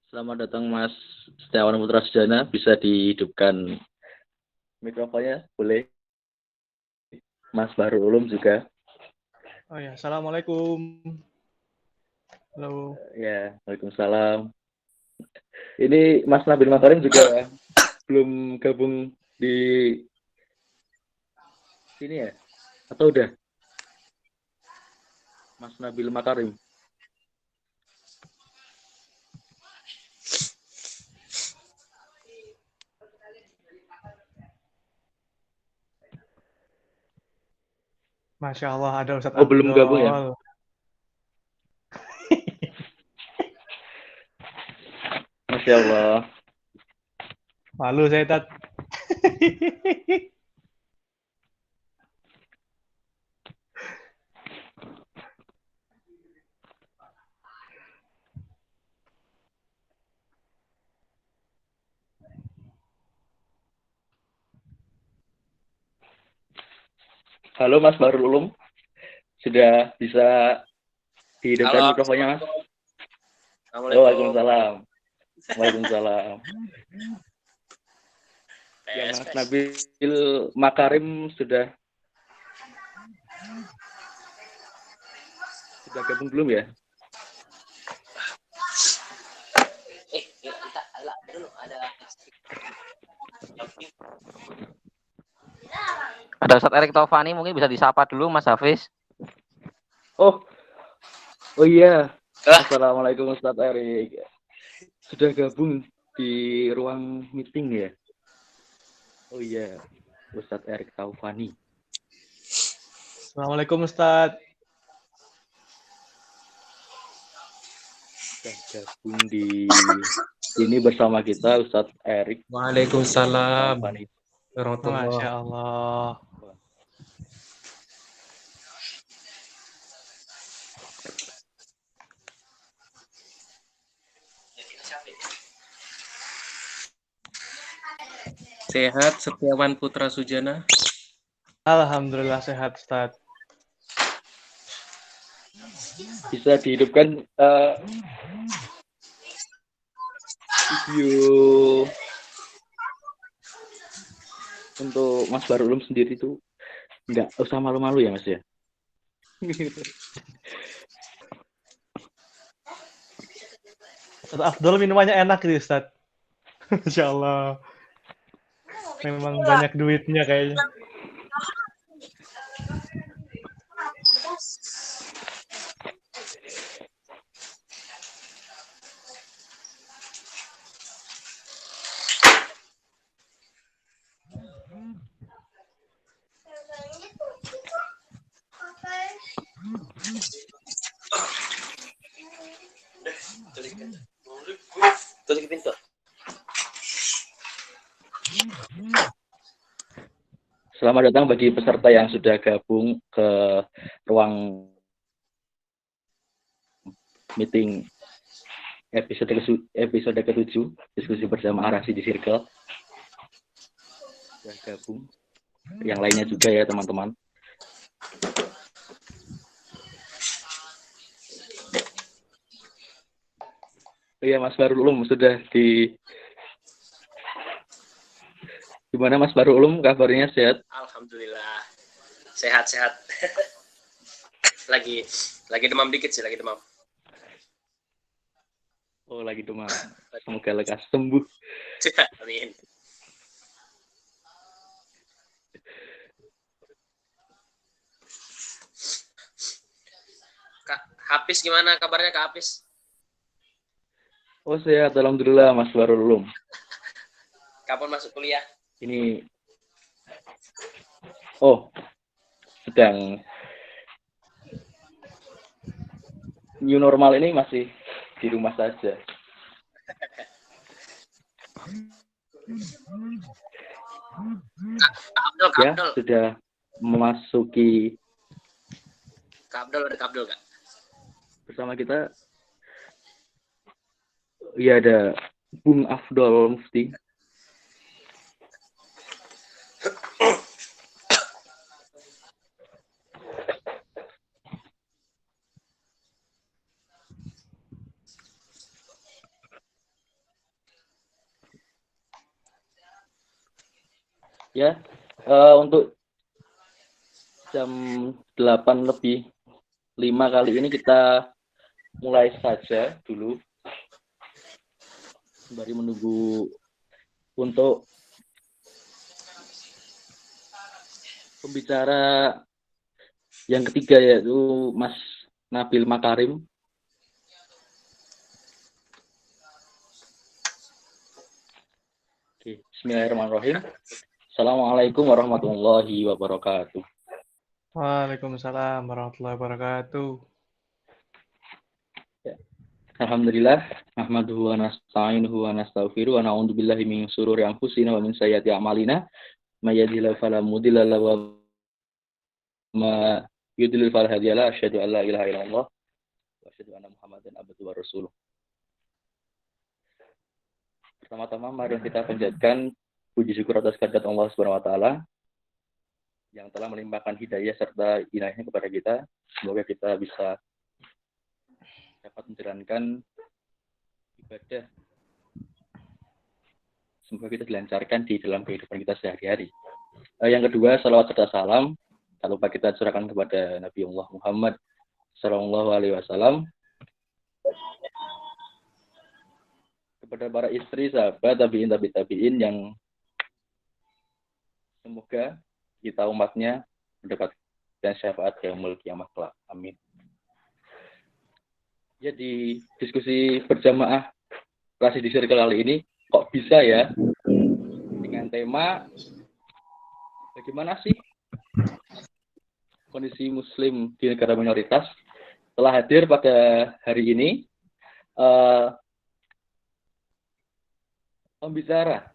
Selamat datang Mas Setiawan Putra Sujana. Bisa dihidupkan mikrofonnya, boleh? Mas Bahrul Ulum juga. Oh ya, assalamualaikum. Halo. Ya, waalaikumsalam. Ini Mas Nabil Makarim juga belum gabung di sini ya? Atau udah? Mas Nabil Makarim. Masya Allah, ada Ustadz Oh, belum gabung ya? Abdul. Masya Allah. Malu saya, Tat. Halo Mas Bahrul Ulum. Sudah bisa dihidupkan Halo, mikrofonnya Mas? Assalamualaikum. Waalaikumsalam. Waalaikumsalam. Ya, Mas Tes. Nabil Makarim sudah gabung belum ya? Kita dulu ada Ustadz Erik Taufani, mungkin bisa disapa dulu Mas Hafiz. Oh iya. Assalamualaikum Ustadz Erik. Sudah gabung di ruang meeting ya? Oh iya, Ustadz Erik Taufani. Assalamualaikum, Ustadz. Sudah gabung di sini bersama kita Ustadz Erik. Waalaikumsalam Taufani. Masya Allah. Sehat Setiawan Putra Sujana. Alhamdulillah sehat, Ustadz. Bisa dihidupkan video untuk Mas Bahrul Ulum sendiri tuh nggak usah malu-malu ya Mas ya? Ustadz Abdul minumannya enak gitu, Ustadz. Masya Allah. Memang banyak duitnya kayaknya. tulis pintu. Selamat datang bagi peserta yang sudah gabung ke ruang meeting episode ke-7 diskusi bersama Arasi di Circle. Sudah gabung. Yang lainnya juga ya teman-teman. Iya Mas Bahrul Ulum sudah di gimana Mas Bahrul Ulum kabarnya, sehat? Alhamdulillah. Sehat-sehat. lagi demam dikit sih, lagi demam. Oh, lagi demam. Semoga lekas sembuh. Amin. Kak Hafiz gimana kabarnya Kak Hafiz? Oh, sehat alhamdulillah Mas Bahrul Ulum. Kapan masuk kuliah? Ini sedang new normal ini masih di rumah saja. Kak Ya, Abdul. sudah memasuki Kak Abdul, ada Kak Abdul Kak? bersama kita. Ya, ada Bung Afdol Mufti. Ya, untuk jam 8:05 kali ini kita mulai saja dulu. Sembari menunggu untuk pembicara yang ketiga, yaitu Mas Nabil Makarim. Oke, bismillahirrahmanirrahim. Assalamualaikum warahmatullahi wabarakatuh. Waalaikumsalam warahmatullahi wabarakatuh. Alhamdulillah, nahmaduhu wa nasta'inuhu wa nastaghfiruh wa na'udzu billahi min syururi anfusina wa min sayyiati a'malina. May yahdihillahu fala mudilla lahu wa ma yudlil fala hadiya lahu. Asyhadu an la ilaha illallah wa asyhadu anna Muhammadan abduhu wa rasuluh. Pertama-tama mari kita panjatkan puji syukur atas kehadirat Allah Subhanahu wa taala yang telah melimpahkan hidayah serta inayahnya kepada kita. Semoga kita bisa dapat menjalankan ibadah. Semoga kita dilancarkan di dalam kehidupan kita sehari-hari. Yang kedua, salawat serta salam tak lupa kita curahkan kepada Nabi Allah Muhammad Sallallahu Alaihi Wasallam, kepada para istri, sahabat, tabiin yang semoga kita umatnya mendapatkan syafaat yaumul qiyamah kelak. Amin. Ya, di diskusi berjamaah Classic di Circle kali ini kok bisa ya dengan tema bagaimana sih kondisi muslim di negara minoritas. Telah hadir pada hari ini pembicara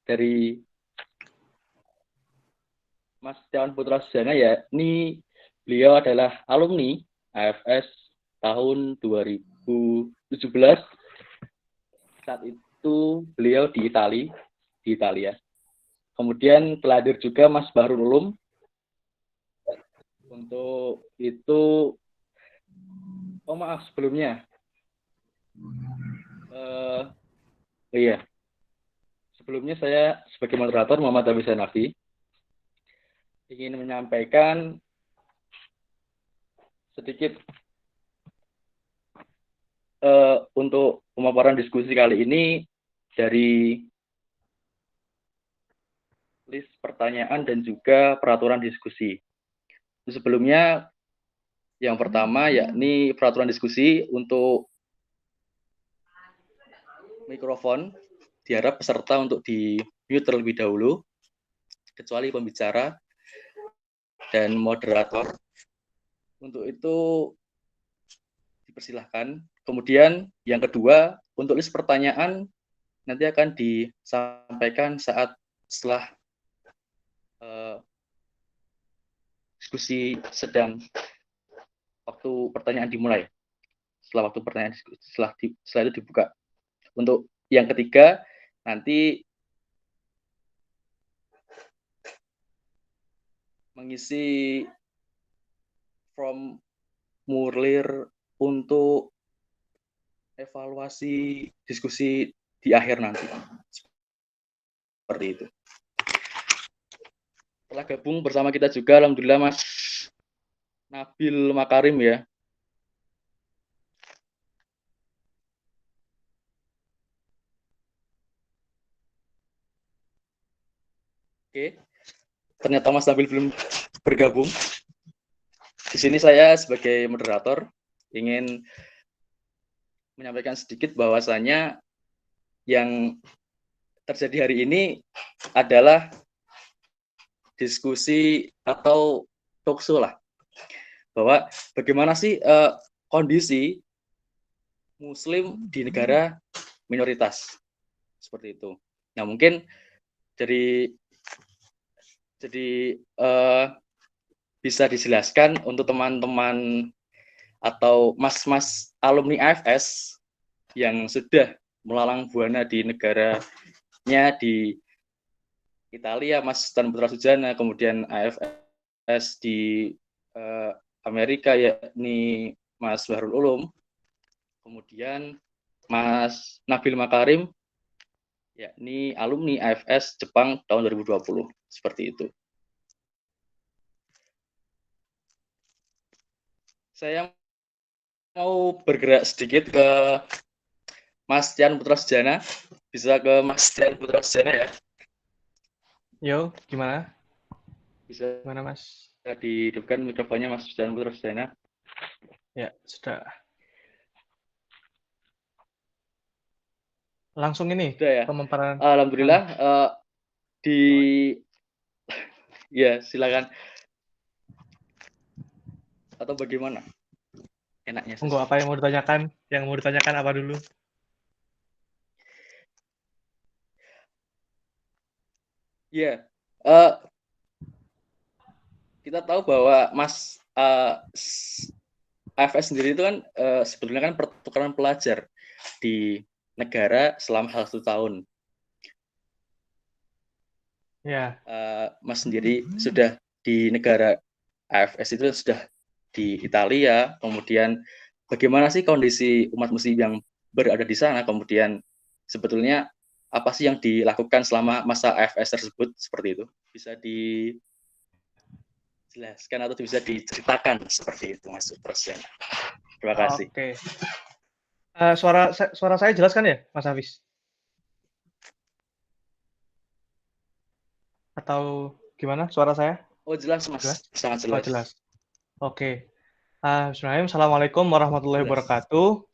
dari Mas Setiawan Putra Sujana, yakni beliau adalah alumni AFS tahun 2017. Saat itu beliau di Italia. Kemudian telah hadir juga Mas Bahrul Ulum. Untuk itu, sebelumnya. Sebelumnya saya sebagai moderator Muhammad Abis Hanafi ingin menyampaikan sedikit untuk pemaparan diskusi kali ini dari list pertanyaan dan juga peraturan diskusi. Sebelumnya, yang pertama yakni peraturan diskusi. Untuk mikrofon diharap peserta untuk di mute terlebih dahulu, kecuali pembicara dan moderator. Untuk itu dipersilahkan. Kemudian yang kedua, untuk list pertanyaan nanti akan disampaikan setelah diskusi sedang, waktu pertanyaan dimulai. Setelah waktu pertanyaan setelah itu dibuka. Untuk yang ketiga, nanti mengisi formulir untuk evaluasi diskusi di akhir nanti. Seperti itu. Telah gabung bersama kita juga, alhamdulillah, Mas Nabil Makarim ya. Oke. Ternyata Mas Nabil belum bergabung. Di sini saya sebagai moderator ingin menyampaikan sedikit bahwasanya yang terjadi hari ini adalah diskusi atau talkshow lah, bahwa bagaimana sih kondisi muslim di negara minoritas, seperti itu. Nah, mungkin jadi bisa dijelaskan untuk teman-teman atau mas-mas alumni AFS yang sudah melalang buana di negaranya di Italia, Mas Setiawan Putra Sujana, kemudian AFS di Amerika yakni Mas Bahrul Ulum, kemudian Mas Nabil Makarim yakni alumni AFS Jepang tahun 2020. Seperti itu. Saya mau bergerak sedikit ke Mas Tian Putra Sujana. Bisa ke Mas Tian Putra Sujana ya? Yo, gimana? Bisa Gimana, Mas? dihidupkan mikrofonnya Mas Tian Putra Sujana. Ya, sudah. Langsung ini, Sudah ya? pemaparan. Alhamdulillah. Ya, silakan. Atau bagaimana? Enaknya. Enggak, apa yang mau ditanyakan? Yang mau ditanyakan apa dulu? Ya, kita tahu bahwa Mas AFS sendiri itu kan sebetulnya kan pertukaran pelajar di negara selama 1 tahun. Ya, Mas sendiri sudah di negara AFS itu sudah di Italia, kemudian bagaimana sih kondisi umat muslim yang berada di sana, kemudian sebetulnya apa sih yang dilakukan selama masa AFS tersebut, seperti itu? Bisa dijelaskan atau bisa diceritakan seperti itu, Mas Presiden. Terima kasih. oke. Suara saya jelas kan ya, Mas Hafiz? Atau gimana suara saya? Oh, jelas, Mas. Jelas? Sangat Oh, jelas. jelas. Oke. Bismillahirrahmanirrahim. Assalamualaikum warahmatullahi Jelas. wabarakatuh.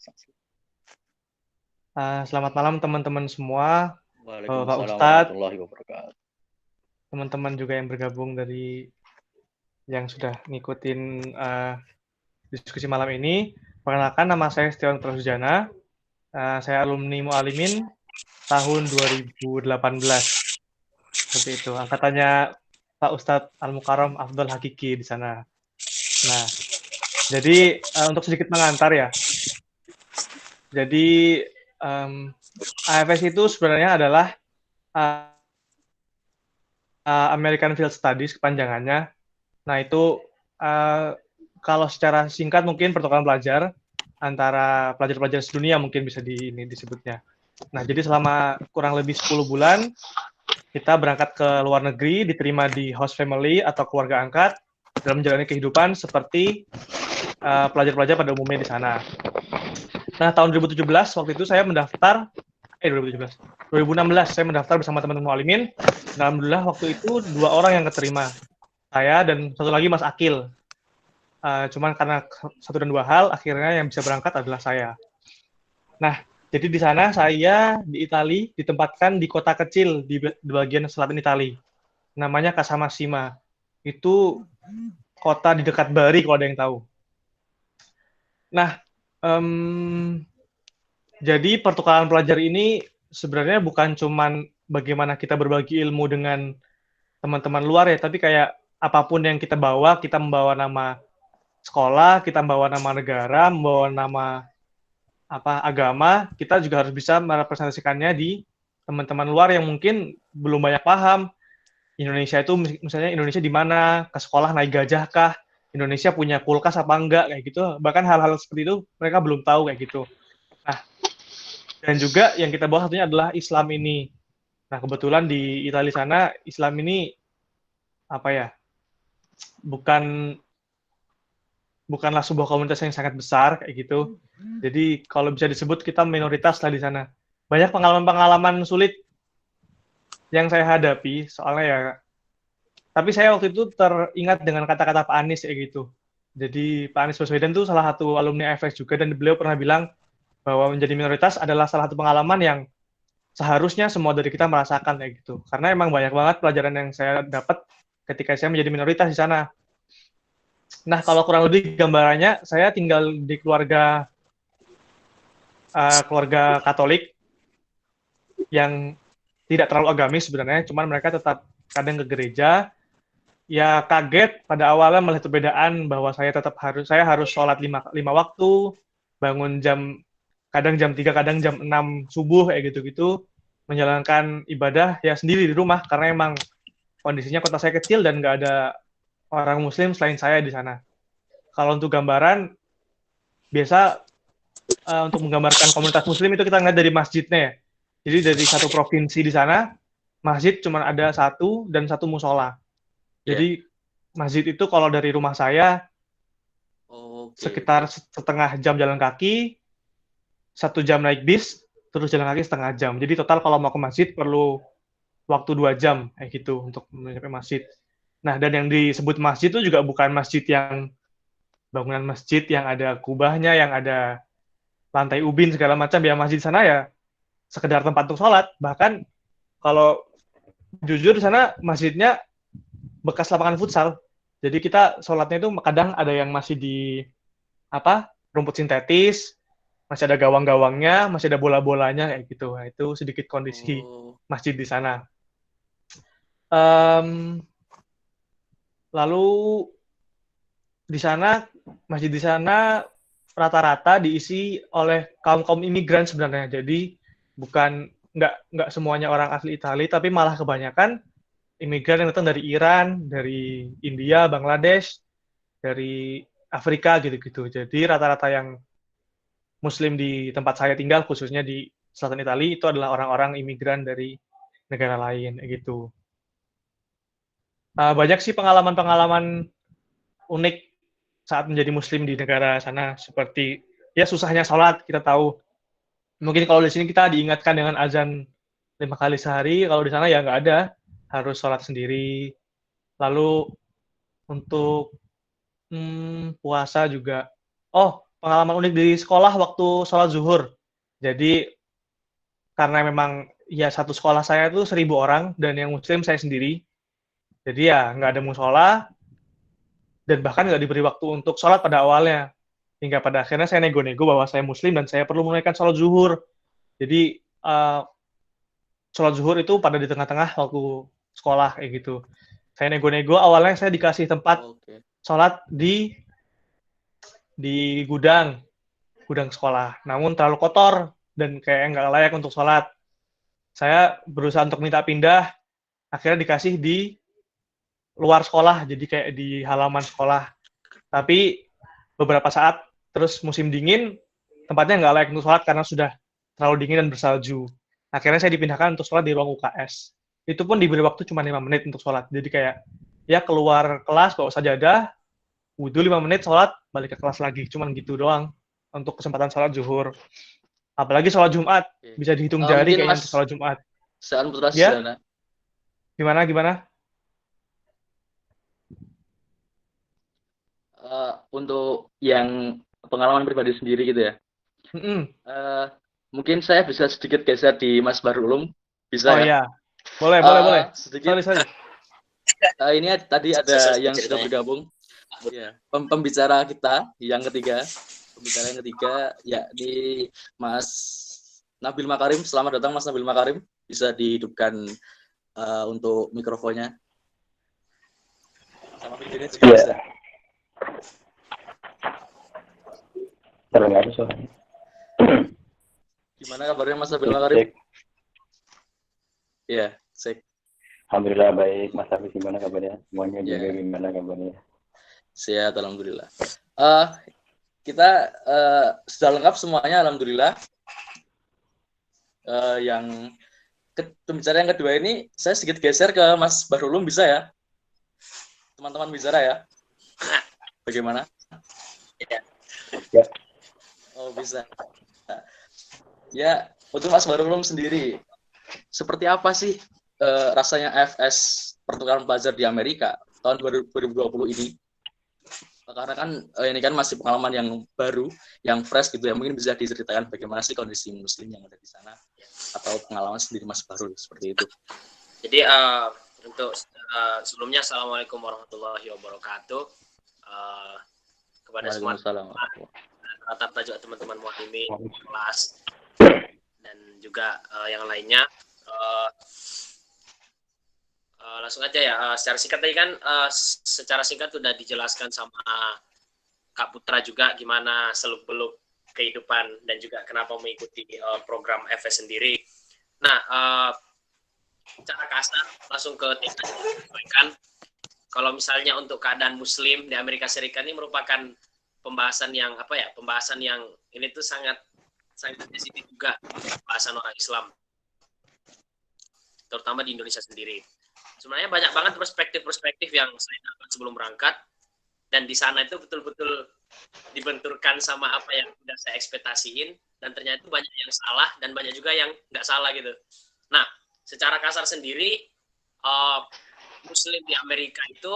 Selamat malam teman-teman semua, Pak Waalaikumsalam Ustadz, warahmatullahi wabarakatuh. teman-teman juga yang bergabung dari yang sudah ngikutin diskusi malam ini. Perkenalkan, nama saya Setiawan Putra Sujana. Saya alumni Mualimin tahun 2018. Seperti itu. Angkatannya Pak Ustadz Al-Mukarram Afdal Hakiki di sana. Nah, jadi untuk sedikit mengantar ya. Jadi AFS itu sebenarnya adalah American Field Studies kepanjangannya. Nah, itu kalau secara singkat mungkin pertukaran pelajar antara pelajar-pelajar sedunia mungkin bisa ini disebutnya. Nah, jadi selama kurang lebih 10 bulan kita berangkat ke luar negeri, diterima di host family atau keluarga angkat dalam menjalani kehidupan seperti pelajar-pelajar pada umumnya di sana. Nah, tahun 2017 waktu itu saya mendaftar 2016 saya mendaftar bersama teman-teman Mualimin. Alhamdulillah waktu itu 2 orang yang keterima. Saya dan satu lagi Mas Akil. Cuman karena 1 dan 2 hal, akhirnya yang bisa berangkat adalah saya. Nah, jadi di sana saya di Italia ditempatkan di kota kecil di bagian selatan Italia. Namanya Casamassima. Itu kota di dekat Bari kalau ada yang tahu. Nah, jadi pertukaran pelajar ini sebenarnya bukan cuman bagaimana kita berbagi ilmu dengan teman-teman luar ya, tapi kayak apapun yang kita bawa, kita membawa nama sekolah, kita membawa nama negara, membawa nama agama, kita juga harus bisa merepresentasikannya di teman-teman luar yang mungkin belum banyak paham. Indonesia itu misalnya Indonesia di mana, ke sekolah naik gajah kah, Indonesia punya kulkas apa enggak, kayak gitu. Bahkan hal-hal seperti itu mereka belum tahu kayak gitu. Nah, dan juga yang kita bawa satunya adalah Islam ini. Nah, kebetulan di Italia sana Islam ini bukanlah sebuah komunitas yang sangat besar kayak gitu. Jadi kalau bisa disebut kita minoritas lah di sana. Banyak pengalaman-pengalaman sulit yang saya hadapi soalnya ya. Tapi saya waktu itu teringat dengan kata-kata Pak Anies kayak gitu. Jadi Pak Anies Baswedan itu salah satu alumni AFS juga dan beliau pernah bilang bahwa menjadi minoritas adalah salah satu pengalaman yang seharusnya semua dari kita merasakan kayak gitu. Karena emang banyak banget pelajaran yang saya dapat ketika saya menjadi minoritas di sana. Nah, kalau kurang lebih gambarannya, saya tinggal di keluarga Katolik yang tidak terlalu agamis sebenarnya, cuman mereka tetap kadang ke gereja. Ya kaget pada awalnya melihat perbedaan bahwa saya harus sholat 5 waktu, bangun kadang jam 3, kadang jam 6 subuh kayak gitu-gitu, menjalankan ibadah ya sendiri di rumah karena emang kondisinya kota saya kecil dan nggak ada orang muslim selain saya di sana. Kalau untuk gambaran, biasa untuk menggambarkan komunitas muslim itu kita ngeliat dari masjidnya ya. Jadi dari satu provinsi di sana, masjid cuma ada satu dan satu musola. Jadi masjid itu kalau dari rumah saya Oke. sekitar setengah jam jalan kaki, 1 jam naik bis, terus jalan kaki setengah jam. Jadi total kalau mau ke masjid perlu waktu 2 jam kayak gitu untuk sampai masjid. Nah, dan yang disebut masjid itu juga bukan masjid yang bangunan masjid yang ada kubahnya, yang ada lantai ubin segala macam. Ya masjid di sana ya sekedar tempat untuk sholat. Bahkan kalau jujur di sana masjidnya bekas lapangan futsal. Jadi kita sholatnya itu kadang ada yang masih di rumput sintetis, masih ada gawang-gawangnya, masih ada bola-bolanya kayak gitu. Nah, itu sedikit kondisi masjid di sana. Lalu di sana masjid di sana rata-rata diisi oleh kaum imigran sebenarnya. Jadi bukan nggak semuanya orang asli Italia, tapi malah kebanyakan imigran yang datang dari Iran, dari India, Bangladesh, dari Afrika gitu-gitu. Jadi rata-rata yang Muslim di tempat saya tinggal, khususnya di selatan Italia, itu adalah orang-orang imigran dari negara lain gitu. Banyak sih pengalaman-pengalaman unik saat menjadi Muslim di negara sana, seperti ya susahnya sholat, kita tahu. Mungkin kalau di sini kita diingatkan dengan azan 5 kali sehari, kalau di sana ya nggak ada, harus sholat sendiri. Lalu untuk puasa juga. Oh, pengalaman unik di sekolah waktu sholat zuhur. Jadi karena memang ya satu sekolah saya itu 1.000 orang dan yang Muslim saya sendiri. Jadi ya nggak ada musola dan bahkan nggak diberi waktu untuk sholat pada awalnya. Hingga pada akhirnya saya nego-nego bahwa saya Muslim dan saya perlu menunaikan sholat zuhur. Jadi sholat zuhur itu pada di tengah-tengah waktu sekolah kayak gitu. Saya nego-nego, awalnya saya dikasih tempat sholat di gudang sekolah. Namun terlalu kotor dan kayak nggak layak untuk sholat. Saya berusaha untuk minta pindah, akhirnya dikasih di luar sekolah, jadi kayak di halaman sekolah. Tapi beberapa saat, terus musim dingin, tempatnya nggak layak untuk sholat karena sudah terlalu dingin dan bersalju. Akhirnya saya dipindahkan untuk sholat di ruang UKS. Itu pun diberi waktu cuma 5 menit untuk sholat. Jadi kayak, ya keluar kelas, bawa sajadah, wudhu 5 menit, sholat, balik ke kelas lagi. Cuman gitu doang untuk kesempatan sholat zuhur. Apalagi sholat Jumat, bisa dihitung jari kayaknya untuk sholat Jumat. Saan Putra Ya? Sujana. Gimana? Untuk yang pengalaman pribadi sendiri gitu ya. Mungkin saya bisa sedikit geser di Mas Bahrul Ulum, bisa Oh ya? iya, boleh. Sedikit. Sorry. Ini tadi ada yang sudah bergabung. Ya, pembicara kita yang ketiga, yakni Mas Nabil Makarim. Selamat datang Mas Nabil Makarim. Bisa dihidupkan untuk mikrofonnya. Sama videonya juga bisa. Terdengar suaranya. Gimana kabarnya Mas Nabil Makarim? Iya, cek. Alhamdulillah baik. Mas Hafiz gimana kabarnya? Semuanya juga gimana kabarnya? Sehat, alhamdulillah. Kita sudah lengkap semuanya, alhamdulillah. Yang pembicara yang kedua ini, saya sedikit geser ke Mas Bahrul Ulum, bisa ya? Teman-teman bicara ya? Bagaimana? Ya. Oh, bisa. Ya, untuk Mas Bahrul Ulum sendiri, seperti apa sih rasanya FS pertukaran pelajar di Amerika tahun 2020 ini? Karena kan ini kan masih pengalaman yang baru, yang fresh gitu ya. Mungkin bisa diceritakan bagaimana sih kondisi Muslim yang ada di sana atau pengalaman sendiri Mas Bahrul seperti itu. Jadi untuk sebelumnya Assalamualaikum warahmatullahi wabarakatuh. Kepada semua atas juga teman-teman mualimi kelas dan juga yang lainnya. Langsung aja ya, secara singkat tadi kan secara singkat sudah dijelaskan sama Kak Putra juga gimana seluk-beluk kehidupan dan juga kenapa mengikuti program FS sendiri. Nah, secara kasar langsung ke tindakan. Kalau misalnya untuk keadaan Muslim di Amerika Serikat ini merupakan pembahasan yang pembahasan yang ini tuh sangat sensitif juga, pembahasan orang Islam. terutama di Indonesia sendiri. Sebenarnya banyak banget perspektif-perspektif yang saya dapat sebelum berangkat, dan di sana itu betul-betul dibenturkan sama apa yang udah saya ekspektasiin, dan ternyata banyak yang salah dan banyak juga yang nggak salah gitu. Nah, secara kasar sendiri, Muslim di Amerika itu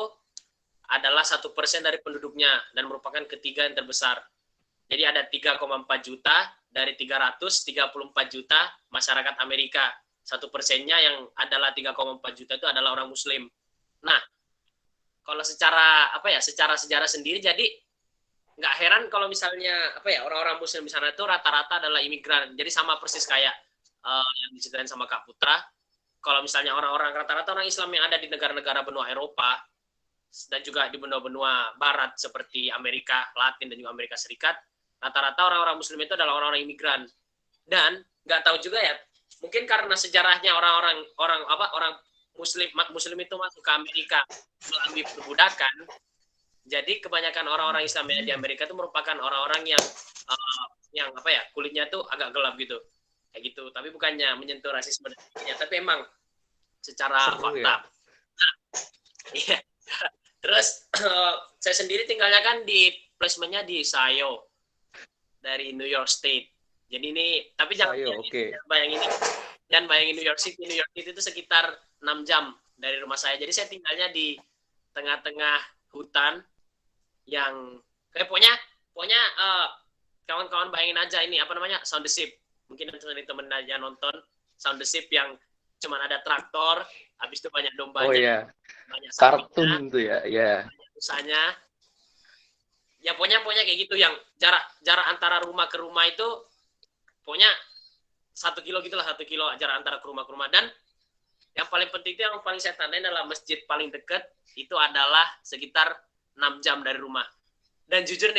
adalah 1% dari penduduknya dan merupakan ketiga yang terbesar. Jadi ada 3,4 juta dari 334 juta masyarakat Amerika. 1%-nya yang adalah 3,4 juta itu adalah orang Muslim. Nah, kalau secara secara sejarah sendiri, jadi nggak heran kalau misalnya orang-orang Muslim di sana itu rata-rata adalah imigran. Jadi sama persis kayak yang diceritain sama Kak Putra. Kalau misalnya orang-orang rata-rata orang Islam yang ada di negara-negara benua Eropa dan juga di benua-benua Barat seperti Amerika Latin dan juga Amerika Serikat, rata-rata orang-orang Muslim itu adalah orang-orang imigran. Dan nggak tahu juga ya, mungkin karena sejarahnya orang Muslim itu masuk ke Amerika melalui perbudakan. Jadi kebanyakan orang-orang Islam yang di Amerika itu merupakan orang-orang yang kulitnya tuh agak gelap gitu, kayak gitu. Tapi bukannya menyentuh rasisme, tapi emang secara fakta. Ya? Nah, iya. Terus saya sendiri tinggalnya kan di placementnya di Sayo dari New York State. Jadi ini, tapi jangan bayangin New York City. New York City itu sekitar 6 jam dari rumah saya. Jadi saya tinggalnya di tengah-tengah hutan yang pokoknya kawan-kawan bayangin aja ini Sound the Ship. Mungkin teman-teman aja nonton Sound the Ship yang cuman ada traktor, habis itu banyak dombanya, banyak kartun itu ya. Banyak usahanya. Ya pokoknya kayak gitu, yang jarak antara rumah ke rumah itu pokoknya 1 kilo gitulah, 1 kilo jarak antara rumah ke rumah. Dan yang paling penting itu, yang paling saya tandain adalah masjid paling dekat itu adalah sekitar 6 jam dari rumah. Dan jujur,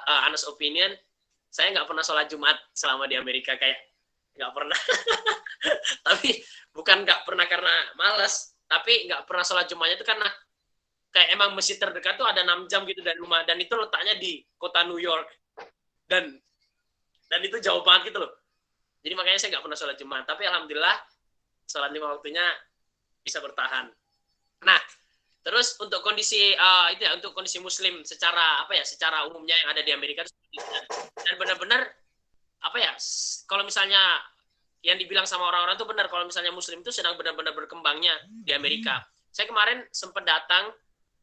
honest opinion, saya nggak pernah sholat Jumat selama di Amerika, kayak nggak pernah. Tapi bukan nggak pernah karena malas, tapi nggak pernah sholat Jumatnya itu karena kayak emang masjid terdekat tuh ada 6 jam gitu dari rumah, dan itu letaknya di kota New York, dan itu jauh banget gitu loh. Jadi makanya saya nggak pernah sholat Jumat, tapi alhamdulillah sholat 5 waktunya bisa bertahan. Nah, terus untuk kondisi untuk kondisi Muslim secara secara umumnya yang ada di Amerika, dan benar-benar kalau misalnya yang dibilang sama orang-orang itu benar, kalau misalnya Muslim itu sedang benar-benar berkembangnya di Amerika. Saya kemarin sempat datang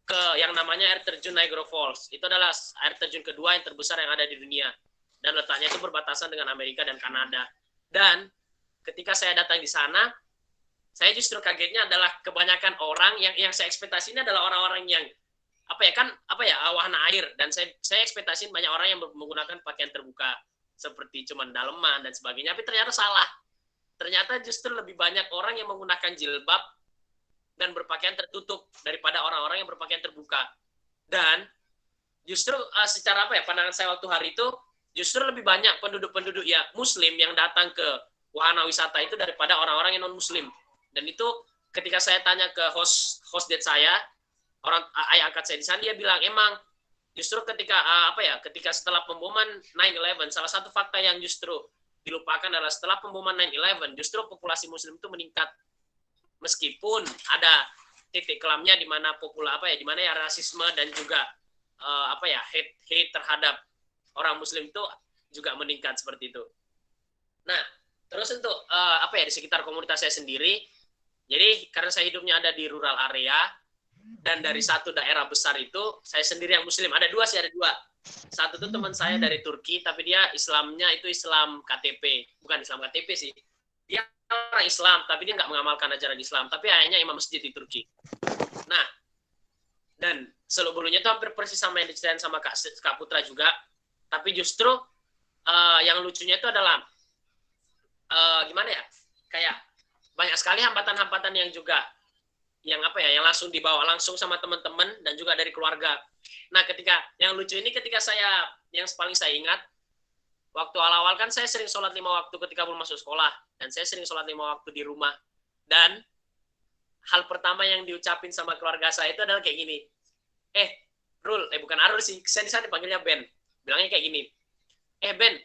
ke yang namanya air terjun Niagara Falls. Itu adalah air terjun kedua yang terbesar yang ada di dunia, dan letaknya itu berbatasan dengan Amerika dan Kanada. Dan ketika saya datang di sana, saya justru kagetnya adalah kebanyakan orang yang saya ekspektasinya adalah orang-orang yang wahana air, dan saya ekspektasiin banyak orang yang menggunakan pakaian terbuka seperti cuman daleman dan sebagainya, tapi ternyata salah. Ternyata justru lebih banyak orang yang menggunakan jilbab dan berpakaian tertutup daripada orang-orang yang berpakaian terbuka. Dan justru secara pandangan saya waktu hari itu, justru lebih banyak penduduk-penduduk ya Muslim yang datang ke wahana wisata itu daripada orang-orang yang non-Muslim. Dan itu ketika saya tanya ke host date saya, orang ayah angkat saya di sana, dia bilang emang justru ketika ketika setelah pemboman 9/11, salah satu fakta yang justru dilupakan adalah setelah pemboman 9/11 justru populasi Muslim itu meningkat, meskipun ada titik kelamnya di mana di mana ya rasisme dan juga hate terhadap orang Muslim itu juga meningkat seperti itu. Nah, terus untuk di sekitar komunitas saya sendiri, jadi karena saya hidupnya ada di rural area, dan dari satu daerah besar itu saya sendiri yang Muslim. Ada dua. Satu itu teman saya dari Turki, tapi dia Islamnya itu Islam KTP, bukan Islam KTP sih. Dia orang Islam, tapi dia nggak mengamalkan ajaran Islam, tapi ayahnya imam masjid di Turki. Nah, dan seluruhnya itu hampir persis sama yang diceritain sama Kak Putra juga, tapi justru yang lucunya itu adalah kayak banyak sekali hambatan-hambatan yang juga yang langsung dibawa langsung sama teman-teman dan juga dari keluarga. Nah, yang lucu ini yang paling saya ingat, waktu awal-awal kan saya sering sholat 5 waktu ketika belum masuk sekolah, dan saya sering sholat 5 waktu di rumah. Dan hal pertama yang diucapin sama keluarga saya itu adalah kayak gini, bukan Arul sih, saya di sana dipanggilnya Ben, bilangnya kayak gini, Ben,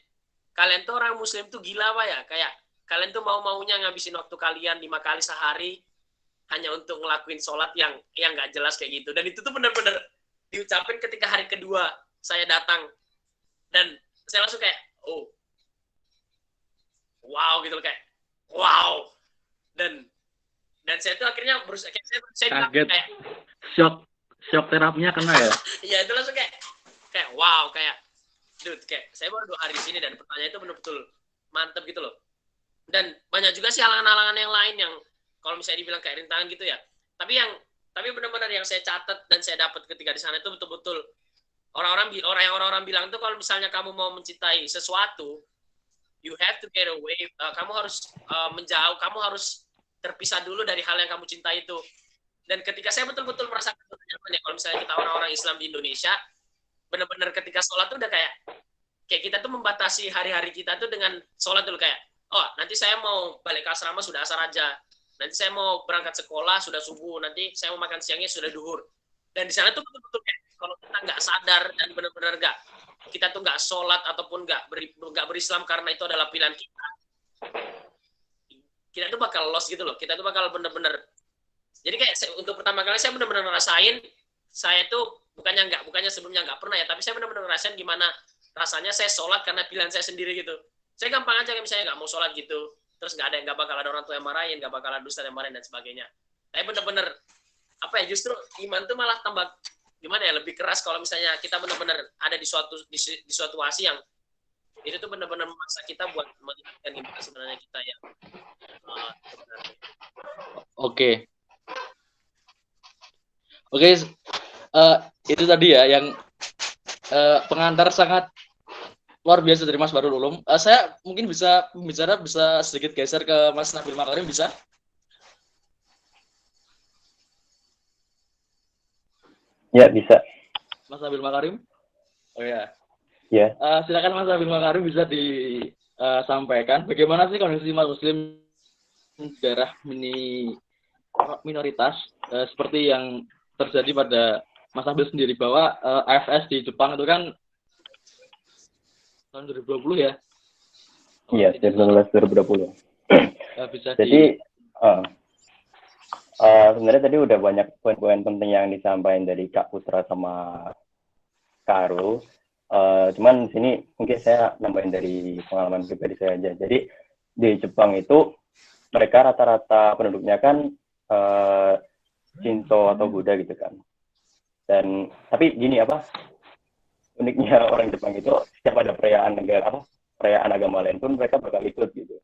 kalian tuh orang Muslim tuh gila apa ya, kayak kalian tuh mau-maunya ngabisin waktu kalian 5 kali sehari hanya untuk ngelakuin sholat yang nggak jelas kayak gitu. Dan itu tuh benar-benar diucapin ketika hari kedua saya datang. Dan saya langsung kayak, oh, wow gitu loh, kayak, wow. Dan saya tuh akhirnya berusaha, saya Kaget. kayak, Shock terapinya kena ya? iya itu langsung kayak wow, kayak, dude, kayak saya baru 2 hari di sini dan pertanyaan itu benar-betul mantep gitu loh. Dan banyak juga sih halangan-halangan yang lain yang kalau misalnya dibilang kayak rintangan gitu ya. Tapi benar-benar yang saya catat dan saya dapat ketika di sana itu betul-betul orang-orang bilang tuh kalau misalnya kamu mau mencintai sesuatu, you have to get away. Kamu harus menjauh, kamu harus terpisah dulu dari hal yang kamu cintai itu. Dan ketika saya betul-betul merasakan nyaman ya, kalau misalnya kita orang-orang Islam di Indonesia, benar-benar ketika sholat tuh udah kayak kita tuh membatasi hari-hari kita tuh dengan sholat dulu, kayak, oh nanti saya mau balik ke asrama sudah asar aja, nanti saya mau berangkat sekolah sudah subuh, nanti saya mau makan siangnya sudah duhur. Dan di sana tuh betul-betul kayak kalau kita nggak sadar dan benar-benar kita tuh nggak sholat ataupun nggak berislam karena itu adalah pilihan kita tuh bakal lost gitu loh. Kita tuh bakal benar-benar, jadi kayak untuk pertama kali saya benar-benar ngerasain, saya tuh bukannya sebelumnya nggak pernah ya, tapi saya benar-benar ngerasain gimana rasanya saya sholat karena pilihan saya sendiri gitu. Saya gampang aja misalnya nggak mau sholat gitu, terus nggak bakal ada orang tua yang marahin, nggak bakal ada ustadz yang marahin dan sebagainya. Tapi benar-benar apa ya, justru iman tuh malah tambah gimana ya, lebih keras kalau misalnya kita benar-benar ada di suatu situasi yang itu tuh benar-benar memaksa kita buat melihatkan gimana sebenarnya kita yang sebenarnya. Oke, itu tadi ya yang pengantar sangat luar biasa dari Mas Bahrul Ulum. Saya mungkin bisa sedikit geser ke Mas Nabil Makarim, bisa? Ya, bisa. Mas Nabil Makarim? Oh ya. Ya. Silakan Mas Nabil Makarim, bisa disampaikan bagaimana sih kondisi umat Muslim daerah minoritas seperti yang terjadi pada Mas Nabil sendiri, bahwa AFS di Jepang itu kan tahun 2020 ya? Iya, 2020. Bisa jadi sebenarnya tadi udah banyak poin-poin penting yang disampaikan dari Kak Putra sama Kak Arul. Cuman di sini mungkin saya nambahin dari pengalaman pribadi saya aja. Jadi di Jepang itu mereka rata-rata penduduknya kan Shinto atau Buddha gitu kan. Dan tapi gini uniknya orang Jepang itu setiap ada perayaan agama lain pun mereka bakal ikut gitu.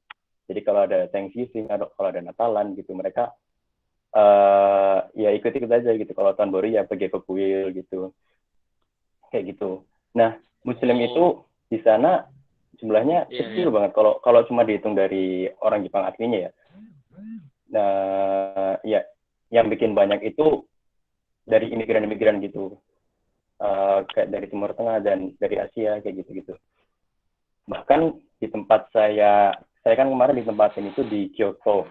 Jadi kalau ada Thanksgiving, kalau ada Natalan gitu, mereka ya ikut-ikut aja gitu. Kalau tahun baru ya pergi ke kuil gitu, kayak gitu. Nah, Muslim itu di sana jumlahnya kecil banget. Kalau cuma dihitung dari orang Jepang aslinya ya. Nah, ya yang bikin banyak itu dari imigran-imigran gitu, kayak dari Timur Tengah dan dari Asia kayak gitu-gitu. Bahkan di tempat saya kan kemarin ditempatin itu di Kyoto.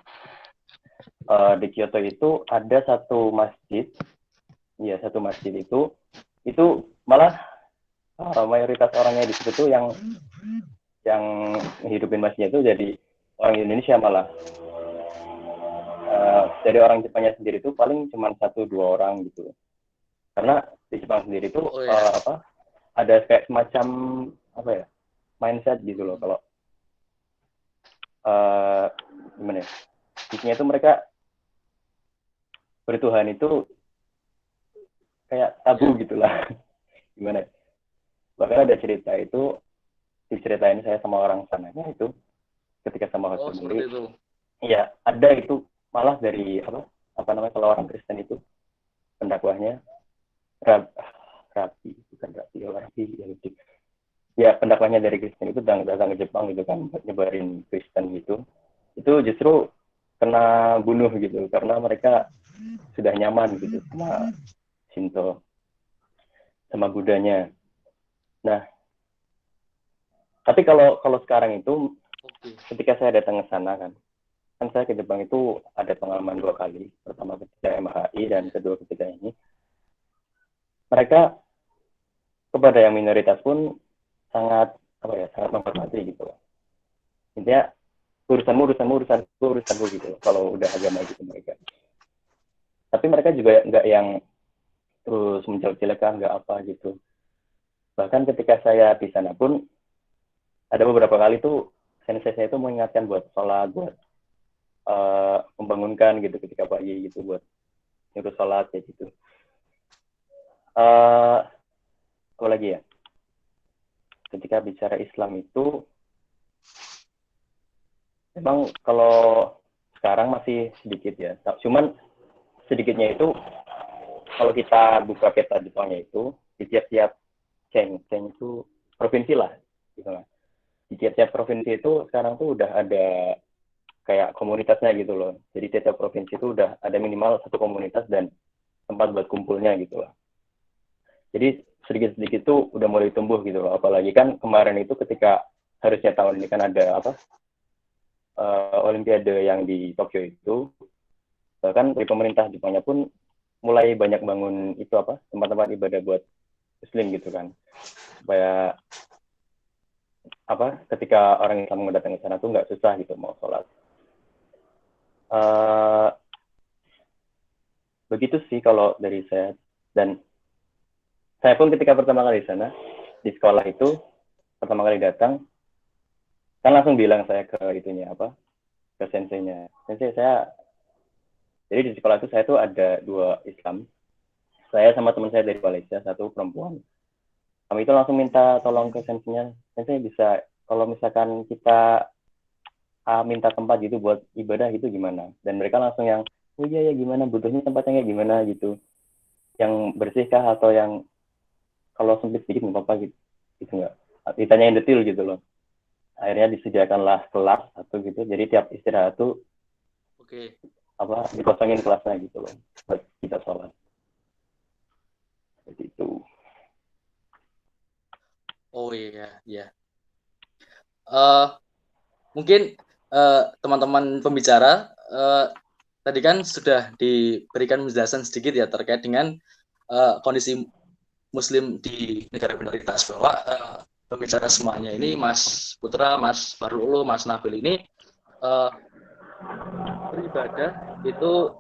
Di Kyoto itu ada satu masjid itu malah mayoritas orangnya di situ tuh yang hidupin masjidnya itu jadi orang Indonesia malah. Dari orang Jepangnya sendiri itu paling cuma 1-2 orang gitu. Karena di Jepang sendiri itu ada kayak semacam mindset gitu loh, kalau gimana ya, intinya itu mereka bertuhan itu kayak tabu gitulah. Gimana? Bahkan ada cerita itu diceritain saya sama orang sananya itu ketika sama host sendiri. Iya, ada itu malah dari kalau orang Kristen itu pendakwahnya Rabi ya, pendakwahnya dari Kristen itu datang ke Jepang gitu kan, nyebarin Kristen gitu. Itu justru kena bunuh gitu karena mereka sudah nyaman gitu sama Shinto, sama Budanya. Nah, tapi kalau sekarang itu ketika saya datang ke sana kan saya ke Jepang itu ada pengalaman 2 kali. Pertama ketika MHI dan kedua ketika ini. Mereka kepada yang minoritas pun sangat menghormati gitu. Intinya urusanku gitu kalau udah agama gitu mereka. Tapi mereka juga nggak yang terus menjelek-jelekan, nggak apa gitu. Bahkan ketika saya di sana pun ada beberapa kali tuh sensei saya itu mengingatkan buat sholat, buat membangunkan gitu ketika pagi gitu, buat nyuruh sholat kayak gitu. Apa lagi ya? Ketika bicara Islam itu memang kalau sekarang masih sedikit ya. Cuman sedikitnya itu kalau kita buka peta Jepangnya itu di tiap-tiap Ceng itu provinsi lah gitu lah. Di tiap-tiap provinsi itu sekarang tuh udah ada kayak komunitasnya gitu loh. Jadi tiap provinsi itu udah ada minimal satu komunitas dan tempat buat kumpulnya gitu loh. Jadi sedikit-sedikit tuh udah mulai tumbuh gitu loh. Apalagi kan kemarin itu ketika harusnya tahun ini kan ada Olimpiade yang di Tokyo itu, bahkan dari pemerintah Jepangnya pun mulai banyak bangun itu tempat-tempat ibadah buat Muslim gitu kan, supaya ketika orang Islam mau datang ke sana tuh nggak susah gitu mau sholat. Begitu sih kalau dari saya. Dan saya pun ketika pertama kali di sana di sekolah itu pertama kali datang kan langsung bilang saya ke ke senseinya, sensei saya, jadi di sekolah itu saya tuh ada 2 Islam, saya sama teman saya dari Malaysia, 1 perempuan. Kami itu langsung minta tolong ke senseinya, sensei bisa kalau misalkan kita minta tempat gitu buat ibadah gitu gimana? Dan mereka langsung yang, oh iya ya gimana, butuhnya tempatnya kayak gimana gitu, yang bersihkah atau yang kalau sempit sedikit nggak apa-apa gitu nggak, ditanyain detail gitu loh. Akhirnya disediakanlah kelas satu gitu, jadi tiap istirahat tuh dikosongin kelasnya gitu loh buat kita sholat. Seperti itu. Oh iya. Mungkin teman-teman pembicara tadi kan sudah diberikan penjelasan sedikit ya terkait dengan kondisi Muslim di negara minoritas, bahwa pembicara semuanya ini Mas Putra, Mas Fahrul, Mas Nabil ini beribadah itu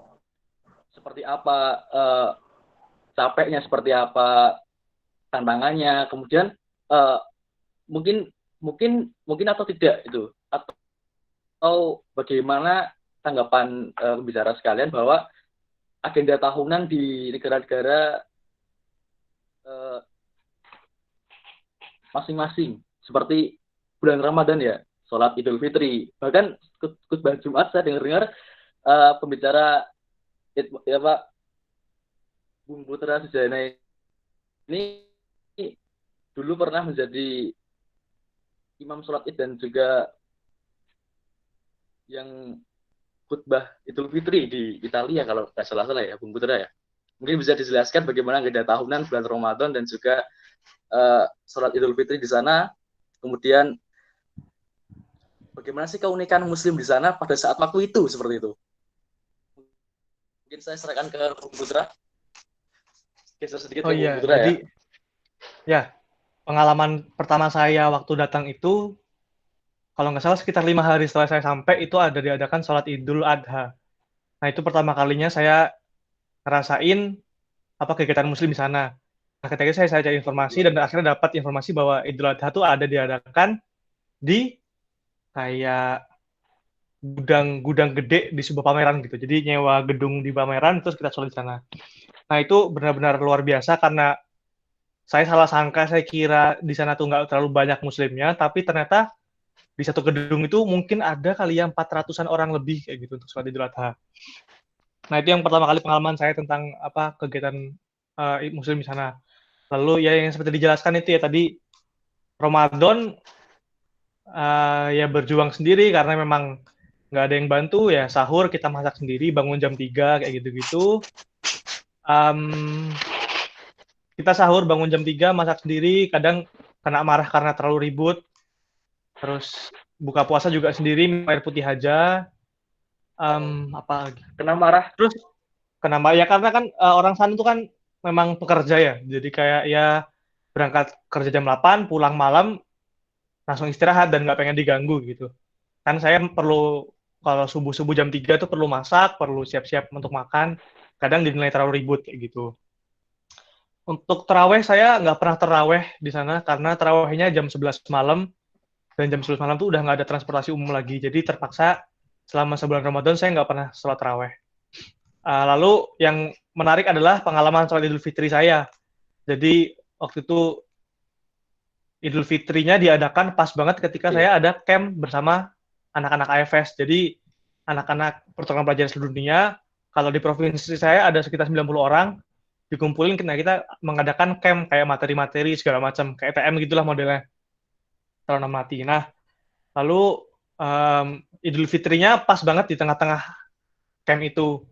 seperti apa, capeknya seperti apa, tantangannya, kemudian mungkin atau tidak itu, atau bagaimana tanggapan pembicara sekalian bahwa agenda tahunan di negara-negara masing-masing seperti bulan Ramadan ya, sholat Idul Fitri, bahkan khutbah Jumat saya dengar pembicara Bung Putra Sujana ini dulu pernah menjadi imam sholat Id dan juga yang khutbah Idul Fitri di Italia kalau nggak salah ya Bung Putra ya. Mungkin bisa dijelaskan bagaimana agenda tahunan bulan Ramadan dan juga sholat Idul Fitri di sana. Kemudian bagaimana sih keunikan Muslim di sana pada saat waktu itu seperti itu. Mungkin saya serahkan ke Bung Putra. Geser sedikit ke Bung Putra jadi, ya. Pengalaman pertama saya waktu datang itu, kalau nggak salah sekitar 5 hari setelah saya sampai itu ada diadakan sholat Idul Adha. Nah itu pertama kalinya saya ngerasain kegiatan Muslim di sana. Nah ketika saya cari informasi dan akhirnya dapat informasi bahwa Idul Adha itu ada diadakan di kayak gudang gede di sebuah pameran gitu. Jadi nyewa gedung di pameran terus kita sholat di sana. Nah itu benar-benar luar biasa karena saya salah sangka, saya kira di sana tuh nggak terlalu banyak Muslimnya, tapi ternyata di satu gedung itu mungkin ada kali ya 400-an orang lebih kayak gitu untuk sholat Idul Adha. Nah itu yang pertama kali pengalaman saya tentang kegiatan Muslim di sana. Lalu ya yang seperti dijelaskan itu ya tadi, Ramadan ya berjuang sendiri karena memang nggak ada yang bantu ya, sahur kita masak sendiri, bangun jam 3 kayak gitu-gitu. Kita sahur bangun jam 3 masak sendiri, kadang kena marah karena terlalu ribut. Terus buka puasa juga sendiri, minum air putih aja. Apa lagi? Kena marah. Terus kena marah ya karena kan orang sana tuh kan memang pekerja ya. Jadi kayak ya berangkat kerja jam 8, pulang malam langsung istirahat dan nggak pengen diganggu gitu. Kan saya perlu, kalau subuh-subuh jam 3 tuh perlu masak, perlu siap-siap untuk makan. Kadang dinilai terlalu ribut kayak gitu. Untuk terawih saya nggak pernah terawih di sana karena terawihnya jam 11 malam, dan jam 11 malam tuh udah nggak ada transportasi umum lagi. Jadi terpaksa selama sebulan Ramadan saya nggak pernah sholat terawih. Lalu yang menarik adalah pengalaman sholat Idul Fitri saya. Jadi waktu itu Idul Fitrinya diadakan pas banget ketika saya ada camp bersama anak-anak AFS. Jadi anak-anak pertukaran pelajar seluruh dunia, kalau di provinsi saya ada sekitar 90 orang, dikumpulin, kita mengadakan camp kayak materi-materi segala macam, kayak TM gitulah modelnya. Tahun mati. Nah, lalu Idul Fitrinya pas banget di tengah-tengah camp itu.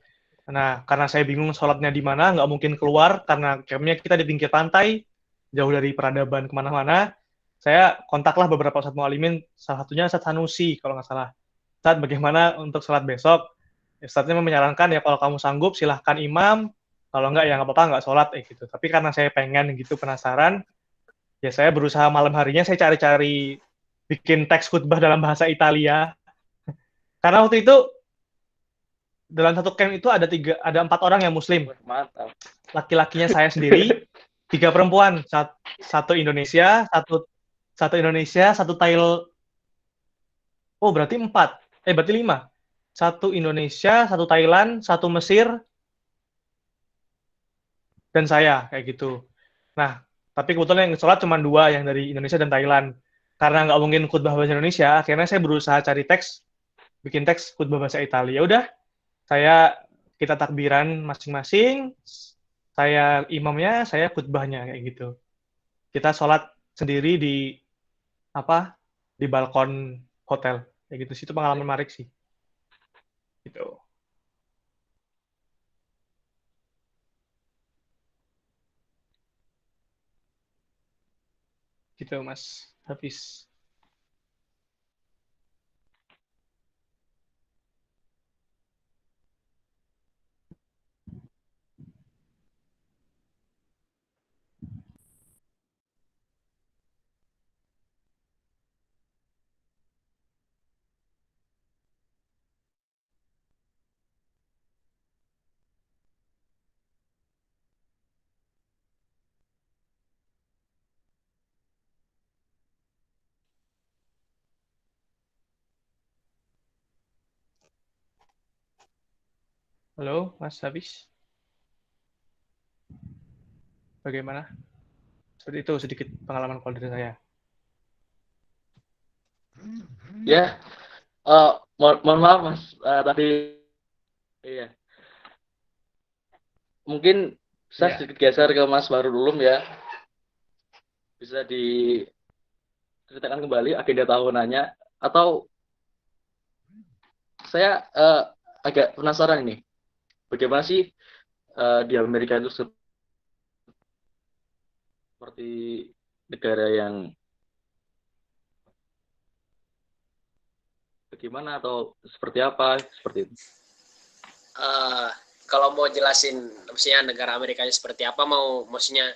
Nah, karena saya bingung sholatnya di mana, nggak mungkin keluar karena campnya kita di pinggir pantai, jauh dari peradaban kemana-mana. Saya kontaklah beberapa Ustadz Mu'alimin, salah satunya Ustadz Sanusi kalau nggak salah. Ustadz, bagaimana untuk sholat besok? Ustadznya menyarankan ya kalau kamu sanggup silahkan imam, kalau nggak ya nggak apa-apa, nggak sholat gitu. Tapi karena saya pengen gitu, penasaran, ya saya berusaha malam harinya saya cari-cari bikin teks khutbah dalam bahasa Italia. Karena waktu itu dalam satu camp itu ada 4 orang yang Muslim. Mantap. Laki-lakinya saya sendiri, 3 perempuan, satu Indonesia, satu Indonesia, satu Thailand. Oh berarti 4, berarti 5. Satu Indonesia, satu Thailand, satu Mesir, dan saya kayak gitu. Nah, tapi kebetulan yang sholat cuma 2, yang dari Indonesia dan Thailand. Karena nggak mungkin khutbah bahasa Indonesia, akhirnya saya berusaha cari teks, bikin teks khutbah bahasa Italia. Udah, kita takbiran masing-masing, saya imamnya, saya khutbahnya kayak gitu. Kita sholat sendiri di balkon hotel kayak gitu. Itu pengalaman menarik sih. Gitu. Gitu Mas Hafiz. Halo, Mas Hafiz. Bagaimana? Seperti itu sedikit pengalaman kalau dari saya. Ya, mohon maaf Mas, tadi iya. Mungkin saya sedikit geser ke Mas Bahrul ya. Bisa diceritakan kembali agenda tahunannya, atau saya agak penasaran ini. Bagaimana sih di Amerika itu seperti negara yang bagaimana atau seperti apa seperti itu? Kalau mau jelasin maksudnya negara Amerikanya seperti apa, maksudnya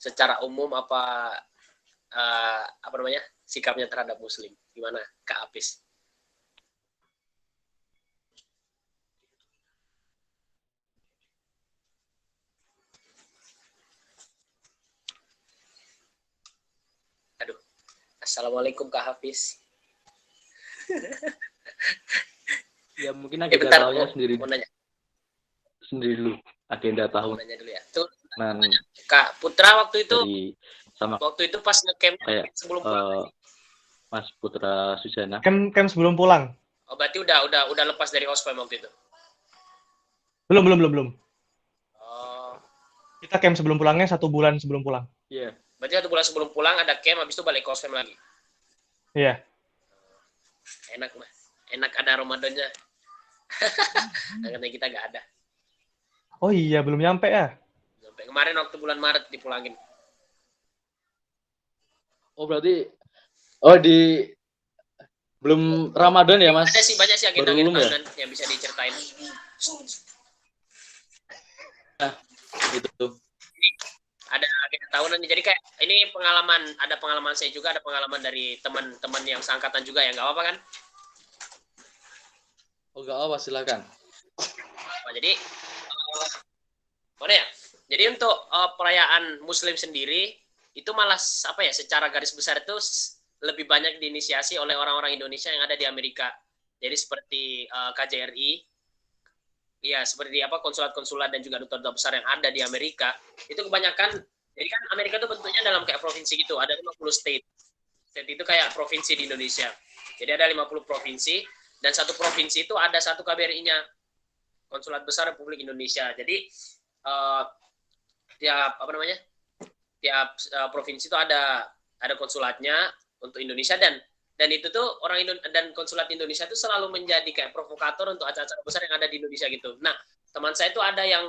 secara umum apa namanya sikapnya terhadap Muslim, gimana Kak Apis? Aduh, assalamualaikum Kak Hafiz. Ya mungkin agenda tahunnya sendiri. Sendiri dulu agenda tahun. Nanya dulu ya. Tuh, nah, Kak Putra waktu itu waktu itu pas ngecamp sebelum pulang. Mas Putra Sujana. Camp sebelum pulang. Oh, berarti udah lepas dari hospem waktu itu. Belum. Oh. Kita camp sebelum pulangnya 1 bulan sebelum pulang. Iya. Berarti 1 bulan sebelum pulang ada camp, habis itu balik ke hospem lagi. Iya. Enak mah. Enak ada Ramadannya. Karena kita nggak ada. Oh iya, belum nyampe ya? Sampai kemarin waktu bulan Maret dipulangin. Oh berarti belum Ramadan ya Mas? Ada sih, banyak sih agenda tahunan yang bisa diceritain. Nah, itu. Ada agenda tahunan, jadi kayak ini pengalaman saya juga, ada pengalaman dari teman-teman yang seangkatan juga ya, nggak apa-apa kan? Oh, enggak apa, silakan. Jadi mana ya? Jadi untuk perayaan Muslim sendiri itu malah secara garis besar itu lebih banyak diinisiasi oleh orang-orang Indonesia yang ada di Amerika. Jadi seperti KJRI, ya seperti konsulat-konsulat dan juga duta-duta besar yang ada di Amerika itu kebanyakan. Jadi kan Amerika itu bentuknya dalam kayak provinsi gitu, ada 50 state. State itu kayak provinsi di Indonesia. Jadi ada 50 provinsi dan satu provinsi itu ada satu KBRI-nya, Konsulat Besar Republik Indonesia. Jadi tiap provinsi itu ada konsulatnya untuk Indonesia dan itu tuh dan konsulat Indonesia itu selalu menjadi kayak provokator untuk acara-acara besar yang ada di Indonesia gitu. Nah, teman saya itu ada yang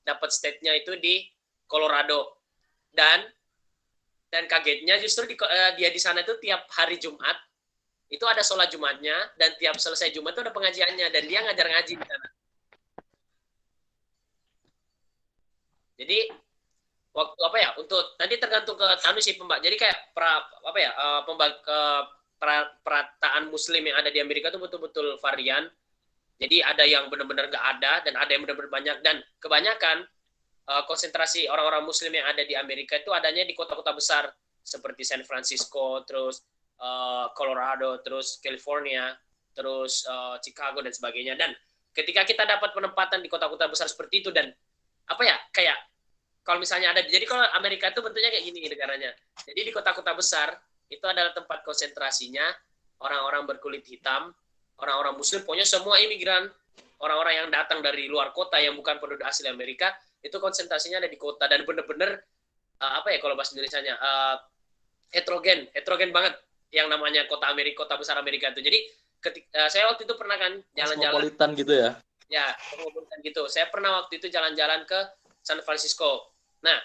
dapat state-nya itu di Colorado dan kagetnya justru dia di sana itu tiap hari Jumat itu ada sholat Jumatnya dan tiap selesai Jumat itu ada pengajiannya dan dia ngajar ngaji di sana. Jadi waktu untuk nanti tergantung ke sih jadi kayak perataan Muslim yang ada di Amerika itu betul-betul varian. Jadi ada yang benar-benar nggak ada dan ada yang benar-benar banyak dan kebanyakan konsentrasi orang-orang Muslim yang ada di Amerika itu adanya di kota-kota besar seperti San Francisco, terus Colorado, terus California, terus Chicago dan sebagainya. Dan ketika kita dapat penempatan di kota-kota besar seperti itu dan kayak kalau misalnya jadi kalau Amerika itu bentuknya kayak gini negaranya. Jadi di kota-kota besar itu adalah tempat konsentrasinya orang-orang berkulit hitam, orang-orang Muslim, pokoknya semua imigran, orang-orang yang datang dari luar kota yang bukan penduduk asli Amerika. Itu konsentrasinya ada di kota dan benar-benar kalau bahasa Indonesianya heterogen banget yang namanya kota besar Amerika itu. Jadi saya waktu itu pernah kan jalan-jalan Cosmopolitan gitu ya. Ya, cosmopolitan gitu. Saya pernah waktu itu jalan-jalan ke San Francisco. Nah,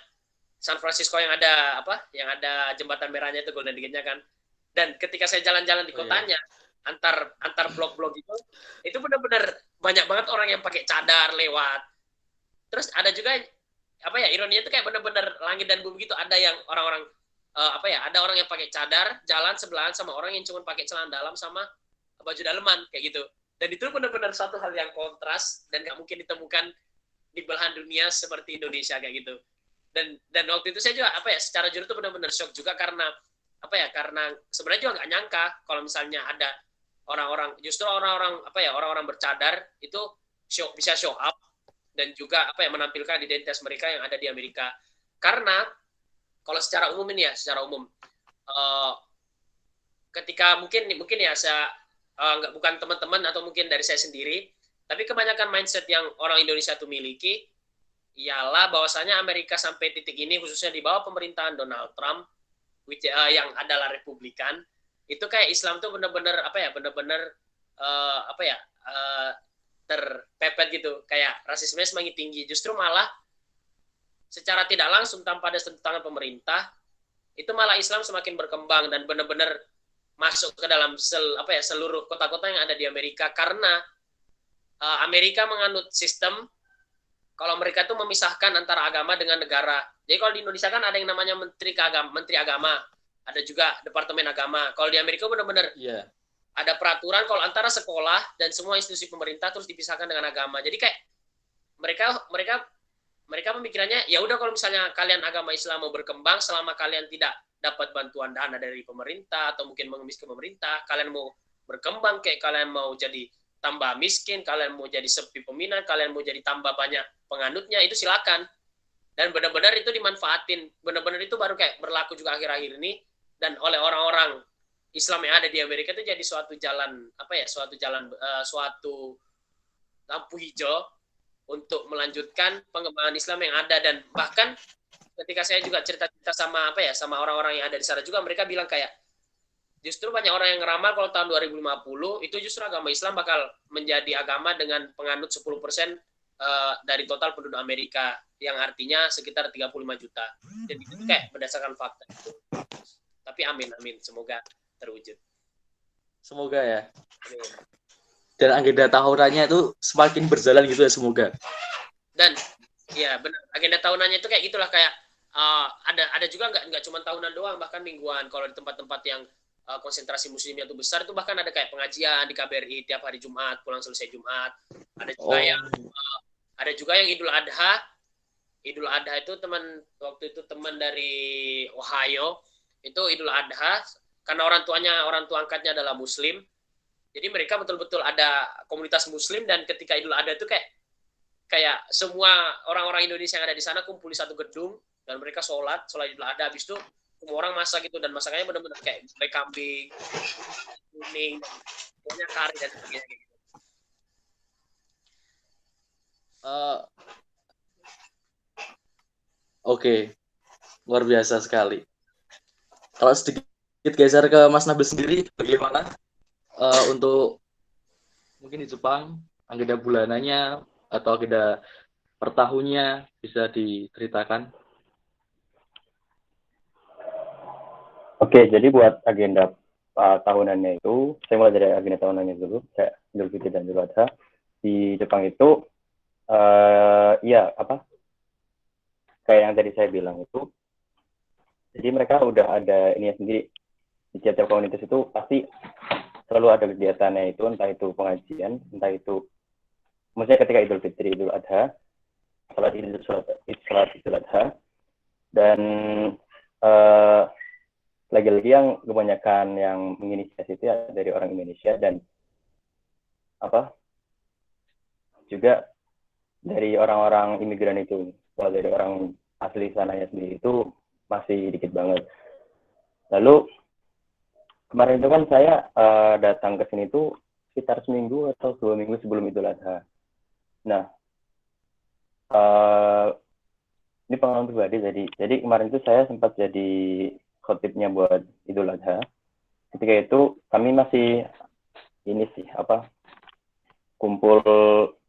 San Francisco yang ada jembatan merahnya itu Golden Gate-nya kan. Dan ketika saya jalan-jalan di kotanya antar blok-blok itu benar-benar banyak banget orang yang pakai cadar lewat. Terus ada juga ironinya itu kayak benar-benar langit dan bumi gitu. Ada yang orang-orang ada orang yang pakai cadar jalan sebelahan sama orang yang cuma pakai celana dalam sama baju daleman kayak gitu. Dan itu benar-benar satu hal yang kontras dan nggak mungkin ditemukan di belahan dunia seperti Indonesia kayak gitu. Dan waktu itu saya juga secara jujur itu benar-benar shock juga karena karena sebenarnya juga nggak nyangka kalau misalnya ada orang-orang bercadar itu bisa show up dan juga menampilkan identitas mereka yang ada di Amerika. Karena kalau secara umum ketika mungkin ya saya bukan teman-teman atau mungkin dari saya sendiri, tapi kebanyakan mindset yang orang Indonesia itu miliki ialah bahwasanya Amerika sampai titik ini khususnya di bawah pemerintahan Donald Trump yang adalah Republikan, itu kayak Islam tuh benar-benar terpepet gitu, kayak rasisme semakin tinggi. Justru malah secara tidak langsung tanpa ada tangan pemerintah, itu malah Islam semakin berkembang dan benar-benar masuk ke dalam seluruh kota-kota yang ada di Amerika karena Amerika menganut sistem kalau mereka tuh memisahkan antara agama dengan negara. Jadi kalau di Indonesia kan ada yang namanya menteri agama, ada juga departemen agama. Kalau di Amerika benar-benar ada peraturan kalau antara sekolah dan semua institusi pemerintah terus dipisahkan dengan agama. Jadi kayak mereka pemikirannya ya udah kalau misalnya kalian agama Islam mau berkembang selama kalian tidak dapat bantuan dana dari pemerintah atau mungkin mengemis ke pemerintah, kalian mau berkembang kayak kalian mau jadi tambah miskin, kalian mau jadi sepi peminat, kalian mau jadi tambah banyak penganutnya, itu silakan. Dan benar-benar itu dimanfaatin. Benar-benar itu baru kayak berlaku juga akhir-akhir ini dan oleh orang-orang Islam yang ada di Amerika itu jadi suatu lampu hijau untuk melanjutkan pengembangan Islam yang ada. Dan bahkan ketika saya juga cerita-cerita sama orang-orang yang ada di sana juga, mereka bilang kayak justru banyak orang yang ngeramal kalau tahun 2050 itu justru agama Islam bakal menjadi agama dengan penganut 10% dari total penduduk Amerika, yang artinya sekitar 35 juta. Jadi itu kayak berdasarkan fakta itu. Tapi amin, semoga terwujud. Semoga ya. Amin. Dan agenda tahunannya itu semakin berjalan gitu ya, semoga. Dan ya benar, agenda tahunannya itu kayak gitulah, kayak ada juga nggak cuma tahunan doang, bahkan mingguan. Kalau di tempat-tempat yang konsentrasi muslimnya tuh besar, itu bahkan ada kayak pengajian di KBRI tiap hari Jumat, pulang selesai Jumat. Ada juga yang Idul Adha. Idul Adha itu waktu itu teman dari Ohio, itu Idul Adha karena orang tua angkatnya adalah Muslim. Jadi mereka betul-betul ada komunitas Muslim, dan ketika Idul Adha itu kayak semua orang-orang Indonesia yang ada di sana kumpul di satu gedung, dan mereka sholat Idul Adha. Habis itu semua orang masak gitu, dan masakannya benar-benar kayak gulai kambing, kuning, banyak kari dan sebagainya gitu. Oke, luar biasa sekali. Kalau sedikit geser ke Mas Nabil sendiri, bagaimana untuk mungkin di Jepang agenda bulanannya atau agenda per tahunnya, bisa diceritakan? Oke, jadi buat agenda tahunannya itu, saya mulai dari agenda tahunannya dulu, kayak Idul Fitri dan Idul Adha. Di Jepang itu, kayak yang tadi saya bilang itu, jadi mereka udah ada ininya sendiri. Di tiap komunitas itu pasti selalu ada kegiatannya itu, entah itu pengajian, entah itu, maksudnya ketika Idul Fitri, Idul Adha, salat Idul Adha, dan lagi-lagi yang kebanyakan yang menginisiasi itu ya dari orang Indonesia, dan juga dari orang-orang imigran itu. Kalau dari orang asli sananya sendiri itu masih dikit banget. Lalu kemarin itu kan saya datang ke sini tuh sekitar seminggu atau 2 minggu sebelum Idul Adha. Nah, ini pengalaman pribadi. Jadi kemarin itu saya sempat jadi khotibnya buat Idul Adha. Ketika itu kami masih kumpul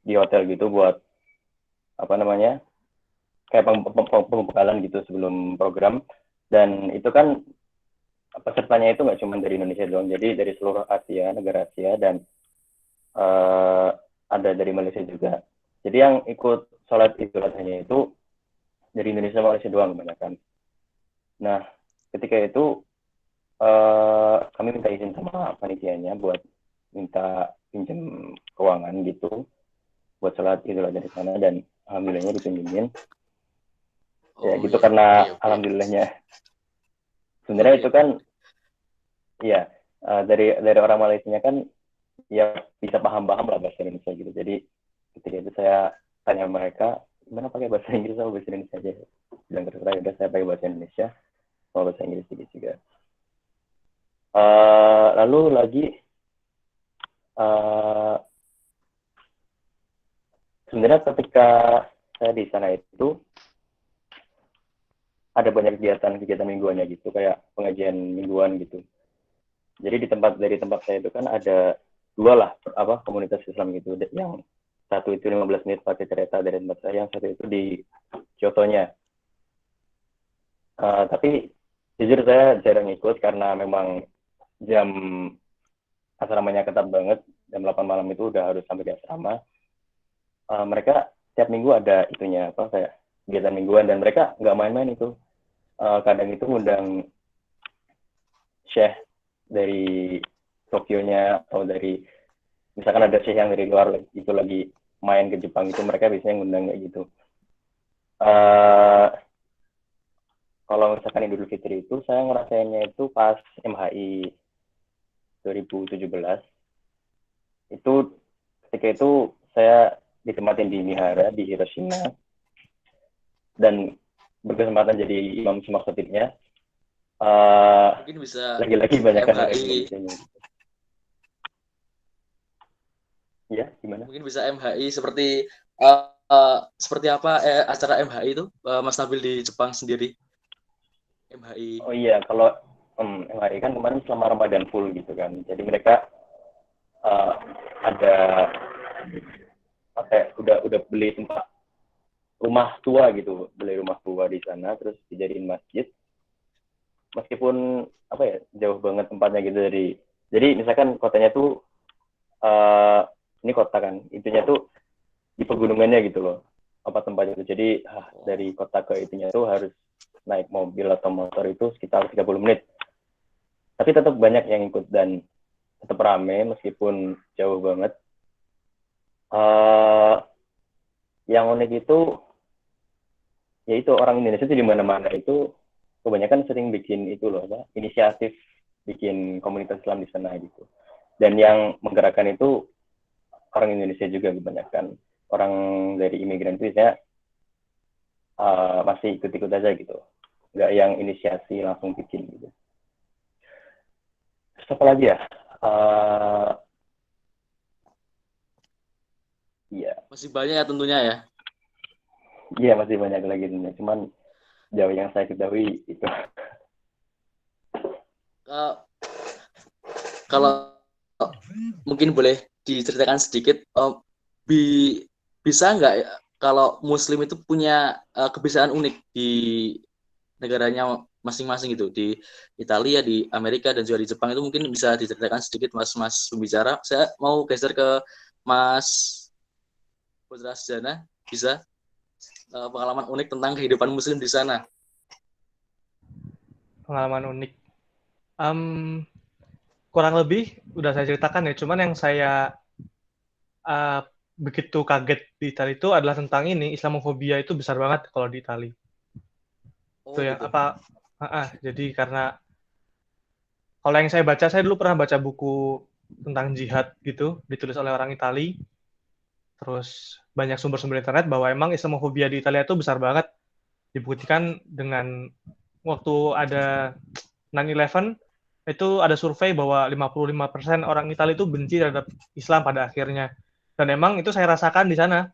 di hotel gitu buat kayak pembekalan gitu sebelum program. Dan itu kan pesertanya itu nggak cuma dari Indonesia doang, jadi dari seluruh Asia, negara Asia, dan ada dari Malaysia juga. Jadi yang ikut sholat Idul Adha-nya itu dari Indonesia, Malaysia doang kebanyakan. Nah, ketika itu kami minta izin sama panitianya buat minta pinjam keuangan gitu buat sholat Idul Adha di sana, dan alhamdulillahnya dipinjemin. Ya gitu, karena alhamdulillahnya sebenarnya itu kan ya dari orang Malaysia kan ya bisa paham lah bahasa Indonesia gitu. Jadi ketika itu saya tanya mereka, gimana pakai bahasa Inggris atau bahasa Indonesia aja? Bilang terserah, udah saya pakai bahasa Indonesia, mau bahasa Inggris juga. Lalu lagi sebenarnya ketika saya di sana itu ada banyak kegiatan mingguannya gitu, kayak pengajian mingguan gitu. Jadi dari tempat saya itu kan ada 2 lah komunitas Islam gitu, yang satu itu 15 menit pakai kereta dari tempat saya, yang satu itu di Kyoto-nya. Tapi jujur saya jarang ikut karena memang jam asramanya ketat banget, jam 8 malam itu udah harus sampai di asrama. Mereka tiap minggu ada itunya kayak kegiatan mingguan, dan mereka nggak main-main itu. Kadang itu ngundang syekh dari Tokyo-nya, atau dari misalkan ada syekh yang dari luar itu lagi main ke Jepang, itu mereka biasanya ngundang kayak gitu. Kalau misalkan Idul Fitri itu saya ngerasainnya itu pas MHI 2017. Itu ketika itu saya ditempatin di Mihara di Hiroshima, dan berkesempatan jadi imam semua khotibnya. Mungkin bisa lagi-lagi banyak MHI. Ya, gimana? Mungkin bisa MHI seperti apa acara MHI itu, Mas Nabil di Jepang sendiri? MHI. Oh iya, kalau MHI kan kemarin selama Ramadan full gitu kan. Jadi mereka ada udah beli tempat rumah tua gitu, beli rumah tua di sana, terus dijadiin masjid. Meskipun jauh banget tempatnya gitu jadi misalkan kotanya tuh ini kota kan, itunya tuh di pegunungannya gitu loh tempatnya itu. Jadi dari kota ke itunya tuh harus naik mobil atau motor itu sekitar 30 menit. tapi tetap banyak yang ikut dan tetap rame meskipun jauh banget. Yang unik itu yaitu orang Indonesia itu di mana-mana itu kebanyakan sering bikin itu loh, inisiatif bikin komunitas Islam di sana gitu. Dan yang menggerakkan itu orang Indonesia juga kebanyakan. Orang dari imigran itu ya masih ikut-ikut aja gitu, nggak yang inisiasi langsung bikin gitu. Terus apa lagi ya? Iya. Masih banyak ya tentunya ya. Iya, masih banyak lagi tentunya. Cuman jauh yang saya ketahui itu. Kalau mungkin boleh diceritakan sedikit, bisa nggak ya, kalau Muslim itu punya kebiasaan unik di negaranya masing-masing gitu, di Italia, di Amerika, dan juga di Jepang, itu mungkin bisa diceritakan sedikit Mas pembicara. Saya mau geser ke Mas Putra Sujana, bisa pengalaman unik tentang kehidupan Muslim di sana. Pengalaman unik. Kurang lebih udah saya ceritakan ya, cuman yang saya begitu kaget di Italia itu adalah tentang ini, Islamofobia itu besar banget kalau di Italia. Itu ya, gitu. Jadi karena kalau yang saya dulu pernah baca buku tentang jihad gitu, ditulis oleh orang Italia. Terus banyak sumber-sumber internet bahwa emang Islamofobia di Italia itu besar banget. Dibuktikan dengan waktu ada 9/11, itu ada survei bahwa 55% orang Italia itu benci terhadap Islam pada akhirnya. Dan emang itu saya rasakan di sana.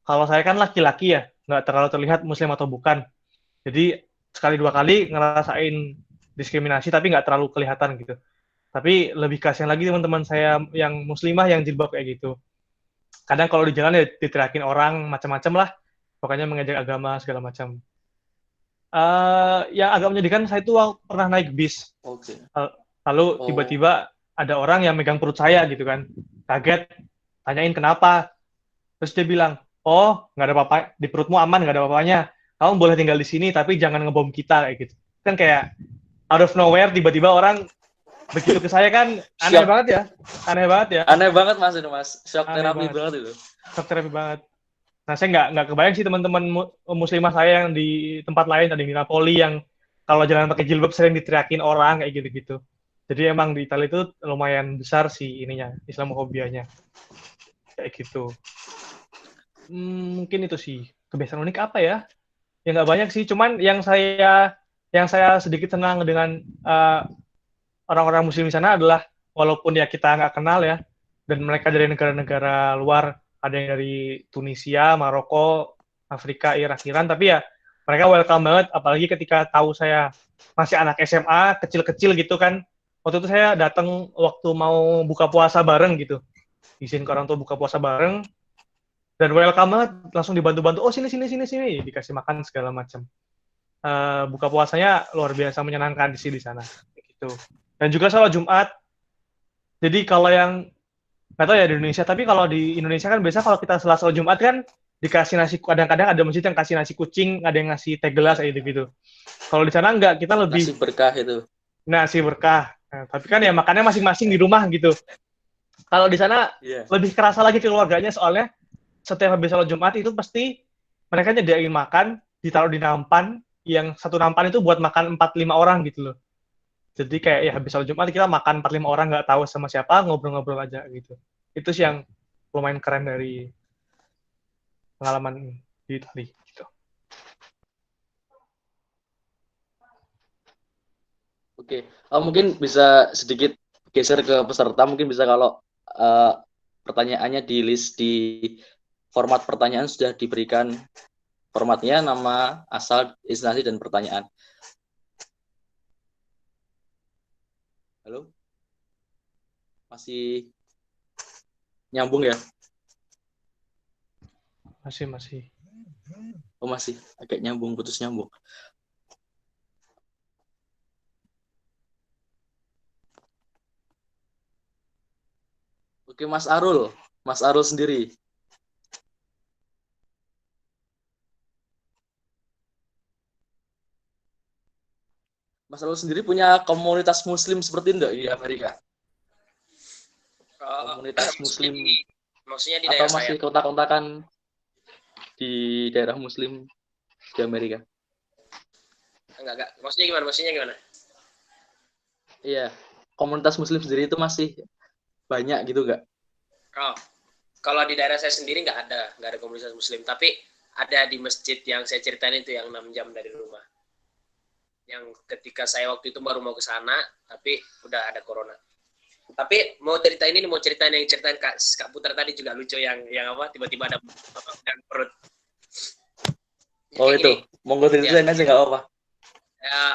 Kalau saya kan laki-laki ya, nggak terlalu terlihat Muslim atau bukan. Jadi sekali dua kali ngerasain diskriminasi, tapi nggak terlalu kelihatan gitu. Tapi lebih kasihan lagi teman-teman saya yang muslimah yang jilbab kayak gitu. Kadang kalau di jalan ya diteriakin orang macam-macam lah, pokoknya mengejek agama segala macam. Yang agak menyedihkan, saya itu pernah naik bis. Oke. Lalu tiba-tiba ada orang yang megang perut saya gitu kan. Kaget, tanyain kenapa. Terus dia bilang, oh nggak ada apa-apa, di perutmu aman, nggak ada apa-apanya. Kamu boleh tinggal di sini, tapi jangan ngebom kita kayak gitu. Kan kayak out of nowhere tiba-tiba orang begitu ke saya kan aneh Shock. banget ya. Aneh banget ya. Aneh banget Mas itu Mas. Shock Aneh terapi banget. banget itu. Shock terapi banget. Nah, saya nggak kebayang sih teman-teman muslimah saya yang di tempat lain, ada di Napoli yang kalau jalan pakai jilbab sering diteriakin orang kayak gitu-gitu. Jadi emang di Italia itu lumayan besar sih ininya, Islamofobianya. Kayak gitu. Mungkin itu sih. Kebiasaan unik apa ya? Ya nggak banyak sih, cuman yang saya sedikit senang dengan orang-orang muslim di sana adalah walaupun ya kita nggak kenal ya, dan mereka dari negara-negara luar, ada yang dari Tunisia, Maroko, Afrika, Irak, Iran, tapi ya mereka welcome banget, apalagi ketika tahu saya masih anak SMA, kecil-kecil gitu kan. Waktu itu saya datang waktu mau buka puasa bareng gitu, izin ke orang tua buka puasa bareng, dan welcome banget, langsung dibantu-bantu, oh sini, dikasih makan segala macam. Buka puasanya luar biasa menyenangkan di sana. Gitu. Dan juga sholat Jumat. Jadi kalau yang nggak tahu ya di Indonesia, tapi kalau di Indonesia kan biasa kalau kita sholat Jumat kan dikasih nasi, kadang-kadang ada masjid yang kasih nasi kucing, ada yang ngasih teh gelas kayak gitu. Kalau di sana enggak, kita lebih nasi berkah itu. Nasi berkah. Nah, tapi kan ya makannya masing-masing di rumah gitu. Kalau di sana lebih kerasa lagi keluarganya, soalnya setiap habis sholat Jumat itu pasti mereka nyediain makan, ditaruh di nampan, yang satu nampan itu buat makan 4-5 orang gitu loh. Jadi kayak ya habis sholat Jumat kita makan 4-5 orang, nggak tahu sama siapa, ngobrol-ngobrol aja gitu. Itu sih yang lumayan keren dari pengalaman di Itali. Gitu. Oke, mungkin bisa sedikit geser ke peserta, mungkin bisa kalau pertanyaannya di list di format pertanyaan sudah diberikan formatnya, nama, asal, instansi, dan pertanyaan. Halo? Masih nyambung ya? Masih. Oh masih, agak nyambung, putus nyambung. Oke, Mas Arul sendiri. Mas Alul sendiri punya komunitas Muslim seperti itu nggak di Amerika? Komunitas Muslim Maksudnya di atau daerah masih saya. kontak-kontakan di daerah Muslim di Amerika? Enggak. Maksudnya gimana? Iya, komunitas Muslim sendiri itu masih banyak gitu nggak? Oh, kalau di daerah saya sendiri nggak ada komunitas Muslim, tapi ada di masjid yang saya ceritain itu yang 6 jam dari rumah. Yang ketika saya waktu itu baru mau ke sana, tapi udah ada corona. Tapi mau ceritain yang ceritain Kak Putra tadi juga lucu yang apa tiba-tiba ada dan perut. Oh itu, monggo ceritain aja nggak apa-apa.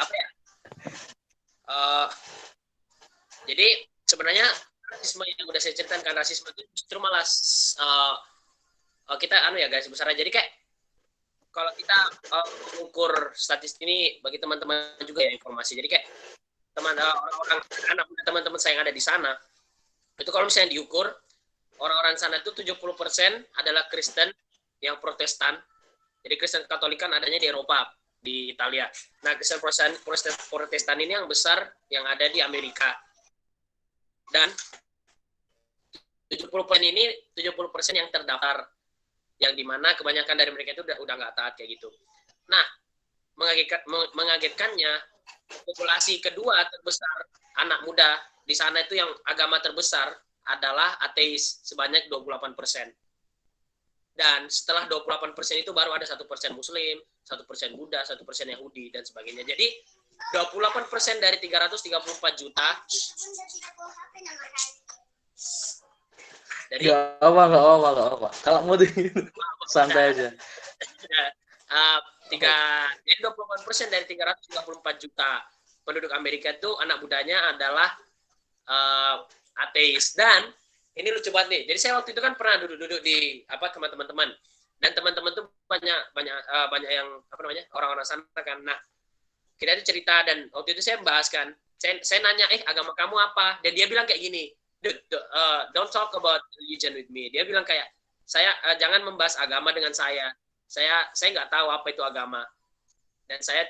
Apa ya? Jadi sebenarnya rasisme yang udah saya ceritakan, kan rasisme itu justru malah kita ya guys besar. Jadi kayak kalau kita mengukur statistik ini bagi teman-teman juga ya informasi. Jadi kayak orang-orang anak muda teman-teman saya yang ada di sana itu kalau misalnya diukur orang-orang sana itu 70% adalah Kristen yang Protestan. Jadi Kristen Katolik kan adanya di Eropa, di Italia. Nah, Kristen Protestan ini yang besar yang ada di Amerika. Dan 70% ini 70% yang terdaftar, yang dimana kebanyakan dari mereka itu udah nggak taat kayak gitu. Nah, mengagetkannya populasi kedua terbesar anak muda di sana itu yang agama terbesar adalah ateis sebanyak 28%. Dan setelah 28% itu baru ada 1% Muslim, 1% Buddha, 1% Yahudi dan sebagainya. Jadi 28% dari 334 juta. Dari Nggak apa. Kalau mau santai aja. Jadi 28% dari 334 juta penduduk Amerika itu anak mudanya adalah ateis. Dan ini lucu banget nih. Jadi saya waktu itu kan pernah duduk-duduk di sama teman-teman. Dan teman-teman tuh banyak yang orang-orang sana kan. Nah, kita itu cerita dan waktu itu saya membahas kan. Saya nanya, agama kamu apa? Dan dia bilang kayak gini, don't talk about religion with me. Dia bilang kayak, saya jangan membahas agama dengan saya. Saya nggak tahu apa itu agama. Dan saya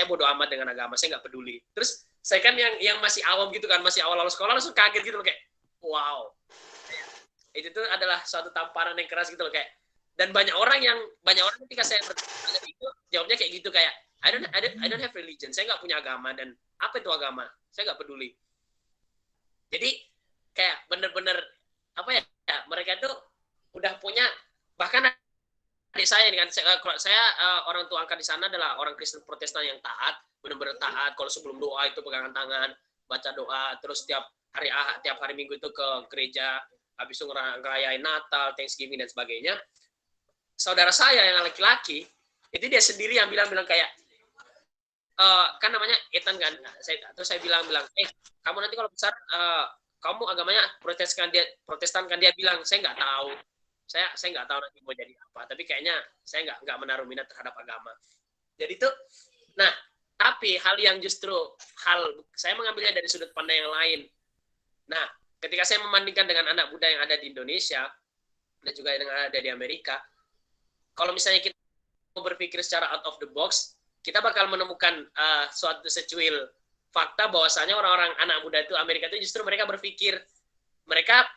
bodoh amat dengan agama. Saya nggak peduli. Terus saya kan yang masih awam gitu kan, masih awal-awal sekolah langsung kaget gitu loh kayak, wow. Itu tuh adalah suatu tamparan yang keras gitu loh kayak. Dan banyak orang ketika saya bertanya itu jawabnya kayak gitu kayak, I don't have religion. Saya nggak punya agama dan apa itu agama? Saya nggak peduli. Jadi kayak bener-bener mereka tuh udah punya, bahkan adik saya ini kan saya orang tua angkat di sana adalah orang Kristen Protestan yang taat, benar-benar taat. Kalau sebelum doa itu pegangan tangan, baca doa, terus tiap hari Minggu itu ke gereja, habis itu ngerayain Natal, Thanksgiving dan sebagainya. Saudara saya yang laki-laki itu dia sendiri yang bilang kayak kan namanya Ethan kan. Terus saya bilang kamu nanti kalau besar kamu agamanya Protestan kan. Dia bilang saya nggak tahu. Saya nggak tahu nanti mau jadi apa, tapi kayaknya saya nggak menaruh minat terhadap agama. Jadi itu, nah tapi saya mengambilnya dari sudut pandang yang lain. Nah, ketika saya membandingkan dengan anak muda yang ada di Indonesia dan juga yang ada di Amerika, kalau misalnya kita mau berpikir secara out of the box, kita bakal menemukan suatu secuil fakta bahwasanya orang-orang anak muda itu Amerika itu justru mereka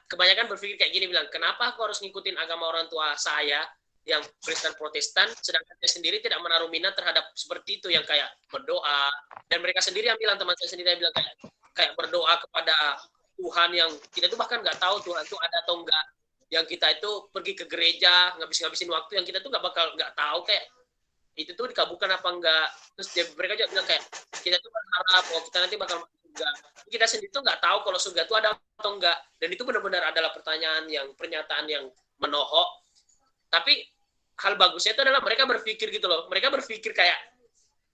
kebanyakan berpikir kayak gini, bilang, kenapa aku harus ngikutin agama orang tua saya yang Kristen Protestan, sedangkan saya sendiri tidak menaruh minat terhadap seperti itu, yang kayak berdoa. Dan mereka sendiri yang bilang, teman saya sendiri yang bilang kayak berdoa kepada Tuhan yang kita tuh bahkan nggak tahu Tuhan itu ada atau enggak. Yang kita itu pergi ke gereja, ngabisin waktu yang kita tuh nggak tahu kayak itu tuh dikabulkan apa enggak. Terus mereka juga bilang kayak kita tuh berharap kita nanti bakal surga. Kita sendiri tuh nggak tahu kalau surga itu ada atau enggak. Dan itu benar-benar adalah pernyataan yang menohok. Tapi hal bagusnya itu adalah mereka berpikir gitu loh. Mereka berpikir kayak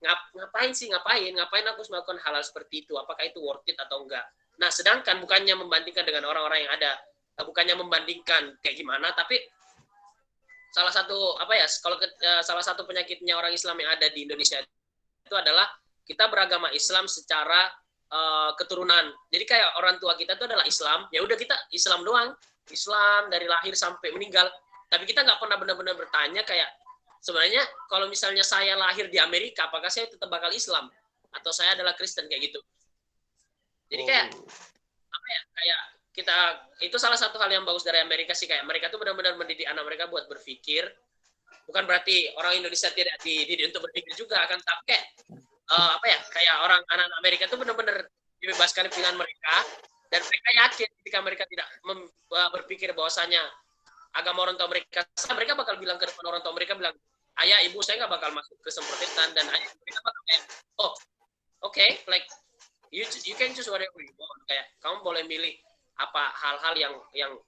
ngapain aku harus melakukan hal seperti itu? Apakah itu worth it atau enggak? Nah, sedangkan bukannya membandingkan dengan orang-orang yang ada, bukannya membandingkan kayak gimana, tapi salah satu penyakitnya orang Islam yang ada di Indonesia itu adalah kita beragama Islam secara keturunan. Jadi kayak orang tua kita itu adalah Islam, ya udah kita Islam doang, Islam dari lahir sampai meninggal. Tapi kita nggak pernah benar-benar bertanya kayak sebenarnya kalau misalnya saya lahir di Amerika, apakah saya tetap bakal Islam? atau saya adalah Kristen kayak gitu. Jadi kayak apa ya, kayak kita itu salah satu hal yang bagus dari Amerika sih, kayak mereka tuh benar-benar mendidik anak mereka buat berpikir. Bukan berarti orang Indonesia tidak dididik untuk berpikir juga, akan tapi kayak apa ya, kayak orang anak Amerika tuh benar-benar dibebaskan pilihan mereka, dan mereka yakin ketika mereka tidak berpikir bahwasanya agama orang tua mereka salah, mereka bakal bilang ke depan orang tua mereka, bilang, ayah ibu saya nggak bakal masuk Kristen Protestan, dan ayah mereka bakal kayak, oh okay, like you can choose whatever you want, kayak kamu boleh milih apa hal-hal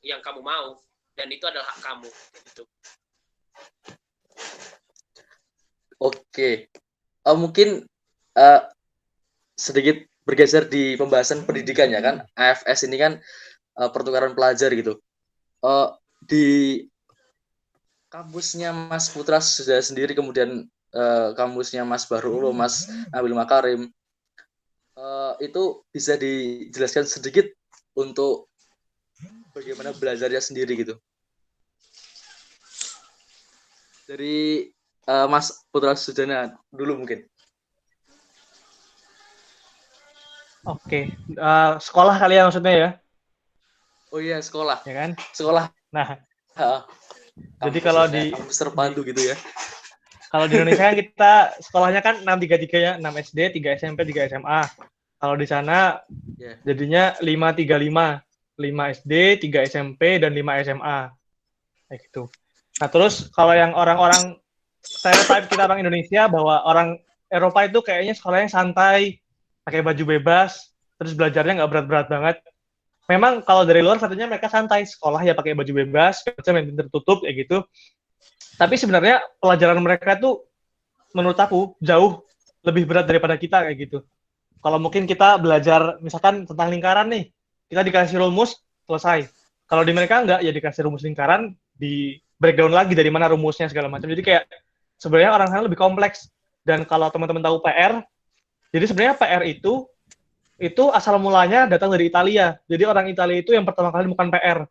yang kamu mau, dan itu adalah hak kamu gitu. Oke. Mungkin sedikit bergeser di pembahasan pendidikan ya kan. AFS ini kan pertukaran pelajar gitu. Di kampusnya Mas Putra sudah sendiri, kemudian kampusnya Mas Bahrul, Mas Nabil Makarim, itu bisa dijelaskan sedikit untuk bagaimana belajarnya sendiri gitu. Dari Mas Putra Sujana dulu mungkin. Oke, sekolah kalian maksudnya ya? Oh iya, sekolah. Ya kan? Sekolah. Nah, jadi kalau di kampus terpadu gitu ya. Kalau di Indonesia kan kita sekolahnya kan 6-3-3 ya, 6 SD, 3 SMP, 3 SMA. Kalau di sana jadinya 5-3-5. 5 SD, 3 SMP, dan 5 SMA. Kayak gitu. Nah, terus kalau yang orang-orang stereotype kita orang Indonesia bahwa orang Eropa itu kayaknya sekolahnya santai, pakai baju bebas, terus belajarnya nggak berat-berat banget. Memang kalau dari luar katanya mereka santai, sekolah ya pakai baju bebas, main tertutup kayak gitu. Tapi sebenarnya pelajaran mereka tuh menurut aku jauh lebih berat daripada kita kayak gitu. Kalau mungkin kita belajar misalkan tentang lingkaran nih, kita dikasih rumus, selesai. Kalau di mereka enggak, ya dikasih rumus lingkaran, di breakdown lagi dari mana rumusnya segala macam. Jadi kayak sebenarnya orang sana lebih kompleks. Dan kalau teman-teman tahu PR, jadi sebenarnya PR itu asal mulanya datang dari Italia. Jadi orang Italia itu yang pertama kali bukan PR.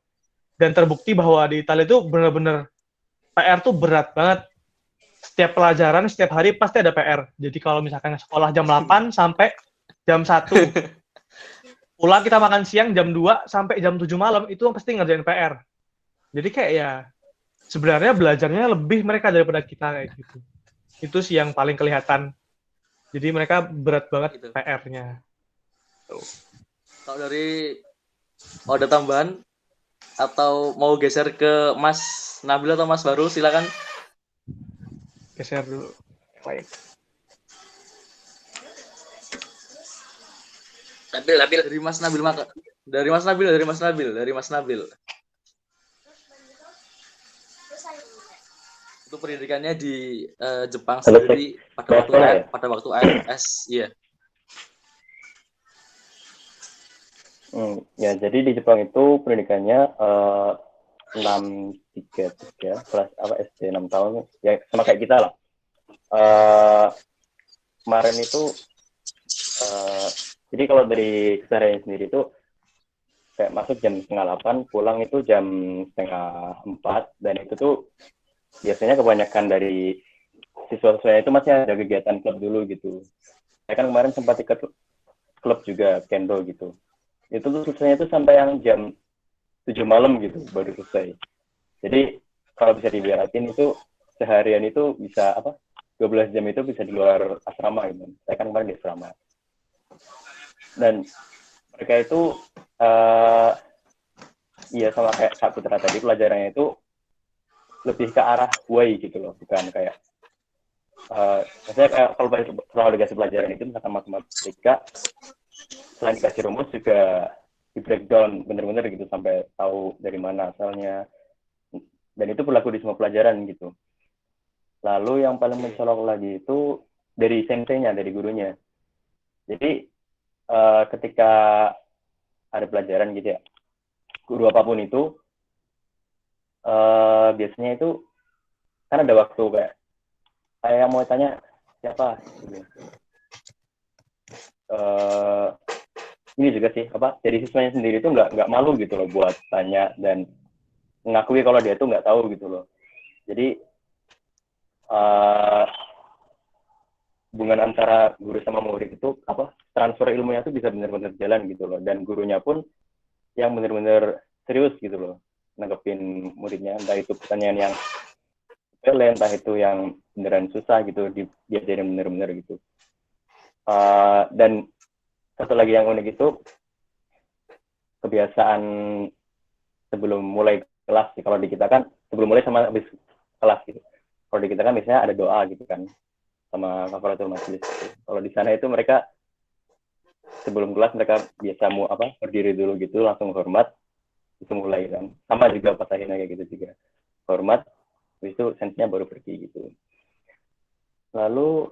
Dan terbukti bahwa di Italia itu benar-benar PR tuh berat banget. Setiap pelajaran, setiap hari pasti ada PR. Jadi kalau misalkan sekolah jam 8 sampai jam 1. Pulang kita makan siang jam 2 sampai jam 7 malam, itu pasti ngerjain PR. Jadi kayak ya, sebenarnya belajarnya lebih mereka daripada kita kayak gitu. Itu sih yang paling kelihatan. Jadi mereka berat banget gitu PR-nya. Kalau dari ada tambahan atau mau geser ke Mas Nabil atau Mas Bahrul, silakan. Geser dulu. Baik. Nabil. Dari Mas Nabil maka. Dari Mas Nabil. Itu pendidikannya di Jepang sendiri pada waktu AFS, iya. Ya, jadi di Jepang itu pendidikannya 6-3-3 kelas SD 6 tahun ya, sama kayak kita lah. Kemarin itu jadi kalau dari keseharian sendiri itu kayak masuk jam 7:30, pulang itu jam 3:30, dan itu tuh biasanya kebanyakan dari siswa-siswa itu masih ada kegiatan klub dulu gitu. Saya kan kemarin sempat ikut klub juga, kendo gitu. Itu tuh selesainya itu sampai yang jam 7 malam gitu baru selesai. Jadi kalau bisa diberatin itu seharian itu bisa 12 jam itu bisa di luar asrama gitu. Saya kan kemarin di asrama. Dan mereka itu iya sama kayak Kak Putra tadi, pelajarannya itu lebih ke arah way gitu loh, bukan kayak maksudnya kalau dikasih pelajaran itu misalkan matematika, selain dikasih rumus juga di breakdown bener-bener gitu sampai tahu dari mana asalnya, dan itu berlaku di semua pelajaran gitu. Lalu yang paling mencolok lagi itu dari sensei-nya, dari gurunya. Jadi ketika ada pelajaran gitu ya, guru apapun itu biasanya itu kan ada waktu kayak saya mau tanya siapa gitu. Ini juga sih jadi siswanya sendiri itu nggak malu gitu loh buat tanya dan mengakui kalau dia tuh nggak tahu gitu loh. Jadi hubungan antara guru sama murid itu transfer ilmunya tuh bisa benar-benar jalan gitu loh, dan gurunya pun yang benar-benar serius gitu loh nanggepin muridnya, entah itu pertanyaan yang sepele, entah itu yang beneran susah gitu diajarin benar-benar gitu. Dan satu lagi yang unik itu kebiasaan sebelum mulai kelas. Kalau di kita kan sebelum mulai sama habis kelas gitu. Kalau di kita kan biasanya ada doa gitu kan sama kafaratul majelis gitu. Kalau di sana itu mereka sebelum kelas mereka biasa berdiri dulu gitu, langsung hormat, itu mulai kan. Sama juga pas akhirnya kayak gitu juga. Hormat, habis itu sensinya baru pergi gitu. Lalu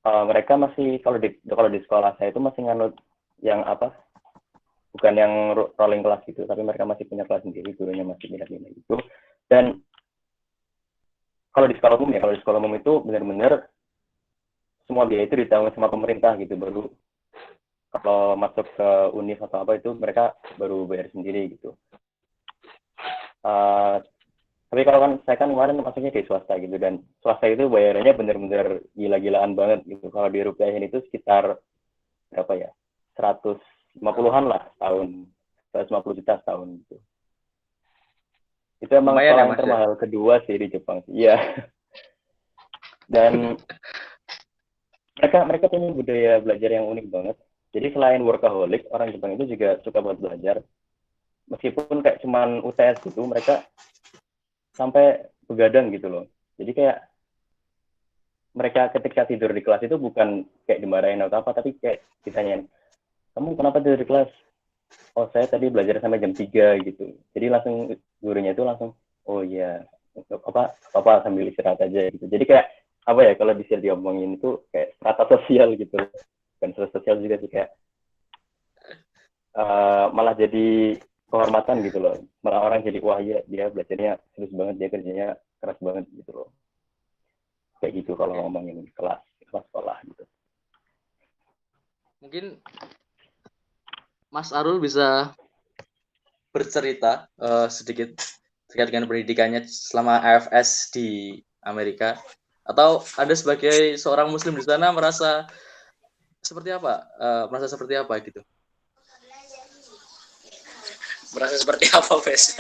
mereka masih kalau di sekolah saya itu masih nganut yang bukan yang rolling kelas gitu, tapi mereka masih punya kelas sendiri, gurunya masih pindah-pindah gitu. Dan kalau di sekolah umum itu benar-benar semua biaya itu ditanggung sama pemerintah gitu, baru kalau masuk ke univ atau apa itu mereka baru bayar sendiri gitu. Tapi kalau kan saya kan kemarin masuknya di swasta gitu, dan swasta itu bayarannya benar-benar gila-gilaan banget gitu. Kalau dirupiahin itu sekitar berapa ya? 150-an lah tahun, 150 juta setahun gitu. Itu emang Lumayan sekolah ya, yang Mas, termahal kedua sih di Jepang. Iya. Dan mereka punya budaya belajar yang unik banget. Jadi selain workaholic, orang Jepang itu juga suka buat belajar. Meskipun kayak cuman UTS gitu, mereka sampai begadang gitu loh. Jadi kayak mereka ketika tidur di kelas itu bukan kayak dimarahin atau apa, tapi kayak ditanyain, kamu kenapa tidur di kelas? Oh, saya tadi belajar sampai jam 3 gitu. Jadi langsung gurunya itu langsung, oh iya, apa sambil istirahat aja gitu. Jadi kayak kalau bisa diomongin itu kayak strata sosial gitu. Bukan strata sosial juga sih, kayak malah jadi kehormatan gitu loh. Malah orang jadi, wah iya dia belajarnya serius banget, dia kerjanya keras banget gitu loh. Kayak gitu kalau ngomongin kelas sekolah gitu. Mungkin Mas Arul bisa bercerita sedikit terkait dengan pendidikannya selama AFS di Amerika, atau Anda sebagai seorang Muslim di sana merasa seperti apa? Merasa seperti apa gitu? Merasa seperti apa, Ves?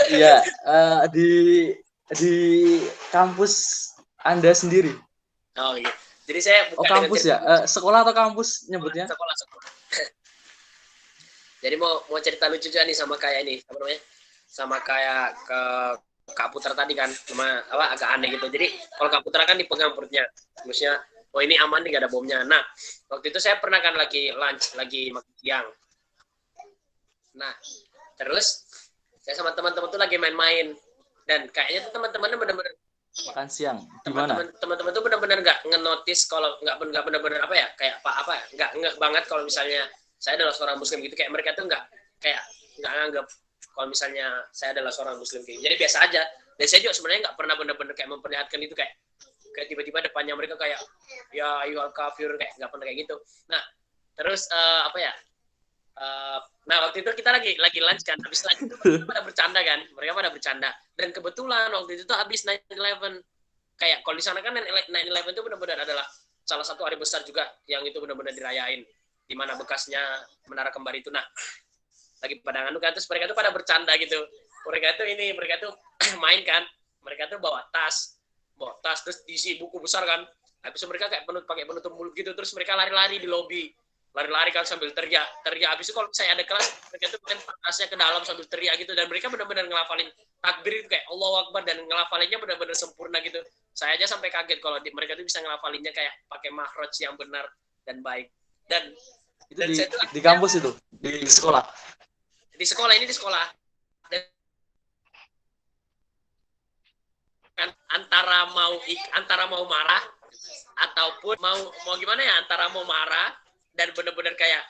Iya, di kampus Anda sendiri. Oh iya. Jadi saya bukan kampus ya? Sekolah atau kampus nyebutnya? Sekolah. Jadi mau cerita lucu juga nih sama kayak ini, apa namanya? Sama kayak ke Kak Putra tadi kan, cuma agak aneh gitu. Jadi kalau Kak Putra kan dipegang perutnya, maksudnya, oh ini aman nih gak ada bomnya. Nah, waktu itu saya pernah kan lagi lunch, lagi makan siang. Nah, terus saya sama teman-teman tuh lagi main-main, dan kayaknya tuh teman-temannya benar-benar makan siang. Gimana? Teman-teman tuh benar-benar nggak ngenotis, kalau nggak benar-benar kayak nggak banget kalau misalnya saya adalah seorang Muslim gitu. Kayak mereka tuh nggak nganggap kalau misalnya saya adalah seorang Muslim gitu. Jadi biasa aja. Dan saya juga sebenarnya nggak pernah benar-benar kayak memperlihatkan itu, kayak tiba-tiba depannya mereka kayak ya you are kafir, kayak nggak pernah kayak gitu. Nah, terus nah waktu itu kita lagi lunch kan, habis lunch itu mereka pada bercanda, dan kebetulan waktu itu tuh habis 9/11. Kayak kalau di sana kan 9/11 itu benar-benar adalah salah satu hari besar juga yang itu benar-benar dirayain, di mana bekasnya menara kembar itu. Nah, lagi pada nganu kan, terus mereka tuh pada bercanda gitu. Mereka tuh main kan, mereka tuh bawa tas terus diisi buku besar kan. Habis itu mereka kayak pakai penutup mulut gitu, terus mereka lari-lari di lobi. Lari-lari kan sambil teriak. Habis itu kalau saya ada kelas, mereka tuh pakai tasnya ke dalam sambil teriak gitu, dan mereka benar-benar ngelafalin takbir itu kayak Allahu Akbar, dan ngelafalinnya benar-benar sempurna gitu. Saya aja sampai kaget kalau mereka tuh bisa ngelafalinnya kayak pakai makhraj yang benar dan baik. Dan itu di kampus itu, di sekolah. Di sekolah. Dan kan antara mau marah ataupun mau gimana ya, antara mau marah dan benar-benar kayak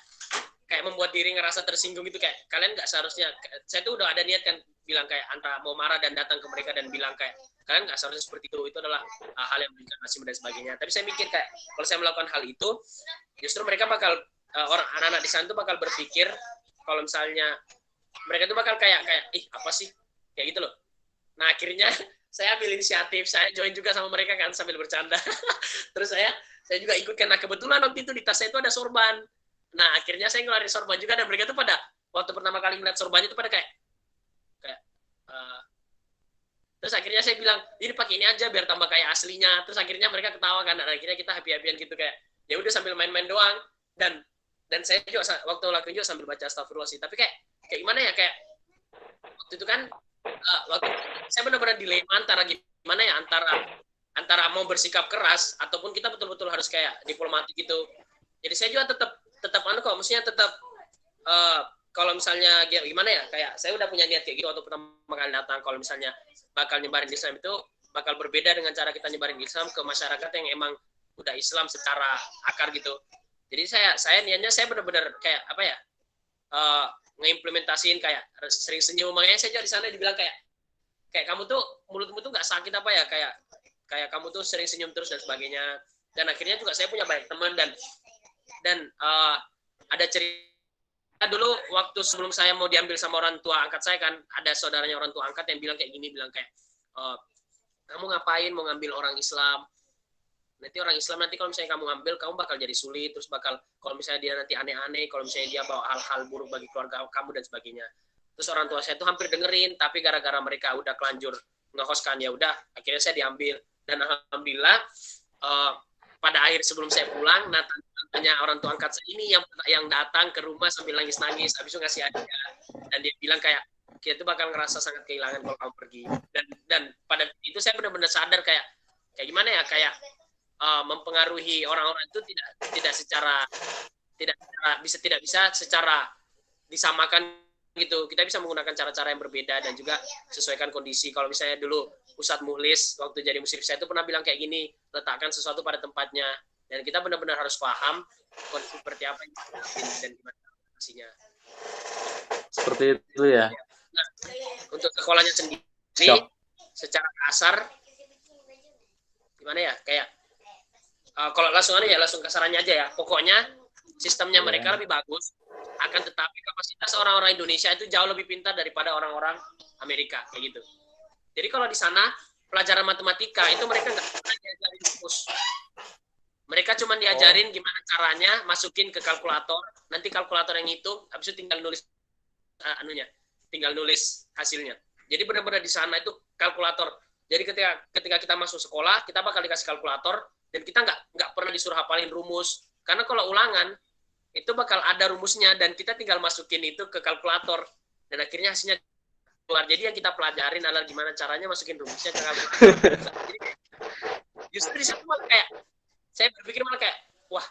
membuat diri ngerasa tersinggung gitu, kayak kalian nggak seharusnya. Saya tuh udah ada niat kan bilang kayak antara mau marah dan datang ke mereka dan bilang kayak kalian nggak seharusnya seperti itu adalah hal yang memberikan nasib dan sebagainya. Tapi saya mikir kayak kalau saya melakukan hal itu, justru mereka bakal anak-anak di sana tuh bakal berpikir kalau misalnya mereka tuh bakal kayak ih apa sih, kayak gitu loh. Nah, akhirnya saya ambil inisiatif, saya join juga sama mereka kan sambil bercanda. Terus saya juga ikut karena kebetulan waktu itu di tas saya itu ada sorban. Nah akhirnya saya ngeluarin sorban juga dan mereka tuh pada waktu pertama kali ngeliat sorbannya itu pada kayak terus akhirnya saya bilang ini pakai ini aja biar tambah kayak aslinya. Terus akhirnya mereka ketawa kan. Dan akhirnya kita happy-happyan gitu kayak ya udah sambil main-main doang. Dan saya juga waktu lakuin juga sambil baca astagfirullah sih. Tapi kayak gimana ya kayak waktu itu kan waktu saya benar-benar dilema antara gimana ya antara mau bersikap keras ataupun kita betul-betul harus kayak diplomatik gitu. Jadi saya juga tetap maksudnya tetap kalau misalnya gimana ya kayak saya udah punya niat kayak gitu waktu pertama kali datang kalau misalnya bakal nyebarin Islam itu bakal berbeda dengan cara kita nyebarin Islam ke masyarakat yang emang udah Islam secara akar gitu. Jadi saya niatnya saya benar-benar kayak apa ya ngeimplementasiin kayak sering senyum. Makanya saya juga di sana dibilang kayak kamu tuh mulutmu tuh nggak sakit apa ya kayak kamu tuh sering senyum terus dan sebagainya. Dan akhirnya juga saya punya banyak teman dan ada cerita dulu waktu sebelum saya mau diambil sama orang tua angkat saya kan ada saudaranya orang tua angkat yang bilang kayak gini kamu ngapain mau ngambil orang Islam nanti kalau misalnya kamu ngambil kamu bakal jadi sulit terus bakal kalau misalnya dia nanti aneh-aneh kalau misalnya dia bawa hal-hal buruk bagi keluarga kamu dan sebagainya. Terus orang tua saya tuh hampir dengerin tapi gara-gara mereka udah kelanjur ngehostkan ya udah akhirnya saya diambil dan alhamdulillah pada akhir sebelum saya pulang tanya orang tua angkat saya ini yang datang ke rumah sambil nangis-nangis habis itu ngasih hadiah dan dia bilang kayak kita tuh bakal ngerasa sangat kehilangan kalau kamu pergi dan pada itu saya benar-benar sadar kayak gimana ya kayak mempengaruhi orang-orang itu tidak bisa secara disamakan gitu. Kita bisa menggunakan cara-cara yang berbeda dan juga sesuaikan kondisi. Kalau misalnya dulu Ustadz Mukhlis waktu jadi musyrik saya itu pernah bilang kayak gini, letakkan sesuatu pada tempatnya dan kita benar-benar harus paham kondisi seperti apa yang kita lakuin dan gimana hasilnya. Seperti itu ya. Nah, untuk sekolahnya sendiri secara kasar gimana ya kayak kalau langsung kasarannya aja ya. Pokoknya sistemnya mereka lebih bagus. Akan tetapi kapasitas orang-orang Indonesia itu jauh lebih pintar daripada orang-orang Amerika kayak gitu. Jadi kalau di sana pelajaran matematika itu mereka nggak pernah diajarin rumus. Mereka cuma diajarin gimana caranya masukin ke kalkulator. Nanti kalkulator yang ngitung, habis itu tinggal nulis tinggal nulis hasilnya. Jadi benar-benar di sana itu kalkulator. Jadi ketika kita masuk sekolah, kita bakal dikasih kalkulator dan kita nggak pernah disuruh hafalin rumus. Karena kalau ulangan itu bakal ada rumusnya dan kita tinggal masukin itu ke kalkulator dan akhirnya hasilnya keluar. Jadi yang kita pelajarin adalah gimana caranya masukin rumusnya ke kalkulator. Jadi justru di situ malah kayak saya berpikir malah kayak wah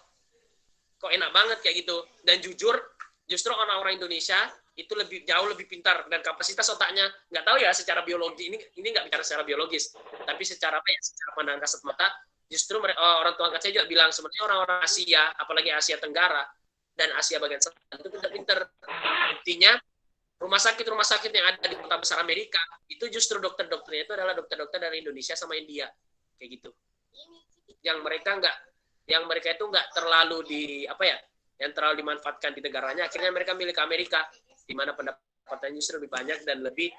kok enak banget kayak gitu. Dan jujur justru orang-orang Indonesia itu jauh lebih pintar dan kapasitas otaknya nggak tahu ya secara biologi ini nggak bicara secara biologis tapi secara apa ya secara pandangan kasat mata justru orang tua angkat saya juga bilang sebenarnya orang-orang Asia apalagi Asia Tenggara dan Asia bagian selatan itu tidak pintar. Buktinya rumah sakit yang ada di kota besar Amerika itu justru dokter-dokternya itu adalah dokter-dokter dari Indonesia sama India kayak gitu yang mereka itu nggak terlalu yang terlalu dimanfaatkan di negaranya akhirnya mereka milik Amerika di mana pendapatannya justru lebih banyak dan lebih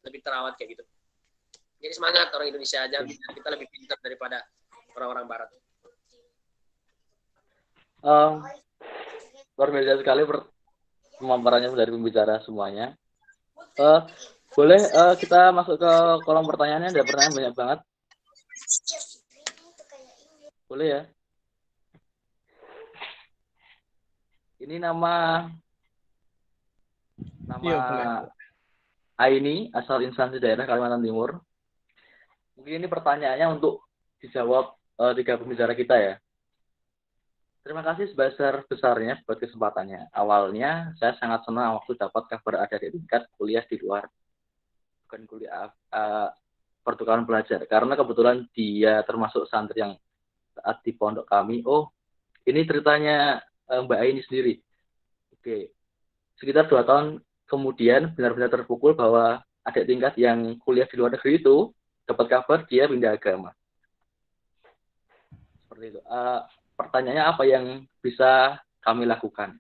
lebih terawat kayak gitu. Jadi semangat orang Indonesia aja kita lebih pintar daripada orang-orang Barat. Luar biasa sekali pemaparannya dari pembicara semuanya. Boleh kita masuk ke kolom pertanyaannya, ada pertanyaan banyak banget. Boleh ya? Ini nama Aini, asal instansi daerah Kalimantan Timur. Mungkin ini pertanyaannya untuk dijawab 3 pembicara kita ya. Terima kasih sebesar-besarnya buat kesempatannya. Awalnya saya sangat senang waktu dapat kabar ada di tingkat kuliah di luar. Bukan kuliah pertukaran pelajar. Karena kebetulan dia termasuk santri yang saat di pondok kami. Oh, ini ceritanya Mbak Aini sendiri. Oke. Sekitar 2 tahun kemudian benar-benar terpukul bahwa adik tingkat yang kuliah di luar negeri itu dapat kabar dia pindah agama. Seperti itu. Pertanyaannya apa yang bisa kami lakukan?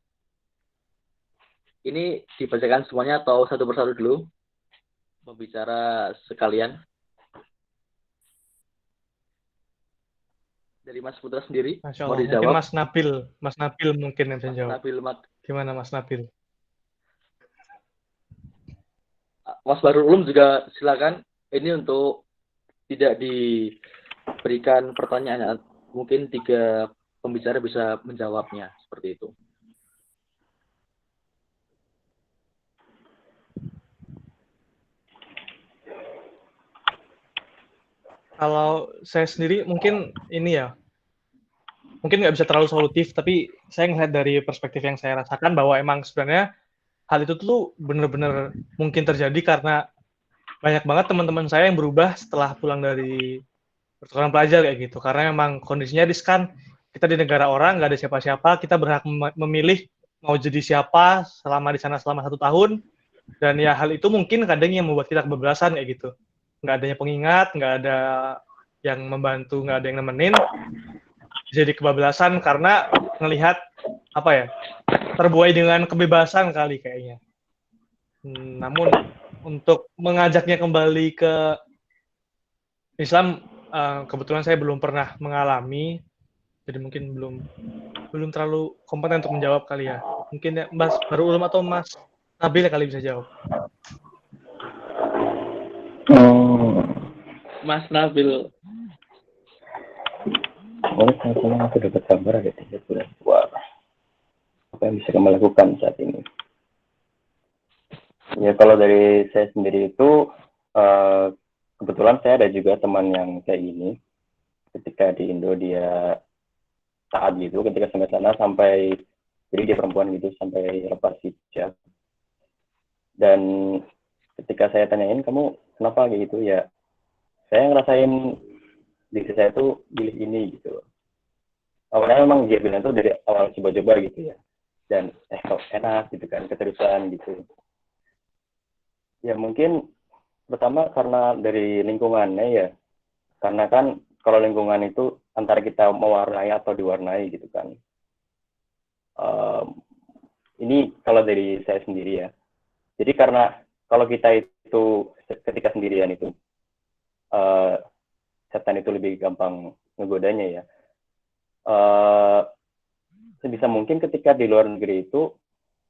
Ini dibacakan semuanya atau satu persatu dulu? pembicara sekalian. Dari Mas Putra sendiri, Masya mau Allah. Mungkin dijawab? Mas Nabil mungkin yang bisa Mas jawab. Nabil, Gimana Mas Nabil? Mas Bahrul Ulum juga silakan. Ini untuk tidak diberikan pertanyaan, mungkin 3 pembicara bisa menjawabnya seperti itu. Kalau saya sendiri mungkin ini ya, mungkin nggak bisa terlalu solutif, tapi saya ngelihat dari perspektif yang saya rasakan bahwa emang sebenarnya hal itu tuh benar-benar mungkin terjadi karena banyak banget teman-teman saya yang berubah setelah pulang dari pertukaran pelajar kayak gitu. Karena memang kondisinya riskan, kita di negara orang, nggak ada siapa-siapa, kita berhak memilih mau jadi siapa selama di sana selama 1 tahun, dan ya hal itu mungkin kadang yang membuat kita kebablasan kayak gitu. Nggak adanya pengingat, nggak ada yang membantu, nggak ada yang nemenin, jadi kebablasan karena ngelihat apa ya, terbuai dengan kebebasan kali kayaknya. Namun untuk mengajaknya kembali ke Islam, kebetulan saya belum pernah mengalami, jadi mungkin belum terlalu kompeten untuk menjawab kali ya. Mungkin ya Mas Bahrul Ulum atau Mas Nabil kali bisa jawab. Mas Nabil. Saya aku dapat kabar ada 3 bulan. Wah, apa yang bisa kamu lakukan saat ini? Ya kalau dari saya sendiri itu, kebetulan saya ada juga teman yang kayak gini. Ketika di Indo dia taat gitu, ketika sampai sana sampai, jadi dia perempuan gitu, sampai lepas hijab. Dan ketika saya tanyain, kamu kenapa kayak gitu? Ya, saya ngerasain diri saya tuh pilih ini gitu. Awalnya memang dia bilang tuh dari awal coba-coba gitu ya. Dan kok enak gitu kan, keterusan gitu. Ya mungkin pertama karena dari lingkungannya ya. Karena kan kalau lingkungan itu antara kita mewarnai atau diwarnai gitu kan. Ini kalau dari saya sendiri ya. Jadi karena kalau kita itu ketika sendirian itu, setan itu lebih gampang ngegodanya ya. Sebisa mungkin ketika di luar negeri itu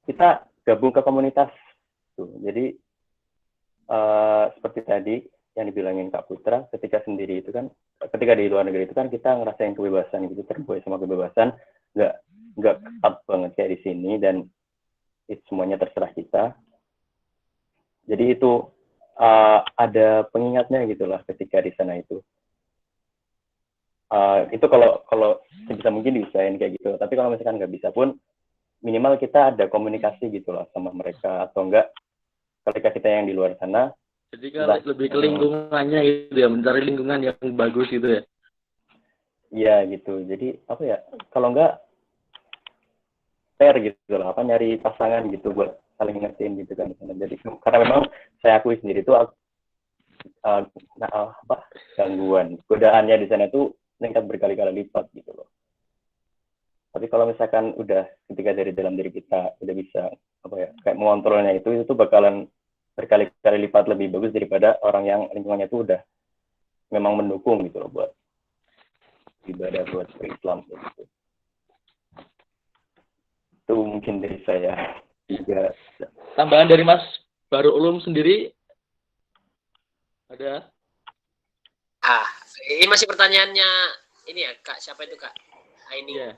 kita gabung ke komunitas tuh. Jadi seperti tadi yang dibilangin Kak Putra, ketika sendiri itu kan, ketika di luar negeri itu kan kita ngerasain kebebasan gitu, terbuai sama kebebasan, nggak ketat banget kayak di sini, dan itu semuanya terserah kita. Jadi itu ada pengingatnya gitulah ketika di sana itu. Itu kalau sebisa mungkin diusahain kayak gitu. Tapi kalau misalkan nggak bisa pun, minimal kita ada komunikasi gitu loh sama mereka, atau enggak ketika kita yang di luar sana. Jadi kalau lebih ke lingkungannya gitu ya, mencari lingkungan yang bagus gitu ya. Iya gitu. Jadi apa ya? Kalau enggak fair gitu lah, apa nyari pasangan gitu buat saling ngertiin gitu kan. Jadi karena memang saya akui sendiri tuh gangguan, godaannya di sana tuh meningkat berkali-kali lipat gitu loh. Tapi kalau misalkan udah ketika dari dalam diri kita udah bisa apa ya, kayak mengontrolnya itu bakalan berkali-kali lipat lebih bagus daripada orang yang lingkungannya tuh udah memang mendukung gitu loh buat ibadah, buat berislam gitu. Itu mungkin dari saya juga. Tambahan dari Mas Bahrul Ulum sendiri ada? Ini masih pertanyaannya ini ya Kak, siapa itu Kak? Ini. Yeah.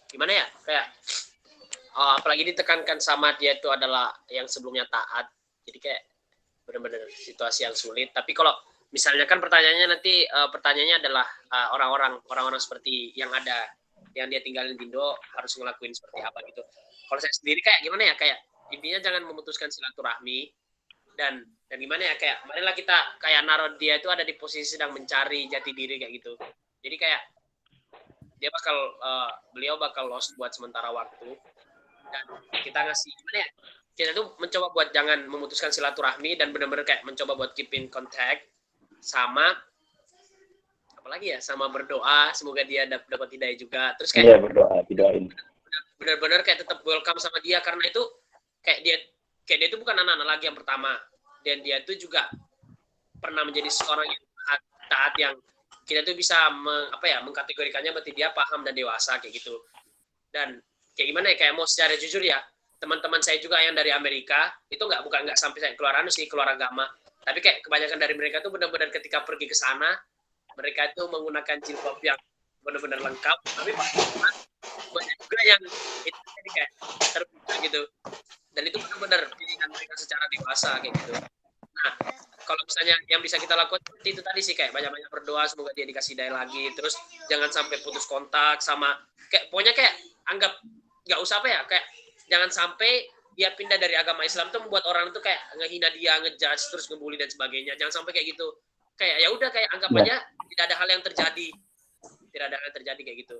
Gimana ya? Kayak apalagi ditekankan sama dia itu adalah yang sebelumnya taat. Jadi kayak benar-benar situasi yang sulit. Tapi kalau misalnya kan pertanyaannya nanti pertanyaannya adalah orang-orang seperti yang ada yang dia tinggalin di Indo harus ngelakuin seperti apa gitu. Kalau saya sendiri kayak gimana ya, kayak intinya jangan memutuskan silaturahmi, dan gimana ya, kayak marilah kita kayak naruh dia itu ada di posisi sedang mencari jati diri kayak gitu. Jadi kayak dia beliau bakal lost buat sementara waktu, dan kita ngasih gimana ya, kita tuh mencoba buat jangan memutuskan silaturahmi dan benar-benar kayak mencoba buat keep in contact sama apalagi ya, sama berdoa semoga dia dapat hidayah juga. Terus kayak berdoa, didoain. Benar-benar kayak tetap welcome sama dia, karena itu kayak dia kayak dia itu bukan anak-anak lagi yang pertama, dan dia itu juga pernah menjadi seorang yang taat yang kita tuh bisa mengkategorikannya berarti dia paham dan dewasa kayak gitu. Dan kayak gimana ya, kayak mau secara jujur ya, teman-teman saya juga yang dari Amerika itu bukan sampai saya keluar agama, tapi kayak kebanyakan dari mereka tuh benar-benar ketika pergi ke sana mereka itu menggunakan jilbab yang benar-benar lengkap, tapi banyak juga yang itu jadi kayak terbuka gitu, dan itu benar-benar pilihan mereka secara dewasa kayak gitu. Nah, kalau misalnya yang bisa kita lakukan itu tadi sih, kayak banyak-banyak berdoa semoga dia dikasih hidayah lagi, terus jangan sampai putus kontak sama pokoknya kayak anggap nggak usah kayak jangan sampai dia pindah dari agama Islam tuh membuat orang itu kayak ngehina dia, ngejudge, terus ngebully dan sebagainya. Jangan sampai kayak gitu. Kayak ya udah, kayak anggap aja tidak ada hal yang terjadi. Tidak ada hal yang terjadi kayak gitu.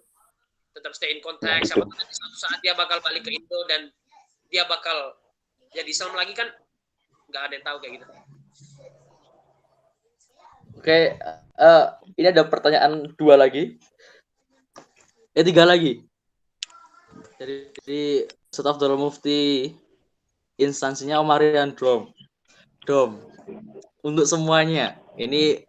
Tetap stay in contact, sama suatu saat dia bakal balik ke Indo dan dia bakal jadi Islam lagi kan, nggak ada yang tahu kayak gitu. Oke, ini ada pertanyaan 2 lagi. 3 lagi. Jadi Ustadz Abdul Mufti instansinya Omarian Dom. Untuk semuanya, ini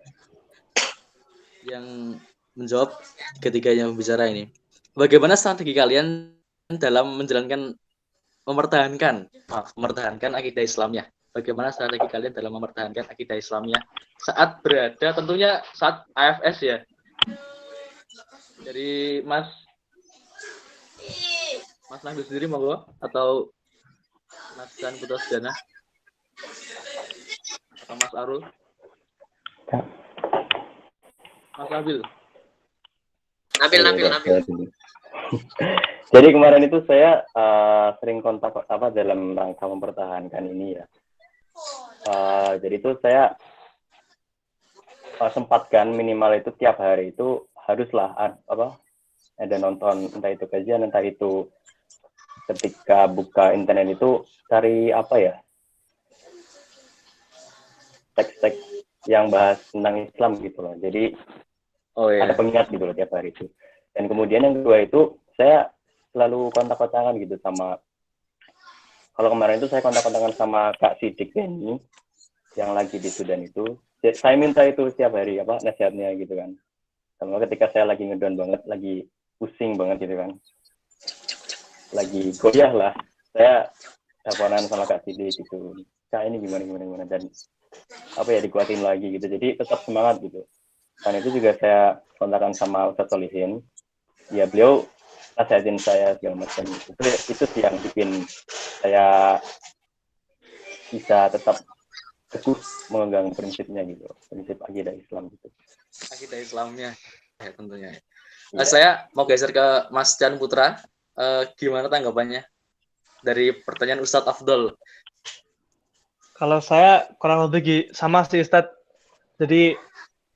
yang menjawab ketiganya bicara ini. Bagaimana strategi kalian dalam mempertahankan akidah Islamnya? Bagaimana strategi kalian dalam mempertahankan akidah Islamnya saat berada, tentunya saat AFS ya. Jadi Mas Nabil sendiri monggo, atau Mas Dan Putra Sudana, atau Mas Arul? Mas Nabil. Jadi kemarin itu saya sering kontak dalam rangka mempertahankan ini ya. Jadi itu saya sempatkan minimal itu tiap hari itu haruslah ada nonton, entah itu kajian, entah itu ketika buka internet itu cari teks-teks yang bahas tentang Islam gitu loh. Jadi ada pengingat gitu loh tiap hari itu. Dan kemudian yang kedua itu saya selalu kontak-kontakan gitu sama, kalau kemarin itu saya kontak-kontakan sama Kak Sidik Beni yang lagi di Sudan itu. Saya minta itu setiap hari nasihatnya gitu kan. Sama ketika saya lagi ngedown banget, lagi pusing banget gitu kan, lagi goyah lah, saya teleponan sama Kak Sidik gitu, Kak ini gimana, dan dikuatin lagi gitu, jadi tetap semangat gitu. Dan itu juga saya kontakkan sama Ustadz Solihin, ya beliau nasihatin saya segala macam gitu. Itu sih yang bikin saya bisa tetap teguh memegang prinsipnya gitu, prinsip akidah Islam gitu. Akidah Islamnya ya tentunya. Saya mau geser ke Mas Dan Putra. Gimana tanggapannya dari pertanyaan Ustadz Afdol? Kalau saya kurang lebih sama sih Ustadz. Jadi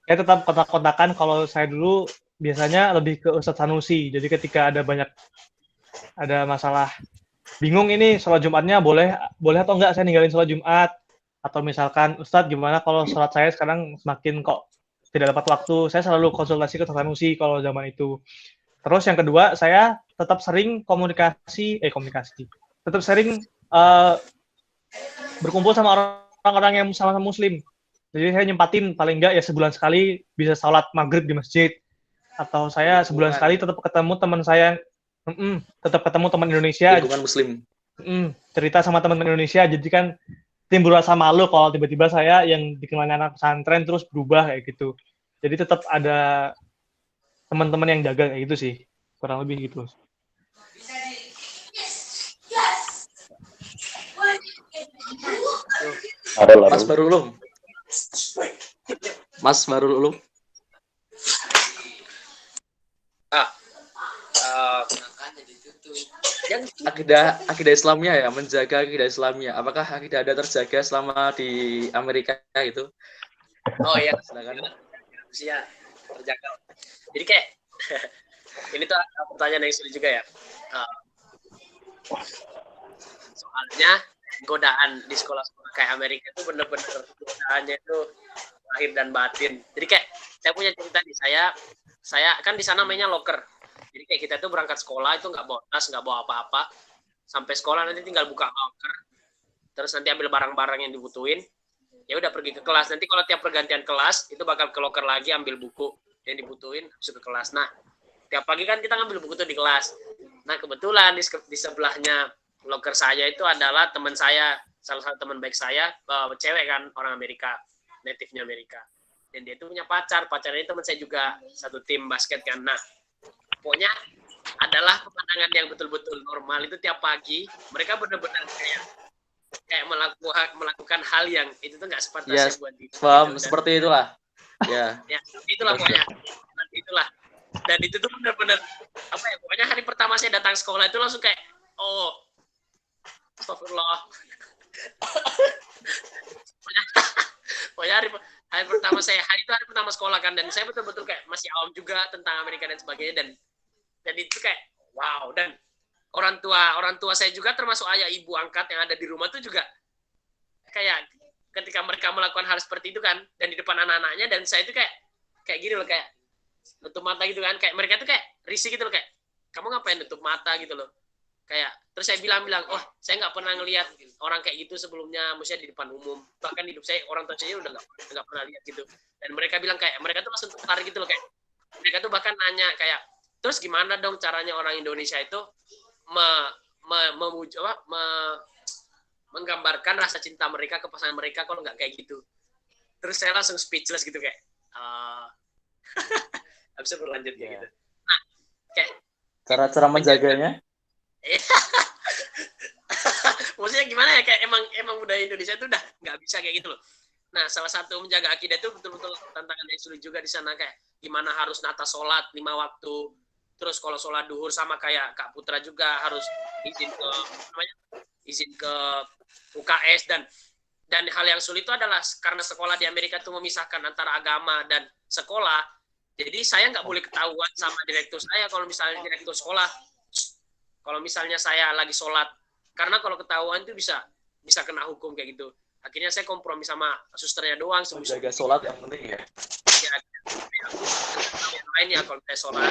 saya tetap kontak-kontakan. Kalau saya dulu biasanya lebih ke Ustadz Sanusi. Jadi ketika ada masalah, bingung ini sholat Jumatnya boleh atau enggak saya ninggalin sholat Jumat, atau misalkan Ustadz gimana kalau sholat saya sekarang semakin kok tidak dapat waktu, saya selalu konsultasi ke Ustadz Sanusi kalau zaman itu. Terus yang kedua, saya tetap sering tetap sering berkumpul sama orang-orang yang sama-sama Muslim. Jadi saya nyempatin paling enggak ya sebulan sekali bisa sholat maghrib di masjid, atau saya sebulan sekali tetap ketemu teman saya, tetap ketemu teman Indonesia. Lingkungan Muslim. Cerita sama teman Indonesia, jadi kan timbul rasa malu kalau tiba-tiba saya yang dikenal anak pesantren terus berubah kayak gitu. Jadi tetap ada teman-teman yang jaga kayak gitu sih, kurang lebih gitu. Mas Barul Ulum. Akidah Islamnya ya, menjaga akidah Islamnya. Apakah akidah Anda terjaga selama di Amerika itu? Oh iya, silakan. Ya, terjaga. Jadi kayak ini tuh pertanyaan yang sulit juga ya. Soalnya godaan di sekolah-sekolah kayak Amerika itu bener-bener godaannya itu lahir dan batin. Jadi kayak saya punya cerita nih, saya kan di sana mainnya locker. Jadi kayak kita tuh berangkat sekolah itu nggak bawa tas, nggak bawa apa-apa. Sampai sekolah nanti tinggal buka locker. terus nanti ambil barang-barang yang dibutuhin, ya udah pergi ke kelas. Nanti kalau tiap pergantian kelas itu bakal ke locker lagi ambil buku yang dibutuhin masuk ke kelas. Nah, tiap pagi kan kita ngambil buku tuh di kelas. Nah, kebetulan di sebelahnya locker saya itu adalah teman saya, salah satu teman baik saya, cewek kan, orang Amerika, native-nya Amerika. Dan dia itu punya pacarnya teman saya juga, satu tim basket kan. Nah, pokoknya adalah pemandangan yang betul-betul normal itu tiap pagi mereka benar-benar kayak melakukan hal yang itu tuh nggak sepantasnya buat itu. Paham, seperti itulah. Ya. Ya, itulah pokoknya. Itulah. Dan itu tuh benar-benar apa ya? Pokoknya hari pertama saya datang sekolah itu langsung kayak, oh, astagfirullah. Pokoknya hari pertama hari pertama sekolah kan, dan saya betul-betul kayak masih awam juga tentang Amerika dan sebagainya, dan itu kayak wow. Dan orang tua saya juga termasuk ayah ibu angkat yang ada di rumah tuh juga kayak ketika mereka melakukan hal seperti itu kan, dan di depan anak-anaknya, dan saya itu kayak gini loh, kayak nutup mata gitu kan, kayak mereka tuh kayak risih gitu loh, kayak kamu ngapain nutup mata gitu loh, kayak terus saya bilang oh saya nggak pernah ngelihat orang kayak gitu sebelumnya, maksudnya di depan umum, bahkan hidup saya orang tua saya udah nggak pernah lihat gitu. Dan mereka bilang kayak mereka tuh langsung tertarik gitu loh, kayak mereka tuh bahkan nanya kayak, terus gimana dong caranya orang Indonesia itu menggambarkan rasa cinta mereka ke pasangan mereka kalau nggak kayak gitu. Terus saya langsung speechless gitu, kayak nggak bisa berlanjut kayak gitu. Nah, kayak Cara menjaganya? Maksudnya gimana ya, kayak emang budaya Indonesia itu udah nggak bisa kayak gitu loh. Nah, salah satu menjaga akidah itu betul-betul tantangan yang sulit juga di sana, kayak gimana harus nata sholat 5 waktu. Terus kalau sholat duhur sama kayak Kak Putra juga harus izin ke UKS, dan hal yang sulit itu adalah karena sekolah di Amerika itu memisahkan antara agama dan sekolah. Jadi saya nggak boleh ketahuan sama direktur saya kalau misalnya direktur sekolah, kalau misalnya saya lagi sholat, karena kalau ketahuan itu bisa kena hukum kayak gitu. Akhirnya saya kompromi sama susternya doang. Menjaga sholat yang penting ya. Yang lain ya kalau saya sholat.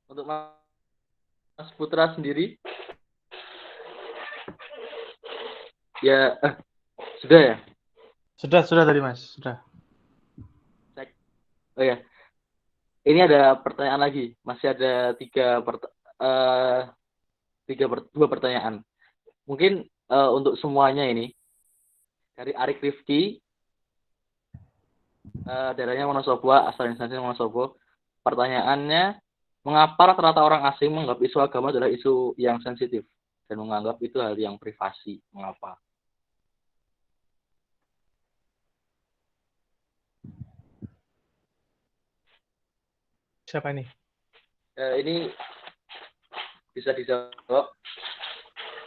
Untuk Mas Putra sendiri, ya sudah ya? Sudah tadi Mas, sudah. Oh ya, ini ada pertanyaan lagi. Masih ada dua pertanyaan. Mungkin untuk semuanya ini dari Arik Rifki, daerahnya Wonosobo, asal instansi Wonosobo. Pertanyaannya, mengapa rata-rata orang asing menganggap isu agama adalah isu yang sensitif dan menganggap itu hal yang privasi? Mengapa? Siapa ini? Ini bisa dijawab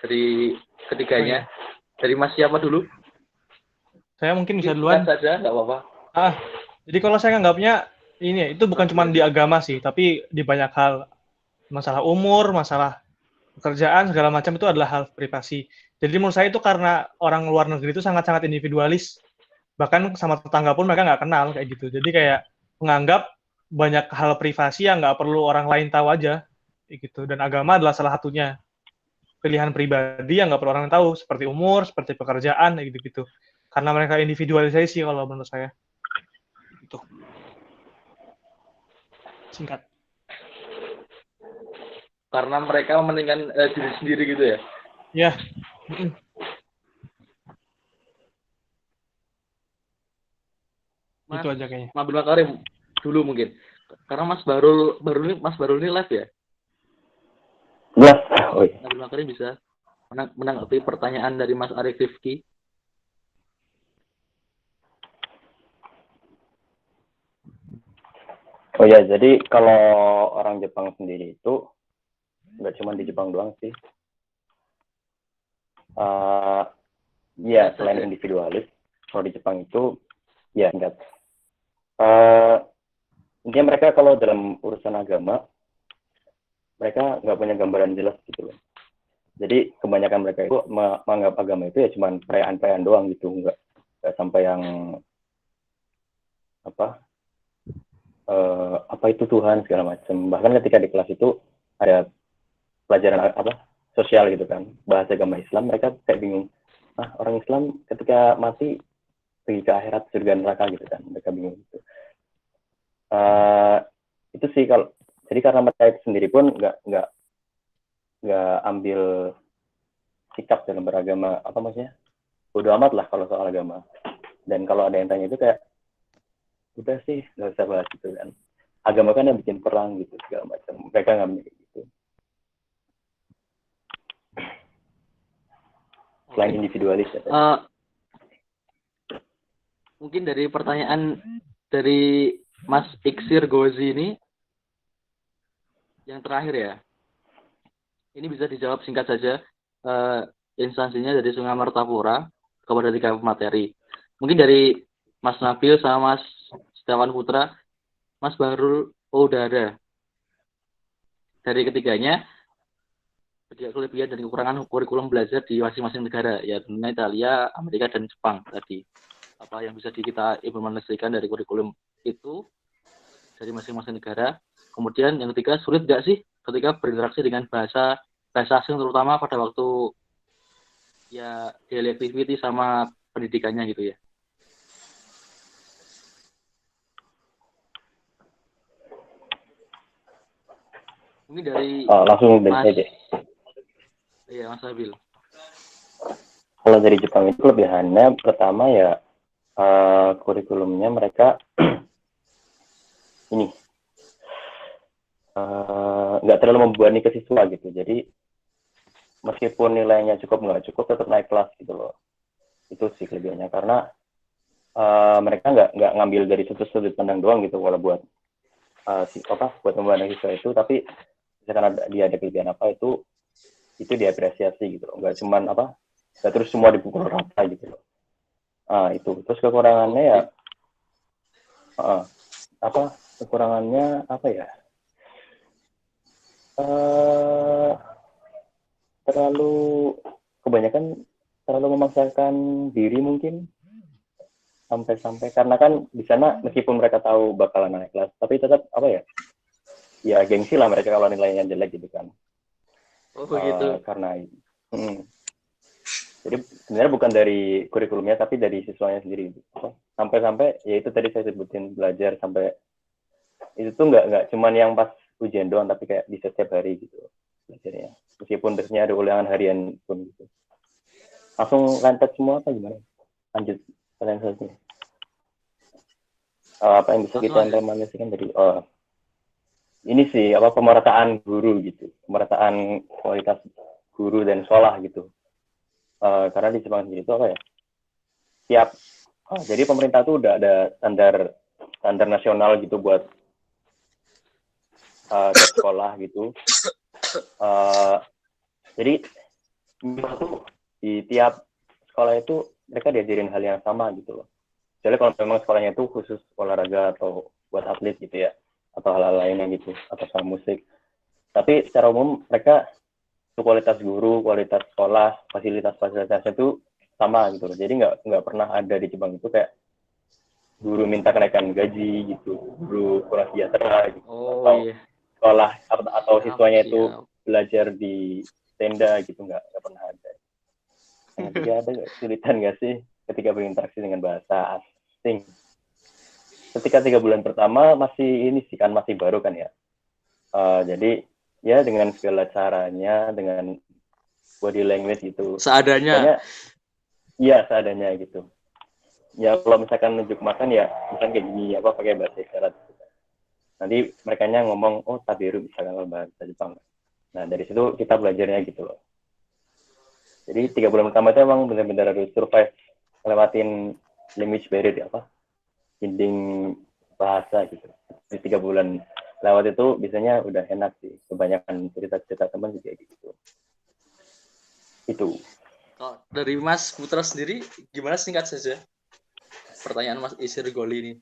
dari ketiganya. Dari Mas siapa dulu? Saya mungkin bisa duluan. Saja, nggak apa-apa. Jadi kalau saya nganggapnya ini itu bukan cuma di agama sih, tapi di banyak hal. Masalah umur, masalah pekerjaan, segala macam itu adalah hal privasi. Jadi menurut saya itu karena orang luar negeri itu sangat-sangat individualis. Bahkan sama tetangga pun mereka nggak kenal kayak gitu. Jadi kayak menganggap banyak hal privasi yang nggak perlu orang lain tahu aja, gitu. Dan agama adalah salah satunya. Pilihan pribadi yang nggak perlu orang tahu, seperti umur, seperti pekerjaan, gitu-gitu. Karena mereka individualisasi kalau menurut saya. Itu. Singkat. Karena mereka mementingkan diri sendiri gitu ya? Ya. Itu aja kayaknya. Mas Abdul Karim dulu mungkin. Karena Mas Barul ini live ya? Live. Oh iya. Abdul Karim bisa menanggapi pertanyaan dari Mas Arik Rifki. Oh ya, jadi kalau orang Jepang sendiri itu nggak cuma di Jepang doang sih. Ya, selain individualis, kalau di Jepang itu ya enggak. Intinya mereka kalau dalam urusan agama, mereka nggak punya gambaran jelas gitu loh. Jadi kebanyakan mereka itu menganggap agama itu ya cuma perayaan-perayaan doang gitu, nggak sampai yang apa itu Tuhan segala macam. Bahkan ketika di kelas itu ada pelajaran apa sosial gitu kan, bahasa agama Islam, mereka kayak bingung, orang Islam ketika mati pergi ke akhirat surga neraka gitu kan, mereka bingung gitu. Itu sih kalau jadi karena mereka sendiri pun nggak ambil sikap dalam beragama, apa maksudnya, bodo amat lah kalau soal agama. Dan kalau ada yang tanya itu kayak udah sih nggak usah bahas gitu kan, agama kan yang bikin perang gitu segala macam, mereka nggak mikir gitu. Selain individualis ya. Mungkin dari pertanyaan dari Mas Iksir Gozi ini yang terakhir ya, ini bisa dijawab singkat saja. Instansinya dari Sungai Martapura kepada 3 materi. Mungkin dari Mas Nabil sama Mas Setiawan Putra, Mas Bahrul udah ada. Dari ketiganya, kelebihan dan kekurangan kurikulum belajar di masing-masing negara, ya tentunya Italia, Amerika, dan Jepang tadi. Apa yang bisa kita implementasikan dari kurikulum itu dari masing-masing negara. Kemudian yang ketiga, sulit nggak sih ketika berinteraksi dengan bahasa asing, terutama pada waktu ya daily activity sama pendidikannya gitu ya. Mungkin dari langsung dari aja. Iya, Mas Nabil. Kalau dari Jepang itu kelebihannya pertama ya kurikulumnya mereka ini nggak terlalu membebani ke siswa gitu. Jadi meskipun nilainya cukup nggak cukup tetap naik kelas gitu loh. Itu sih kelebihannya, karena mereka nggak ngambil dari sudut pandang doang gitu kalau buat buat membantu siswa itu, tapi misalkan dia ada kelebihan apa itu diapresiasi gitu loh. Nggak cuman nggak terus semua dipukul rata gitu loh. Itu terus kekurangannya ya kekurangannya apa ya, kebanyakan terlalu memaksakan diri mungkin, sampai karena kan di sana meskipun mereka tahu bakalan naik kelas tapi tetap ya gengsi lah mereka kalau nilainya jelek gitu kan. Begitu. Karena jadi sebenarnya bukan dari kurikulumnya tapi dari siswanya sendiri gitu. Sampai ya itu tadi saya sebutin, belajar sampai itu tuh nggak cuman yang pas ujian doang tapi kayak di setiap hari gitu belajarnya, meskipun terusnya ada ulangan harian pun gitu. Langsung lanjut semua apa gimana? Lanjut pertanyaan selanjutnya. Apa yang bisa kita implementasikan dari ini sih pemerataan guru gitu, pemerataan kualitas guru dan sekolah gitu. Karena di Jepang sendiri itu jadi pemerintah tuh udah ada standar nasional gitu buat sekolah gitu. Jadi di tiap sekolah itu mereka diajarin hal yang sama gitu loh. Jadi kalau memang sekolahnya itu khusus olahraga atau buat atlet gitu ya, atau hal-hal lainnya gitu, atau sama musik. Tapi secara umum mereka kualitas guru, kualitas sekolah, fasilitasnya itu sama gitu loh. Jadi nggak pernah ada di Jepang itu kayak guru minta kenaikan gaji gitu, guru kurang sejahtera gitu, sekolah atau siswanya itu belajar di tenda gitu, nggak pernah ada. Yang ketiga, ada kesulitan nggak sih ketika berinteraksi dengan bahasa asing? Ketika 3 bulan pertama masih baru kan ya. Jadi ya dengan segala caranya, dengan body language gitu. Seadanya. Iya, seadanya gitu. Ya kalau misalkan nunjuk makan ya bukan kayak gini, pakai bahasa isyarat. Nanti merekanya ngomong, tabiru misalkan kalau bahasa Jepang. Nah dari situ kita belajarnya gitu loh. Jadi 3 bulan pertama itu emang benar-benar harus survive, ngelewatin language barrier dinding bahasa gitu. Di 3 bulan lewat itu biasanya udah enak sih. Kebanyakan cerita-cerita teman juga gitu. Itu. Kalau dari Mas Putra sendiri gimana, singkat saja pertanyaan Mas Isir Goli ini?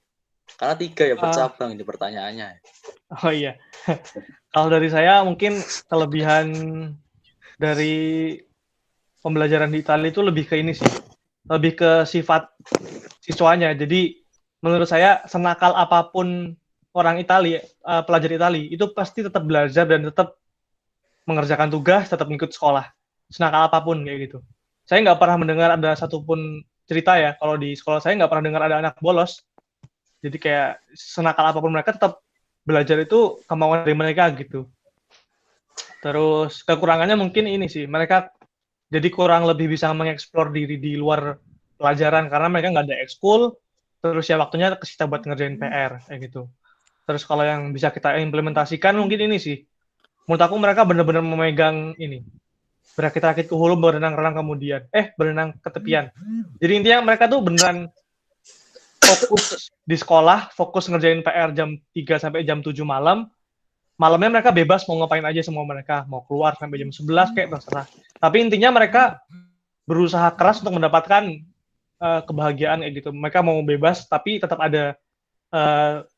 Karena 3 ya bercabang ini pertanyaannya. Oh iya. Kalau dari saya mungkin kelebihan dari pembelajaran di Italia itu lebih ke ini sih. Lebih ke sifat siswanya. Jadi menurut saya senakal apapun orang Italia, pelajar Italia, itu pasti tetap belajar dan tetap mengerjakan tugas, tetap ngikut sekolah. Senakal apapun kayak gitu. Saya nggak pernah mendengar ada satupun cerita ya, kalau di sekolah saya nggak pernah dengar ada anak bolos. Jadi kayak senakal apapun mereka tetap belajar itu kemauan dari mereka gitu. Terus kekurangannya mungkin ini sih, mereka jadi kurang lebih bisa mengeksplor diri di luar pelajaran karena mereka nggak ada ekskul, terus ya waktunya kesita buat ngerjain PR kayak gitu. Terus kalau yang bisa kita implementasikan mungkin ini sih, menurut aku mereka benar-benar memegang ini, berakit-rakit ke hulu, berenang-renang kemudian, berenang ke tepian. Jadi intinya mereka tuh beneran fokus di sekolah, fokus ngerjain PR jam 3 sampai jam 7 malam. Malamnya mereka bebas mau ngapain aja semua mereka, mau keluar sampai jam 11 kayak terserah. Tapi intinya mereka berusaha keras untuk mendapatkan kebahagiaan kayak gitu. Mereka mau bebas tapi tetap ada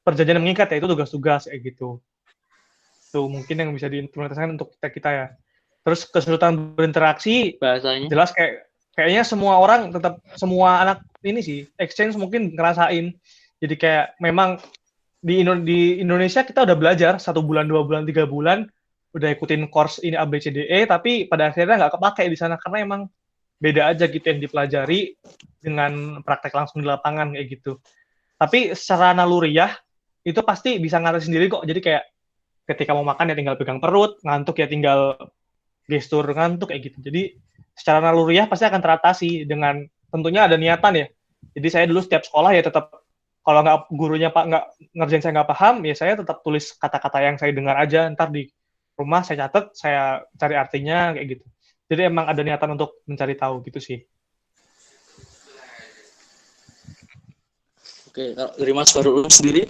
perjanjian yang mengikat, yaitu tugas-tugas kayak gitu. Tuh mungkin yang bisa diimplementasikan untuk kita ya. Terus kesulitan berinteraksi, Bahasanya. jelas kayaknya semua orang tetap, semua anak ini sih exchange mungkin ngerasain. Jadi kayak memang di Indonesia kita udah belajar 1 bulan, 2 bulan, 3 bulan, udah ikutin course ini ABCDE, tapi pada akhirnya nggak kepake di sana karena emang beda aja gitu yang dipelajari dengan praktek langsung di lapangan kayak gitu. Tapi secara naluriah itu pasti bisa ngatur sendiri kok. Jadi kayak ketika mau makan ya tinggal pegang perut, ngantuk ya tinggal gestur ngantuk kayak gitu. Jadi secara naluriah pasti akan teratasi dengan tentunya ada niatan ya. Jadi saya dulu setiap sekolah ya tetap, kalau nggak gurunya Pak nggak ngerjain saya nggak paham, ya saya tetap tulis kata-kata yang saya dengar aja, ntar di rumah saya catat, saya cari artinya kayak gitu. Jadi emang ada niatan untuk mencari tahu gitu sih. Oke, kalau dari Mas Farul sendiri,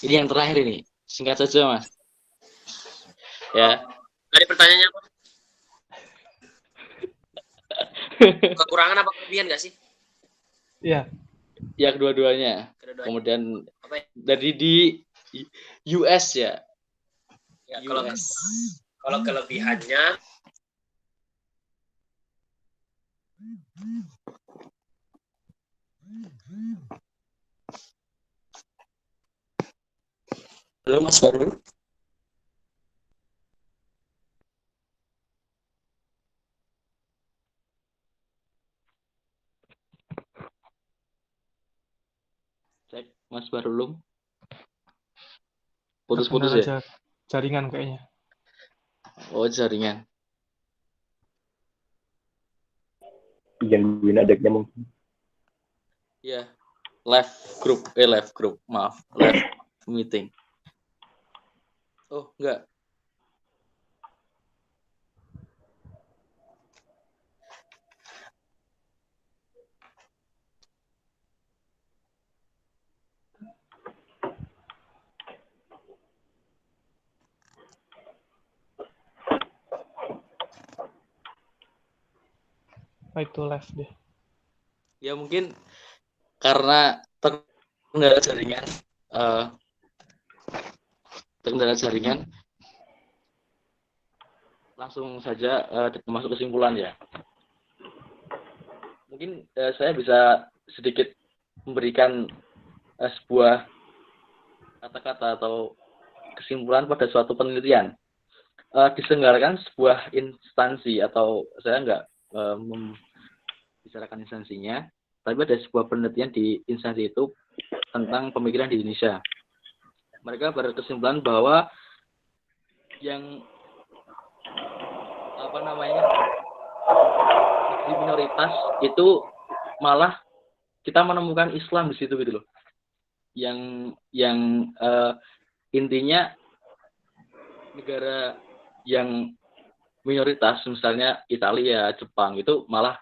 ini yang terakhir ini, singkat saja Mas. Ya. Tadi pertanyaannya apa? Kekurangan apa kelebihan nggak sih? Iya. Ya kedua-duanya. Kemudian dari di US ya. Ya kalau kelebihannya Halo Mas Farul. Cek Mas Farul. Putus-putus ya? Jaringan kayaknya. Oh, jaringan. Gangguin adanya mungkin. Ya. Live group. Maaf. Live meeting. Oh, enggak. Itu live deh. Ya mungkin karena terkendala jaringan, langsung saja masuk kesimpulan ya. Mungkin saya bisa sedikit memberikan sebuah kata-kata atau kesimpulan pada suatu penelitian. Diselenggarakan sebuah instansi, atau saya nggak membicarakan instansinya, tapi ada sebuah penelitian di instansi itu tentang pemikiran di Indonesia. Mereka berkesimpulan bahwa yang di minoritas itu malah kita menemukan Islam di situ gitu loh. Yang intinya negara yang minoritas, misalnya Italia, Jepang, itu malah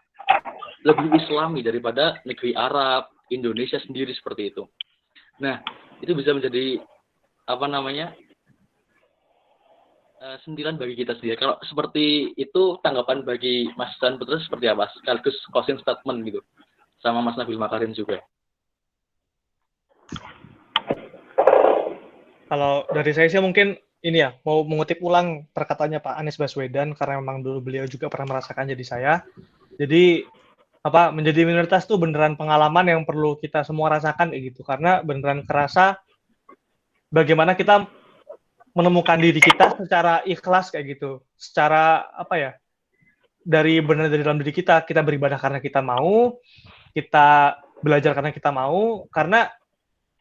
lebih Islami daripada negeri Arab, Indonesia sendiri seperti itu. Nah, itu bisa menjadi sentilan bagi kita sendiri. Kalau seperti itu, tanggapan bagi Mas Dan Putra seperti apa? Sekaligus closing statement gitu, sama Mas Nabil Makarim juga. Kalau dari saya sih mungkin ini ya, mau mengutip ulang perkataannya Pak Anies Baswedan, karena memang dulu beliau juga pernah merasakan jadi saya. Jadi menjadi minoritas tuh beneran pengalaman yang perlu kita semua rasakan kayak gitu, karena beneran kerasa bagaimana kita menemukan diri kita secara ikhlas kayak gitu, secara apa ya, dari benar dari dalam diri kita beribadah karena kita mau, kita belajar karena kita mau, karena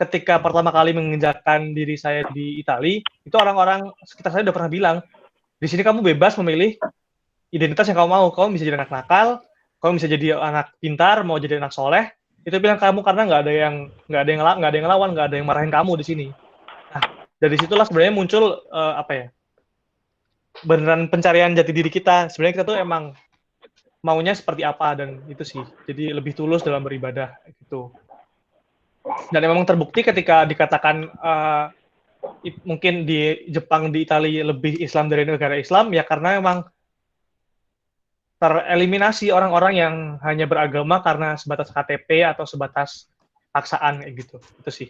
ketika pertama kali menginjakkan diri saya di Italia, itu orang-orang sekitar saya udah pernah bilang, di sini kamu bebas memilih identitas yang kamu mau, kamu bisa jadi anak nakal, kamu bisa jadi anak pintar, mau jadi anak soleh, itu bilang kamu karena nggak ada yang ngelawan, nggak ada yang marahin kamu di sini. Nah, dari situlah sebenarnya muncul apa ya, beneran pencarian jati diri kita. Sebenarnya kita tuh emang maunya seperti apa, dan itu sih. Jadi lebih tulus dalam beribadah gitu. Dan memang terbukti ketika dikatakan mungkin di Jepang, di Italia lebih Islam dari negara Islam, ya karena memang tereliminasi orang-orang yang hanya beragama karena sebatas KTP atau sebatas paksaan kayak gitu. Itu sih.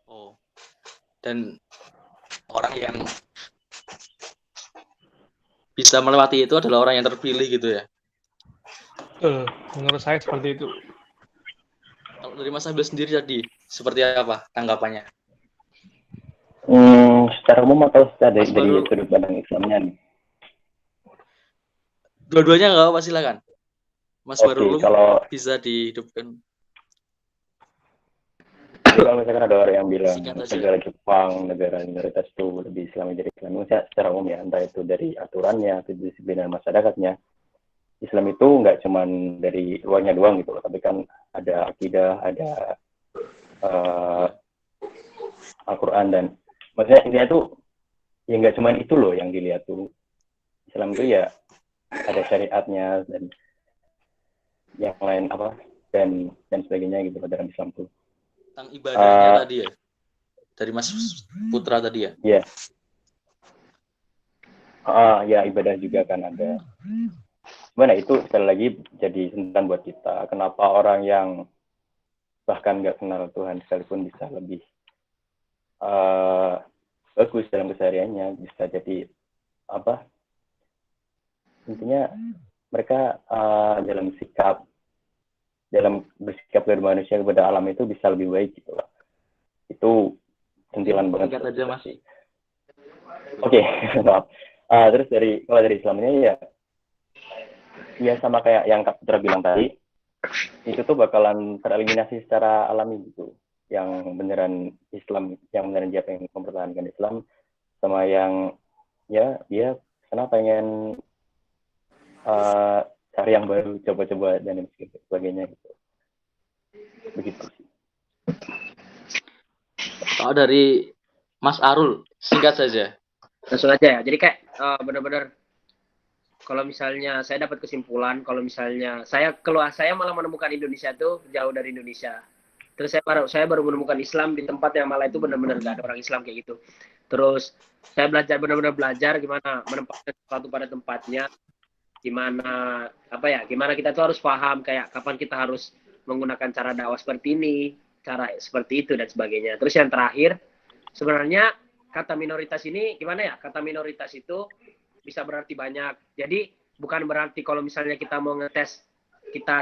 Oh. Dan orang yang bisa melewati itu adalah orang yang terpilih gitu ya. Betul. Menurut saya seperti itu. Kalau dari Mas Nabil sendiri tadi seperti apa tanggapannya? Secara umum atau dari Baru- sudut pandang Islamnya nih? Dua-duanya nggak apa-apa, silakan. Mas Oke, Barulum kalau bisa dihidupkan. kalau misalkan ada orang yang bilang Singkat aja. negara Jepang, negara minoritas itu lebih Islami dari Islam, maksudnya secara umum ya, entah itu dari aturannya, atau disiplinan masyarakatnya. Islam itu nggak cuman dari luarnya doang gitu loh, tapi kan ada akidah, ada Al-Quran, dan maksudnya intinya tuh ya nggak cuman itu loh yang dilihat tuh. Islam itu ya ada syariatnya dan yang lain apa dan sebagainya gitu dalam Islam tuh. Tentang ibadahnya tadi ya, dari Mas Putra tadi ya. Iya. Ya ibadah juga kan ada. Gimana itu sekali lagi jadi sentuhan buat kita. Kenapa orang yang bahkan nggak kenal Tuhan sekalipun bisa lebih bagus dalam kesehariannya, bisa jadi apa? Intinya mereka dalam bersikap kepada manusia, kepada alam itu bisa lebih baik gitu lah. Itu sentilan banget. Singkat aja Mas. Oke, maaf. Terus kalau dari Islamnya ya sama kayak yang Kak Putra bilang tadi, itu tuh bakalan tereliminasi secara alami gitu. Yang beneran Islam, yang beneran dia pengen mempertahankan Islam, sama yang ya dia karena pengen cari yang baru, coba-coba dan sebagainya gitu. Begitu sih. Kalau dari Mas Arul, singkat saja. Langsung aja ya. Jadi kayak benar-benar kalau misalnya saya dapat kesimpulan, kalau misalnya saya malah menemukan Indonesia tuh jauh dari Indonesia. Terus saya baru menemukan Islam di tempat yang malah itu benar-benar nggak ada orang Islam kayak gitu. Terus saya benar-benar belajar gimana menempatkan sesuatu pada tempatnya, gimana kita tuh harus paham kayak kapan kita harus menggunakan cara dakwah seperti ini, cara seperti itu dan sebagainya. Terus yang terakhir, sebenarnya kata minoritas ini gimana ya? Kata minoritas itu bisa berarti banyak. Jadi bukan berarti kalau misalnya kita mau ngetes kita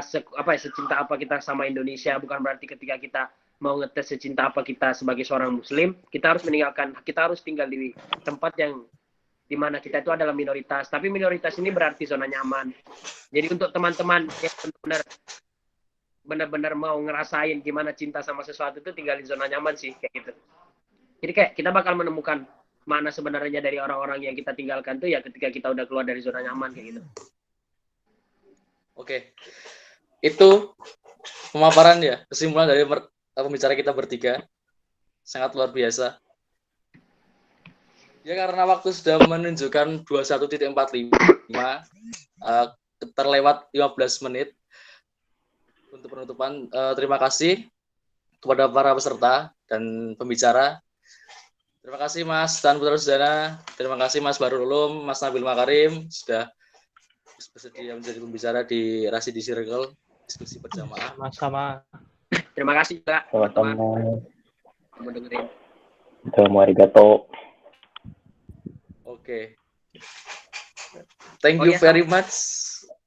secinta apa kita sama Indonesia, bukan berarti ketika kita mau ngetes secinta apa kita sebagai seorang Muslim, kita harus tinggal di tempat yang dimana kita itu adalah minoritas. Tapi minoritas ini berarti zona nyaman. Jadi untuk teman-teman yang benar-benar mau ngerasain gimana cinta sama sesuatu itu, tinggal di zona nyaman sih kayak gitu. Jadi kayak kita bakal menemukan mana sebenarnya dari orang-orang yang kita tinggalkan tuh ya ketika kita udah keluar dari zona nyaman kayak gitu. Oke. Itu pemaparan ya, kesimpulan dari pembicara kita bertiga. Sangat luar biasa. Ya karena waktu sudah menunjukkan 21.45, terlewat 15 menit untuk penutupan. Terima kasih kepada para peserta dan pembicara. Terima kasih Mas Tan Putra Sudana. Terima kasih Mas Barulum, Mas Nabil Makarim sudah bersedia menjadi pembicara di Rasidi Circle diskusi berjamaah. Sama-sama. Terima kasih juga teman-teman kamu dengerin. Assalamualaikum arigato. Oke. Thank you very much.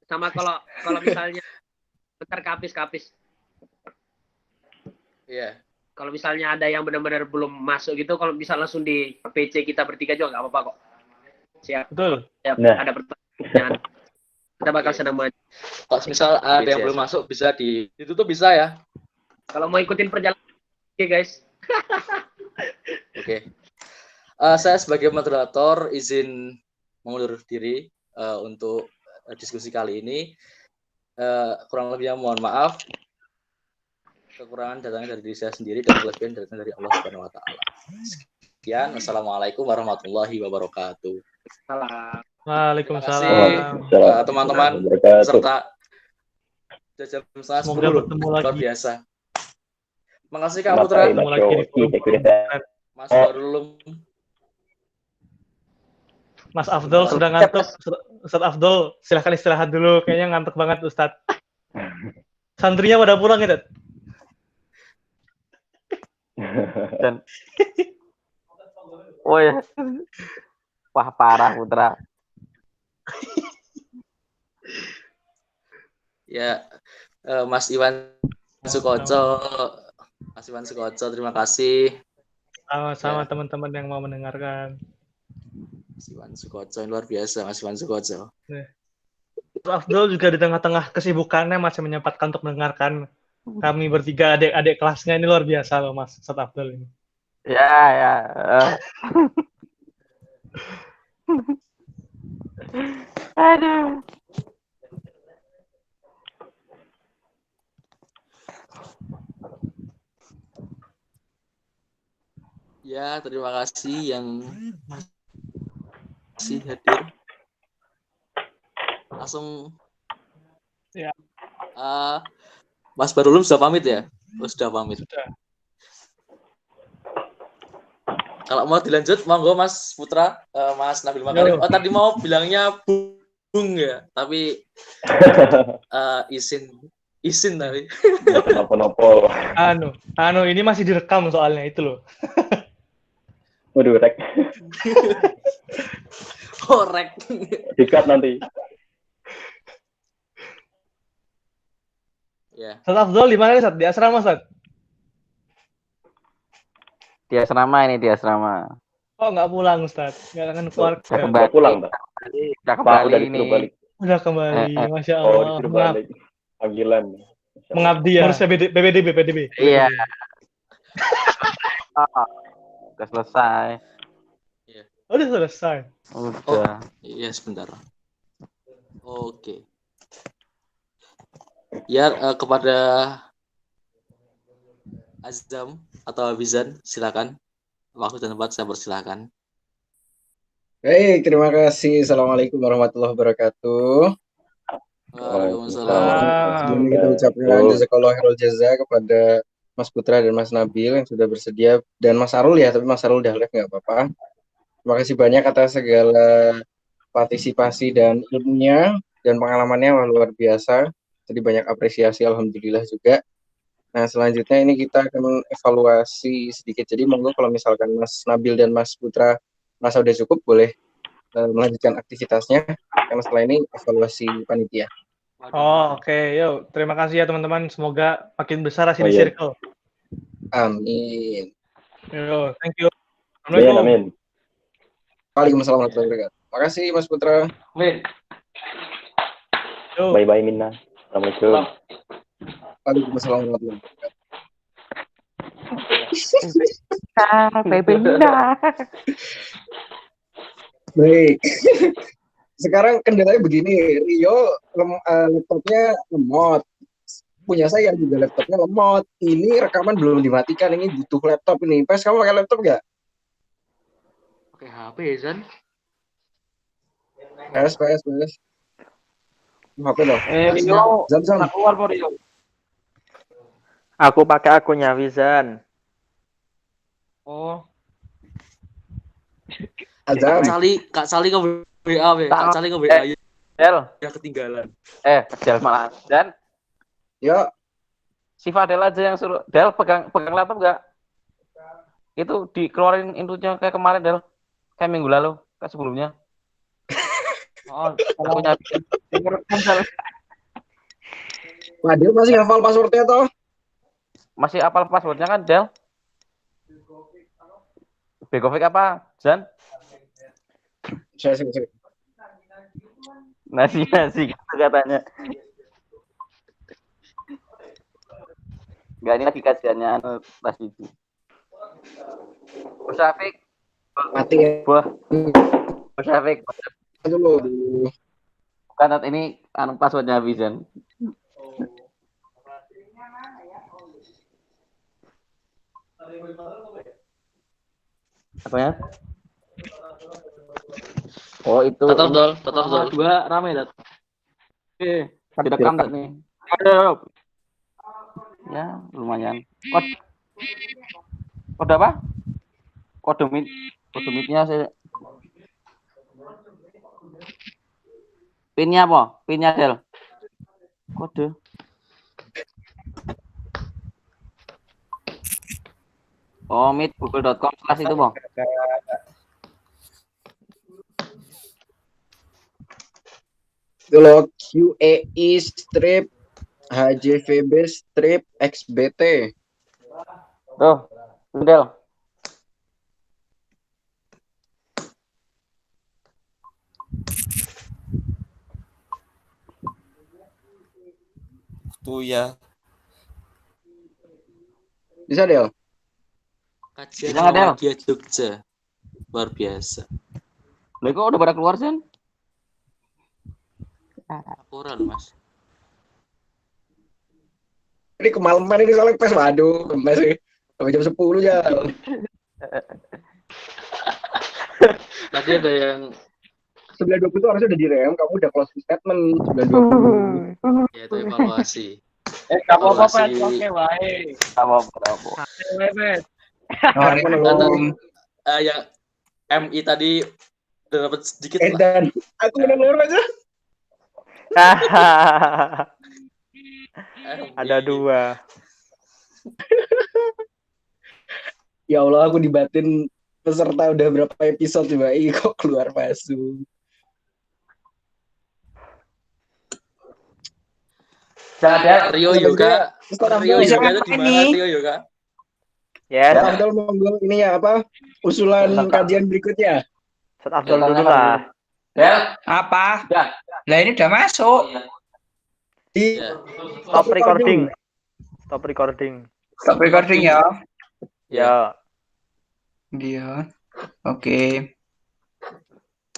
Sama kalau misalnya bentar kapis. Iya. Kalau misalnya ada yang benar-benar belum masuk gitu, kalau bisa langsung di PC kita bertiga juga nggak apa-apa kok. Siap. Betul. Ya, Nah. ada pertanyaan. Kita bakal senang banget. Kalau misal ada yang belum masuk bisa ditutup bisa ya. Kalau mau ikutin perjalanan, oke guys. Oke. Saya sebagai moderator izin mengundur diri untuk diskusi kali ini. Kurang lebihnya mohon maaf. Kekurangan datangnya dari diri saya sendiri dan kelebihan datangnya dari Allah Subhanahu wa taala. Sekian, wassalamualaikum warahmatullahi wabarakatuh. Salam. Waalaikumsalam. Teman-teman serta jajam saya Semoga bertemu lagi. luar biasa. Makasih Kak Putra, Ketemu lagi di forum. Mas Barulum, Mas Afdol sudah ngantuk. Ustadz Afdol, silahkan istirahat dulu. Kayaknya ngantuk banget Ustadz. Santrinya pada pulang ya, Dad? Dan oh ya, wah parah Putra. ya Mas Iwan Sukoco, terima kasih. Sama-sama teman-teman yang mau mendengarkan. Mas Iwan Sukoco luar biasa, Mas Iwan Sukoco. Mas Afdol juga di tengah-tengah kesibukannya masih menyempatkan untuk mendengarkan kami bertiga adik-adik kelasnya. Ini luar biasa loh Mas Ustadz Afdol ini. Ya. Aduh. Ya, terima kasih yang masih hadir. Langsung ya. Mas Barulum sudah pamit ya? Sudah pamit. Sudah. Kalau mau dilanjut, monggo Mas Putra, Mas Nabil Makarim. Oh, tadi mau bilangnya Bung ya, tapi izin tadi. Nopo. Ini masih direkam soalnya itu loh. Waduh, rek. Korek. Dikat nanti. Ya. Ustadz Afdol di mana nih, Ustadz? Di asrama, Ustadz? Di asrama ini, di asrama. Oh, nggak pulang, Ustadz? Nggak akan keluarga? Udah pulang, Pak. Udah kembali udah ini. balik. Udah kembali, Masya Oh, Allah. disuruh balik. Panggilan. Mengabdi ya, harusnya PBDB. Iya. Udah selesai. Oh, udah selesai. Udah. Iya, sebentar. Oke. Ya, kepada Azam atau Abizan, silakan. Waktu dan tempat saya persilakan. Baik, terima kasih. Assalamualaikum warahmatullahi wabarakatuh. Waalaikumsalam. Sebelumnya kita ucapkan jazakallahu khairul jaza kepada Mas Putra dan Mas Nabil yang sudah bersedia, dan Mas Arul ya, tapi Mas Arul udah live nggak apa-apa. Terima kasih banyak atas segala partisipasi dan ilmunya dan pengalamannya, wah, luar biasa. Jadi banyak apresiasi, alhamdulillah juga. Nah, selanjutnya ini kita akan mengevaluasi sedikit. Jadi monggo kalau misalkan Mas Nabil dan Mas Putra merasa udah cukup, boleh melanjutkan aktivitasnya. Karena setelah ini evaluasi panitia. Oh, oke. Yuk, terima kasih ya teman-teman. Semoga makin besar Sini Circle. Amin. Yo, thank you. Amin. Waalaikumsalam warahmatullahi wabarakatuh. Makasih Mas Putra. Amin. Bye-bye Minna. Assalamualaikum. Waalaikumsalam warahmatullahi wabarakatuh. Baik. Sekarang kendalanya begini, Rio laptopnya lemot. Punya saya juga laptopnya lemot. Ini rekaman belum dimatikan, ini butuh laptop ini. Pas kamu pakai laptop nggak? Pakai HP ya, Zan? PS. HP dong. Rio, Zan. keluar mau Rio. Aku pakai akunnya Wizan. Oh. Azam. Kak Sali ke WA, Kak Sali ke WA. Del. Ya ketinggalan. Del malah. Dan Yo. si Fadel aja yang suruh. Del pegang laptop nggak? Itu dikeluarin inputnya kayak kemarin, Del. Kayak minggu lalu, kayak sebelumnya. Oh, kalau punya Fadil masih hafal passwordnya toh? masih hafal passwordnya kan, Del? Begovic apa, Jan? Saya Nasi gitu katanya. Enggak, ini lagi kajiannya pas itu. Musafik mati ya. buah Musafik Dulu. bukan ini passwordnya Vision. Apa ya? Oh itu. Total 2 rame dat. Direkam nih. Aduh. Ya lumayan. Kode apa? Kode meet-nya saya. Pinnya apa? Pinnya Del. Kode. Oh, meet google.com/ itu, Bang. Itu loh QEI strip HJVB strip XBT. Tuh, Del. Buya. Bisa Del? Kajian Bisa nggak, Del? Muhammadiyah Jogja. Luar biasa. Lah kok udah pada keluar, Sen? Laporan, Mas. Ini kemalaman ini soalnya pas, waduh, kemes sih. Sampai jam 10 ya. Tadi ada yang 9.20 itu harusnya udah direm, kamu udah closing statement 9.20. ya itu evaluasi. Kamu apa Evaluasi. Pet? Oke, baik. Apa? Pet. Yang MI tadi udah dapat sedikit lah. Dan aku menelur aja. Ada 2. Ya Allah, aku dibatin peserta udah berapa episode coba. Ih, kok keluar masuk. Jangan Rio Yoga. Rio Bisa Yoga itu di mana Rio Yoga? Yes. Ya, Abdul monggo ini ya apa? Usulan kajian berikutnya. Ustaz Abdul dulu lah. Del. Apa? Ya. Lah ini udah masuk. Di Ya. Stop recording. Stop recording. Stop recording ya. Ya. Dia. Oke.